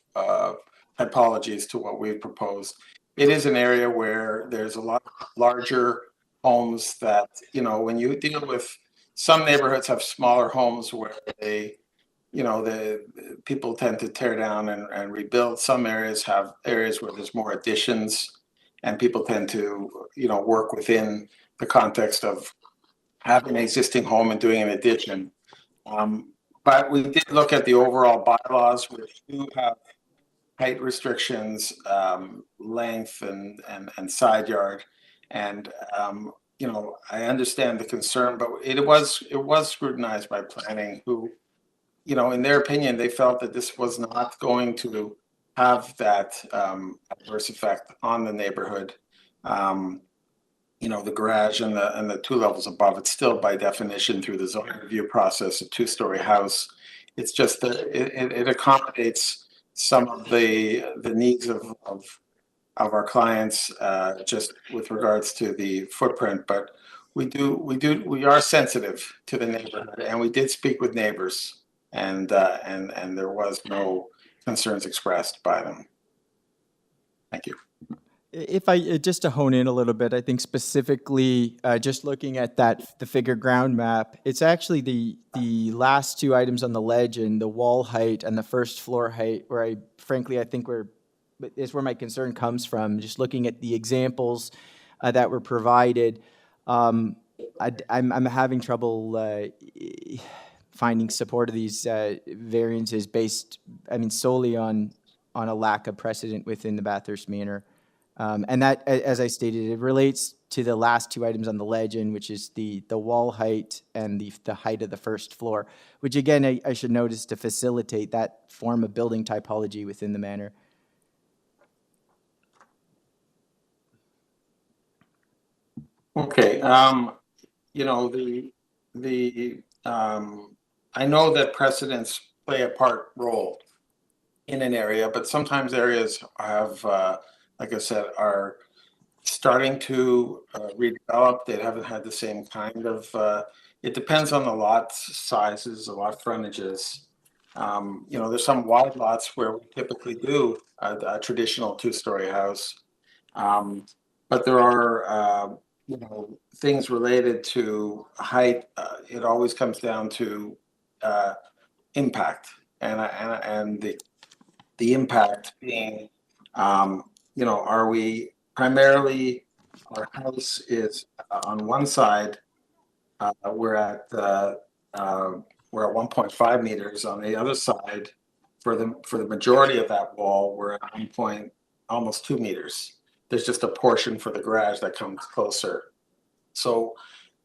typologies to what we've proposed. It is an area where there's a lot larger homes that, you know, when you deal with, some neighborhoods have smaller homes where they, you know, the people tend to tear down and rebuild. Some areas have areas where there's more additions, and people tend to, you know, work within the context of having an existing home and doing an addition. But we did look at the overall bylaws, which do have height restrictions, length and side yard. And you know, I understand the concern, but it was scrutinized by planning, who, you know, in their opinion, they felt that this was not going to have that adverse effect on the neighborhood. You know, the garage and the 2 levels above, it's still by definition through the zoning review process a 2-story house. It's just that it accommodates some of the needs of our clients, just with regards to the footprint. But we are sensitive to the neighborhood, and we did speak with neighbors, and there was no concerns expressed by them. Thank you. If I just to hone in a little bit, I think specifically just looking at the figure ground map, it's actually the last 2 items on the legend, the wall height and the first floor height, where I think is where my concern comes from. Just looking at the examples that were provided, I'm having trouble finding support of these variances based, I mean, solely on a lack of precedent within the Bathurst Manor. And that, as I stated, it relates to the last 2 items on the legend, which is the wall height and the height of the first floor, which again, I should note is to facilitate that form of building typology within the manor. Okay, you know, I know that precedents play a role in an area, but sometimes areas have, like I said, are starting to redevelop. They haven't had the same kind of, it depends on the lot sizes, the lot frontages. You know, there's some wide lots where we typically do a traditional two-story house. But there are, you know, things related to height. It always comes down to impact, and the impact being, you know, are we primarily, our house is on one side, we're at 1.5 meters. On the other side, for the majority of that wall, we're at almost 2 meters. There's just a portion for the garage that comes closer. So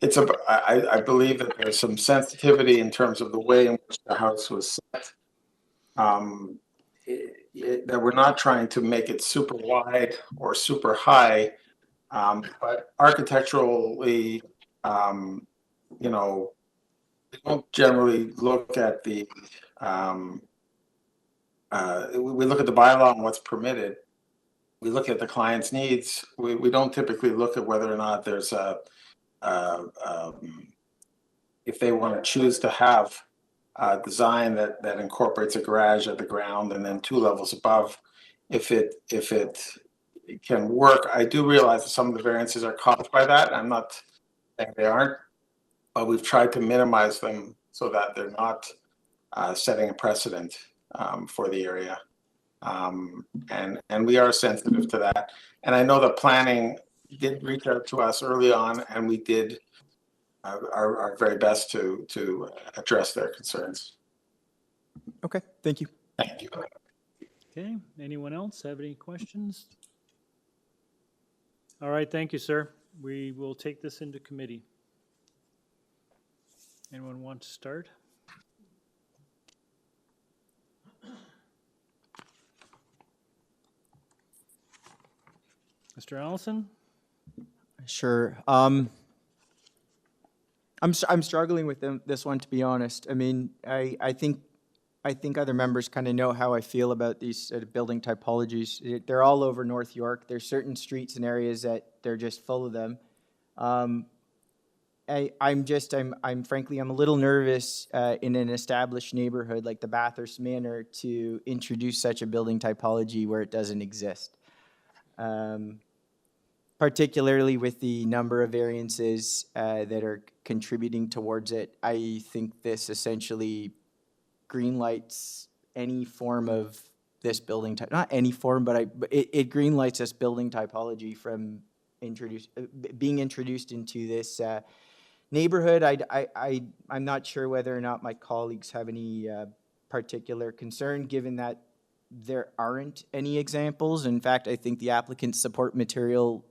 I believe that there's some sensitivity in terms of the way in which the house was set. That we're not trying to make it super wide or super high, but architecturally, you know, we don't generally look at the, we look at the bylaw and what's permitted. We look at the client's needs. We don't typically look at whether or not there's if they want to choose to have a design that incorporates a garage at the ground and then 2 levels above, if it can work. I do realize that some of the variances are caused by that. I'm not saying they aren't, but we've tried to minimize them so that they're not setting a precedent for the area. And we are sensitive to that. And I know that planning did reach out to us early on, and we did our very best to address their concerns. Okay, thank you. Thank you. Okay, anyone else have any questions? All right, thank you, sir. We will take this into committee. Anyone want to start? Mr. Allison? Sure. I'm struggling with this one, to be honest. I mean, I think other members kind of know how I feel about these building typologies. They're all over North York. There's certain streets and areas that they're just full of them. I'm frankly, I'm a little nervous in an established neighborhood like the Bathurst Manor to introduce such a building typology where it doesn't exist. Particularly with the number of variances that are contributing towards it. I think this essentially greenlights any form of this building type, not any form, but it greenlights this building typology from being introduced into this neighborhood. I'm not sure whether or not my colleagues have any particular concern, given that there aren't any examples. In fact, I think the applicant's support material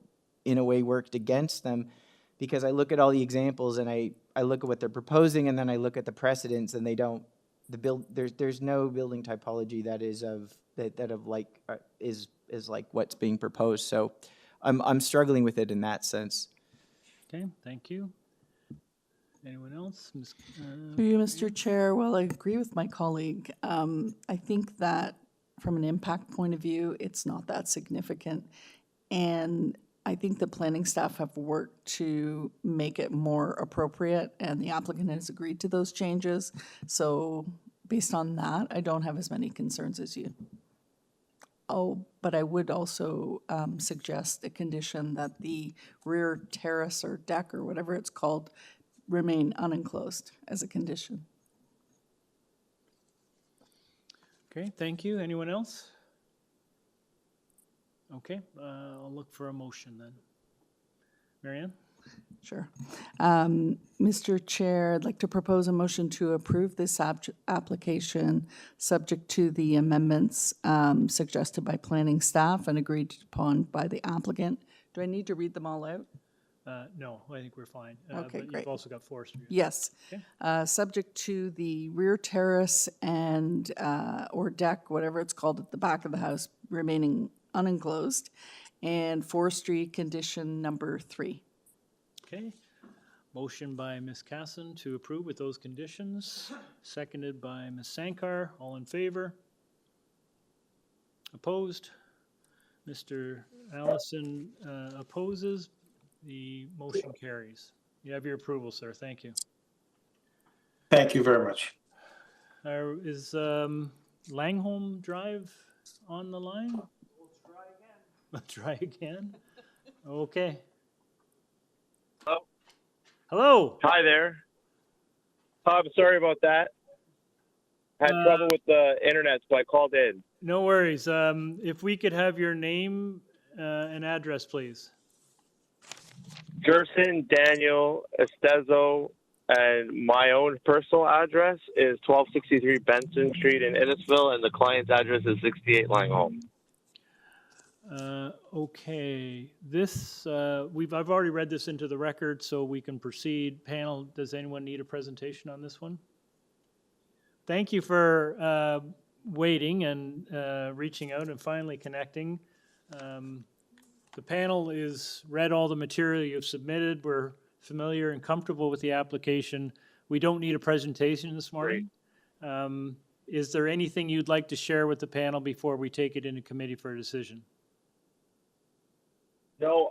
in a way worked against them, because I look at all the examples and I look at what they're proposing, and then I look at the precedents, and they don't, there's no building typology that is is like what's being proposed. So I'm struggling with it in that sense. Okay, thank you. Anyone else? Through you, Mr. Chair, well, I agree with my colleague. I think that from an impact point of view, it's not that significant. And I think the planning staff have worked to make it more appropriate, and the applicant has agreed to those changes. So based on that, I don't have as many concerns as you. Oh, but I would also suggest a condition that the rear terrace or deck or whatever it's called remain unenclosed as a condition. Okay, thank you. Anyone else? Okay, I'll look for a motion then. Marianne? Sure. Mr. Chair, I'd like to propose a motion to approve this application subject to the amendments suggested by planning staff and agreed upon by the applicant. Do I need to read them all out? No, I think we're fine. Okay, but great. You've also got forestry. Yes. Okay. Subject to the rear terrace and or deck, whatever it's called at the back of the house, remaining unenclosed, and forestry condition number 3. Okay, Motion by Ms. Casson to approve with those conditions, seconded by Ms. Sankar. All in favor? Opposed? Mr. Allison opposes. The motion carries. You have your approval, sir. Thank you. Thank you very much. Is Langholm Drive on the line? Let's try again. Okay. Hello. Hello. Hi there. I'm sorry about that. Had trouble with the internet, so I called in. No worries. If we could have your name and address, please. Gerson Daniel Estezo, and my own personal address is 1263 Benson Street in Innisfil, and the client's address is 68 Langholm. Okay. This I've already read this into the record, so we can proceed. Panel, does anyone need a presentation on this one? Thank you for waiting and reaching out and finally connecting. The panel is read all the material you've submitted. We're familiar and comfortable with the application. We don't need a presentation this morning. Is there anything you'd like to share with the panel before we take it into committee for a decision? No,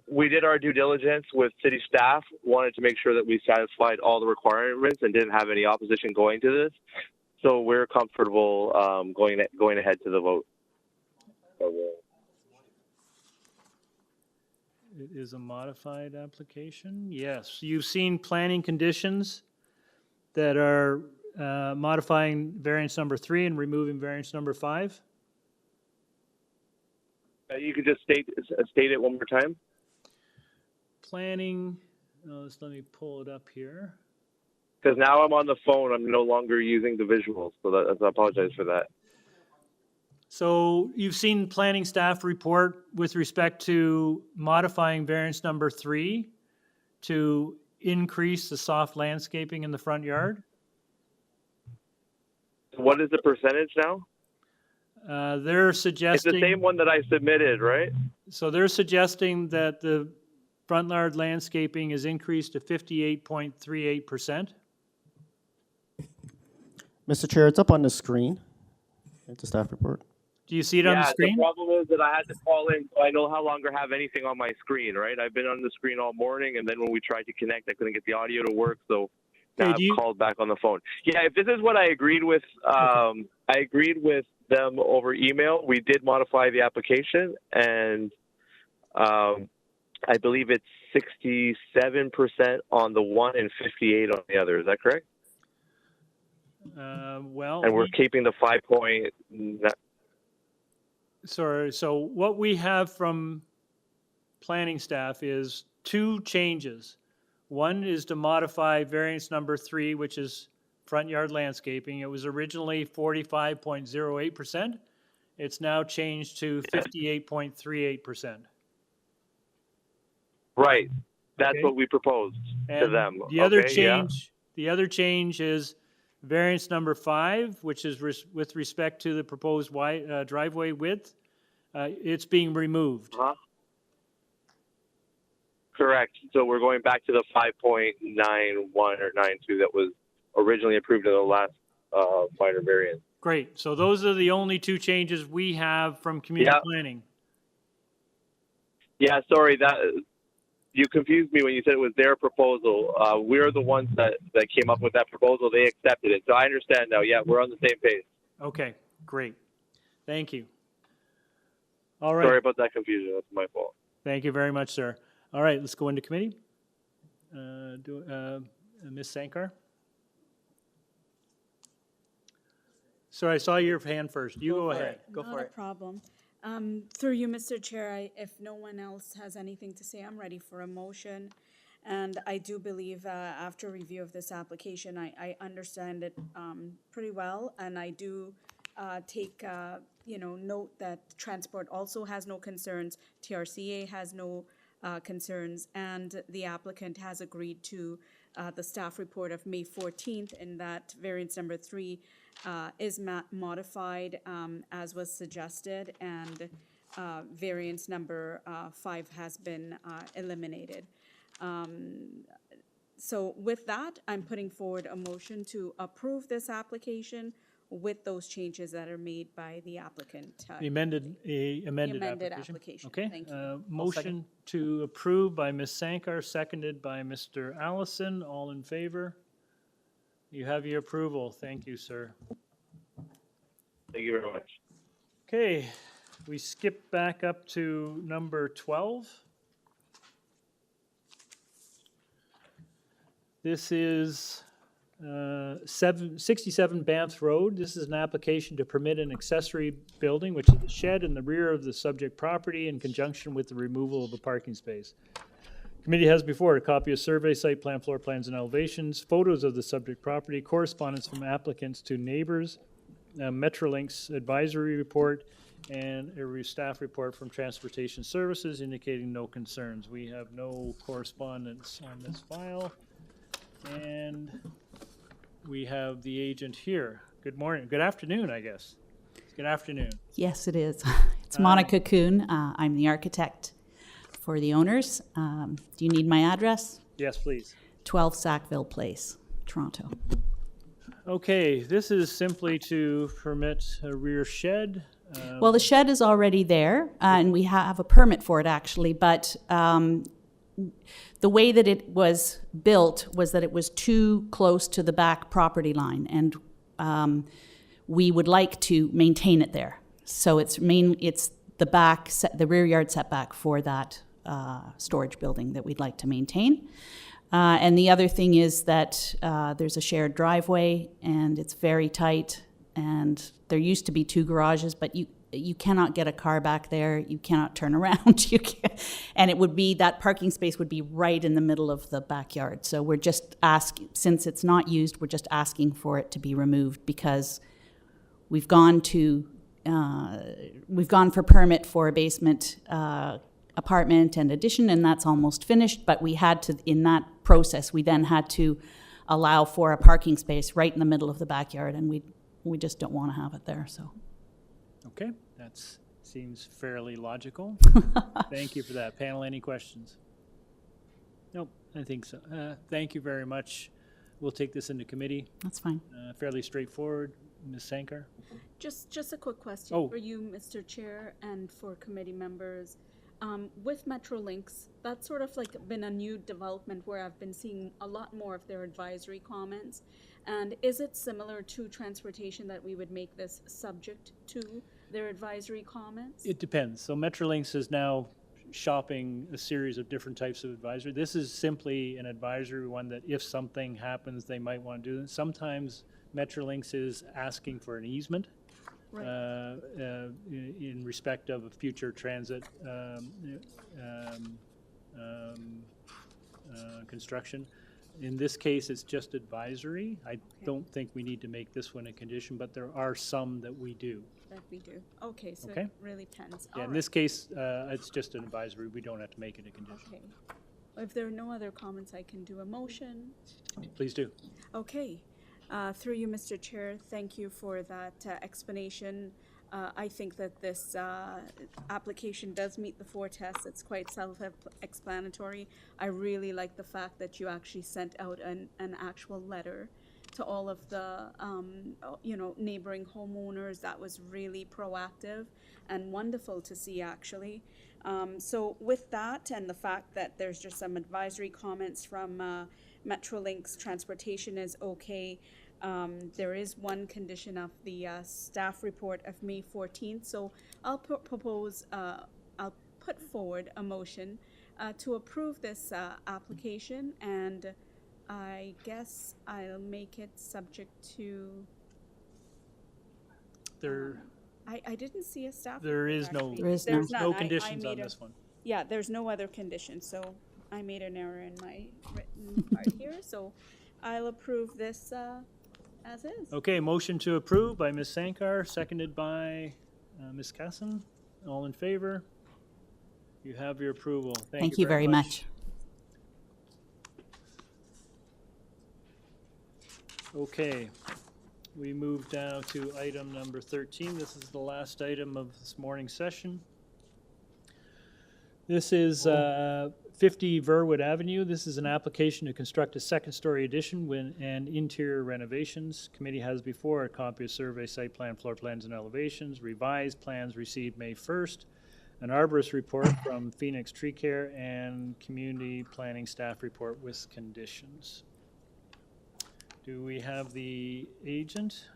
we did our due diligence with city staff, wanted to make sure that we satisfied all the requirements and didn't have any opposition going to this. So we're comfortable going ahead to the vote. It is a modified application. Yes, you've seen planning conditions that are modifying variance number 3 and removing variance number 5. You could just state it one more time. Planning, let me pull it up here. Because now I'm on the phone, I'm no longer using the visuals, so I apologize for that. So you've seen planning staff report with respect to modifying variance number 3 to increase the soft landscaping in the front yard? What is the percentage now? They're suggesting... It's the same one that I submitted, right? So they're suggesting that the front yard landscaping is increased to 58.38%. Mr. Chair, it's up on the screen. It's a staff report. Do you see it on the screen? The problem is that I had to call in, so I no longer have anything on my screen, right? I've been on the screen all morning, and then when we tried to connect, I couldn't get the audio to work, so now I've called back on the phone. Yeah, if this is what I agreed with, I agreed with them over email. We did modify the application, and I believe it's 67% on the one and 58 on the other. Is that correct? Well, and we're keeping the 5 point. Sorry. So what we have from planning staff is 2 changes. One is to modify variance number 3, which is front yard landscaping. It was originally 45.08%. It's now changed to 58.38%. Right. That's what we proposed to them. The other change, the other change is variance number 5, which is with respect to the proposed driveway width. It's being removed. Correct. So we're going back to the 5.91 or 92 that was originally approved in the last minor variance. Great. So those are the only 2 changes we have from community planning. Yeah, sorry, that you confused me when you said it was their proposal. We're the ones that came up with that proposal. They accepted it. So I understand now. Yeah, we're on the same page. Okay, great. Thank you. All right. Sorry about that confusion. That's my fault. Thank you very much, sir. All right, let's go into committee. Ms. Sankar? Sorry, I saw your hand first. You go ahead. Go for it. Not a problem. Through you, Mr. Chair, if no one else has anything to say, I'm ready for a motion. And I do believe after review of this application, I understand it pretty well. And I do take, note that transport also has no concerns. TRCA has no concerns. And the applicant has agreed to the staff report of May 14th in that variance number 3 is modified as was suggested, and variance number 5 has been eliminated. So with that, I'm putting forward a motion to approve this application with those changes that are made by the applicant. Amended amended application. application. Okay. Thank you. Motion to approve by Ms. Sankar, seconded by Mr. Allison. All in favor? You have your approval. Thank you, sir. Thank you very much. Okay, we skip back up to number 12. This is 67 Banff Road. This is an application to permit an accessory building, which is a shed in the rear of the subject property in conjunction with the removal of a parking space. Committee has before it a copy of survey, site plan, floor plans, and elevations, photos of the subject property, correspondence from applicants to neighbors, Metrolinx advisory report, and a staff report from Transportation Services indicating no concerns. We have no correspondence on this file. And we have the agent here. Good morning, good afternoon, I guess. Good afternoon. Yes, it is. It's Monica Kuhn. I'm the architect for the owners. Do you need my address? Yes, please. 12 Sackville Place, Toronto. Okay, this is simply to permit a rear shed. Well, the shed is already there, and we have a permit for it, actually, but the way that it was built was that it was too close to the back property line, and we would like to maintain it there. So it's the rear yard setback for that storage building that we'd like to maintain. And the other thing is that there's a shared driveway, and it's very tight, and there used to be 2 garages, but you cannot get a car back there. You cannot turn around. And it would be, that parking space would be right in the middle of the backyard. So we're just asking, since it's not used, we're just asking for it to be removed because we've gone for permit for a basement apartment and addition, and that's almost finished. But we had to, in that process, we then had to allow for a parking space right in the middle of the backyard, and we just don't want to have it there. So. Okay, that seems fairly logical. Thank you for that. Panel, any questions? Nope, I think so. Thank you very much. We'll take this into committee. That's fine. Fairly straightforward. Ms. Sankar? Just a quick question for you, Mr. Chair, and for committee members. With Metrolinx, that's sort of like been a new development where I've been seeing a lot more of their advisory comments. And is it similar to transportation that we would make this subject to their advisory comments? It depends. So Metrolinx is now shopping a series of different types of advisory. This is simply an advisory one that if something happens, they might want to do it. Sometimes Metrolinx is asking for an easement. Right. In respect of a future transit construction. In this case, it's just advisory. I don't think we need to make this one a condition, but there are some that we do. That we do. Okay, so Okay. it really depends. Yeah, in this case, it's just an advisory. We don't have to make it a condition. Okay. If there are no other comments, I can do a motion. Please do. Okay. Through you, Mr. Chair, thank you for that explanation. I think that this application does meet the 4 tests. It's quite self-explanatory. I really like the fact that you actually sent out an actual letter to all of the neighboring homeowners. That was really proactive and wonderful to see, actually. So with that and the fact that there's just some advisory comments from Metrolinx, transportation is okay. There is one condition of the staff report of May 14th, so I'll I'll put forward a motion to approve this application, and I guess I'll make it subject to. I didn't see a staff. There is report, no. actually. There is There's no none. conditions I on made this one. Yeah, there's no other condition, so I made an error in my written part here, so I'll approve this as is. Okay, motion to approve by Ms. Sankar, seconded by Ms. Casson. All in favor? You have your approval. Thank you very much. Okay, we move down to item number 13. This is the last item of this morning's session. This is 50 Verwood Avenue. This is an application to construct a second-story addition and interior renovations. Committee has before a copy of survey, site plan, floor plans, and elevations. Revised plans received May 1st. An arborist report from Phoenix Tree Care and community planning staff report with conditions. Do we have the agent?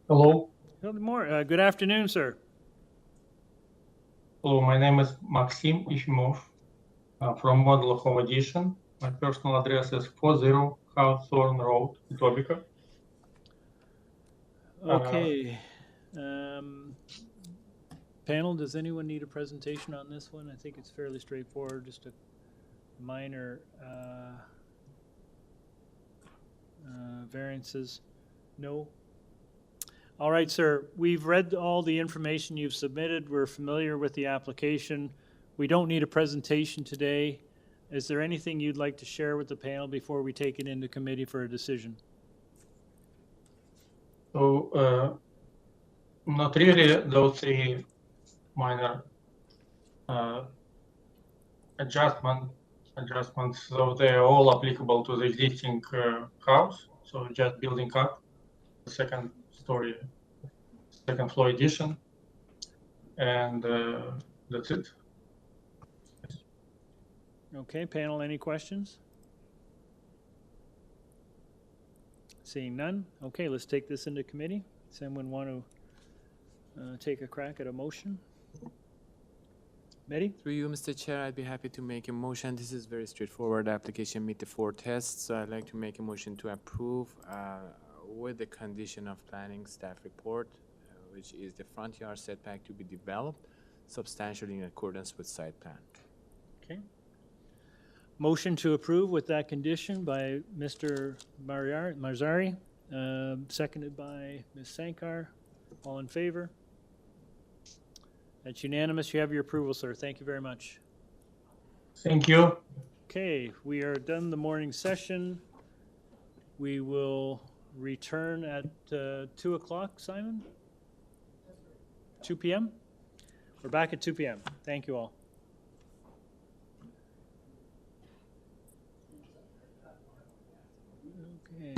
Hello. Good afternoon, sir. Hello, my name is Maxim Ishimov from Model Home Edition. My personal address is 40 Hawthorne Road, Etobicoke. Okay. Panel, does anyone need a presentation on this one? I think it's fairly straightforward, just a minor variances. No? All right, sir. We've read all the information you've submitted. We're familiar with the application. We don't need a presentation today. Is there anything you'd like to share with the panel before we take it into committee for a decision? So, not really those three minor adjustments. So they are all applicable to the existing house. So just building up the second floor addition, and that's it. Okay, panel, any questions? Seeing none. Okay, let's take this into committee. Does anyone want to take a crack at a motion? Mehdi? Through you, Mr. Chair, I'd be happy to make a motion. This is very straightforward application, meet the 4 tests. So I'd like to make a motion to approve with the condition of planning staff report, which is the front yard setback to be developed substantially in accordance with site plan. Okay. Motion to approve with that condition by Mr. Marzari, seconded by Ms. Sankar. All in favor? That's unanimous. You have your approval, sir. Thank you very much. Thank you. Okay, we are done the morning session. We will return at 2 o'clock, Simon? 2 p.m.? We're back at 2 p.m. Thank you all. Okay.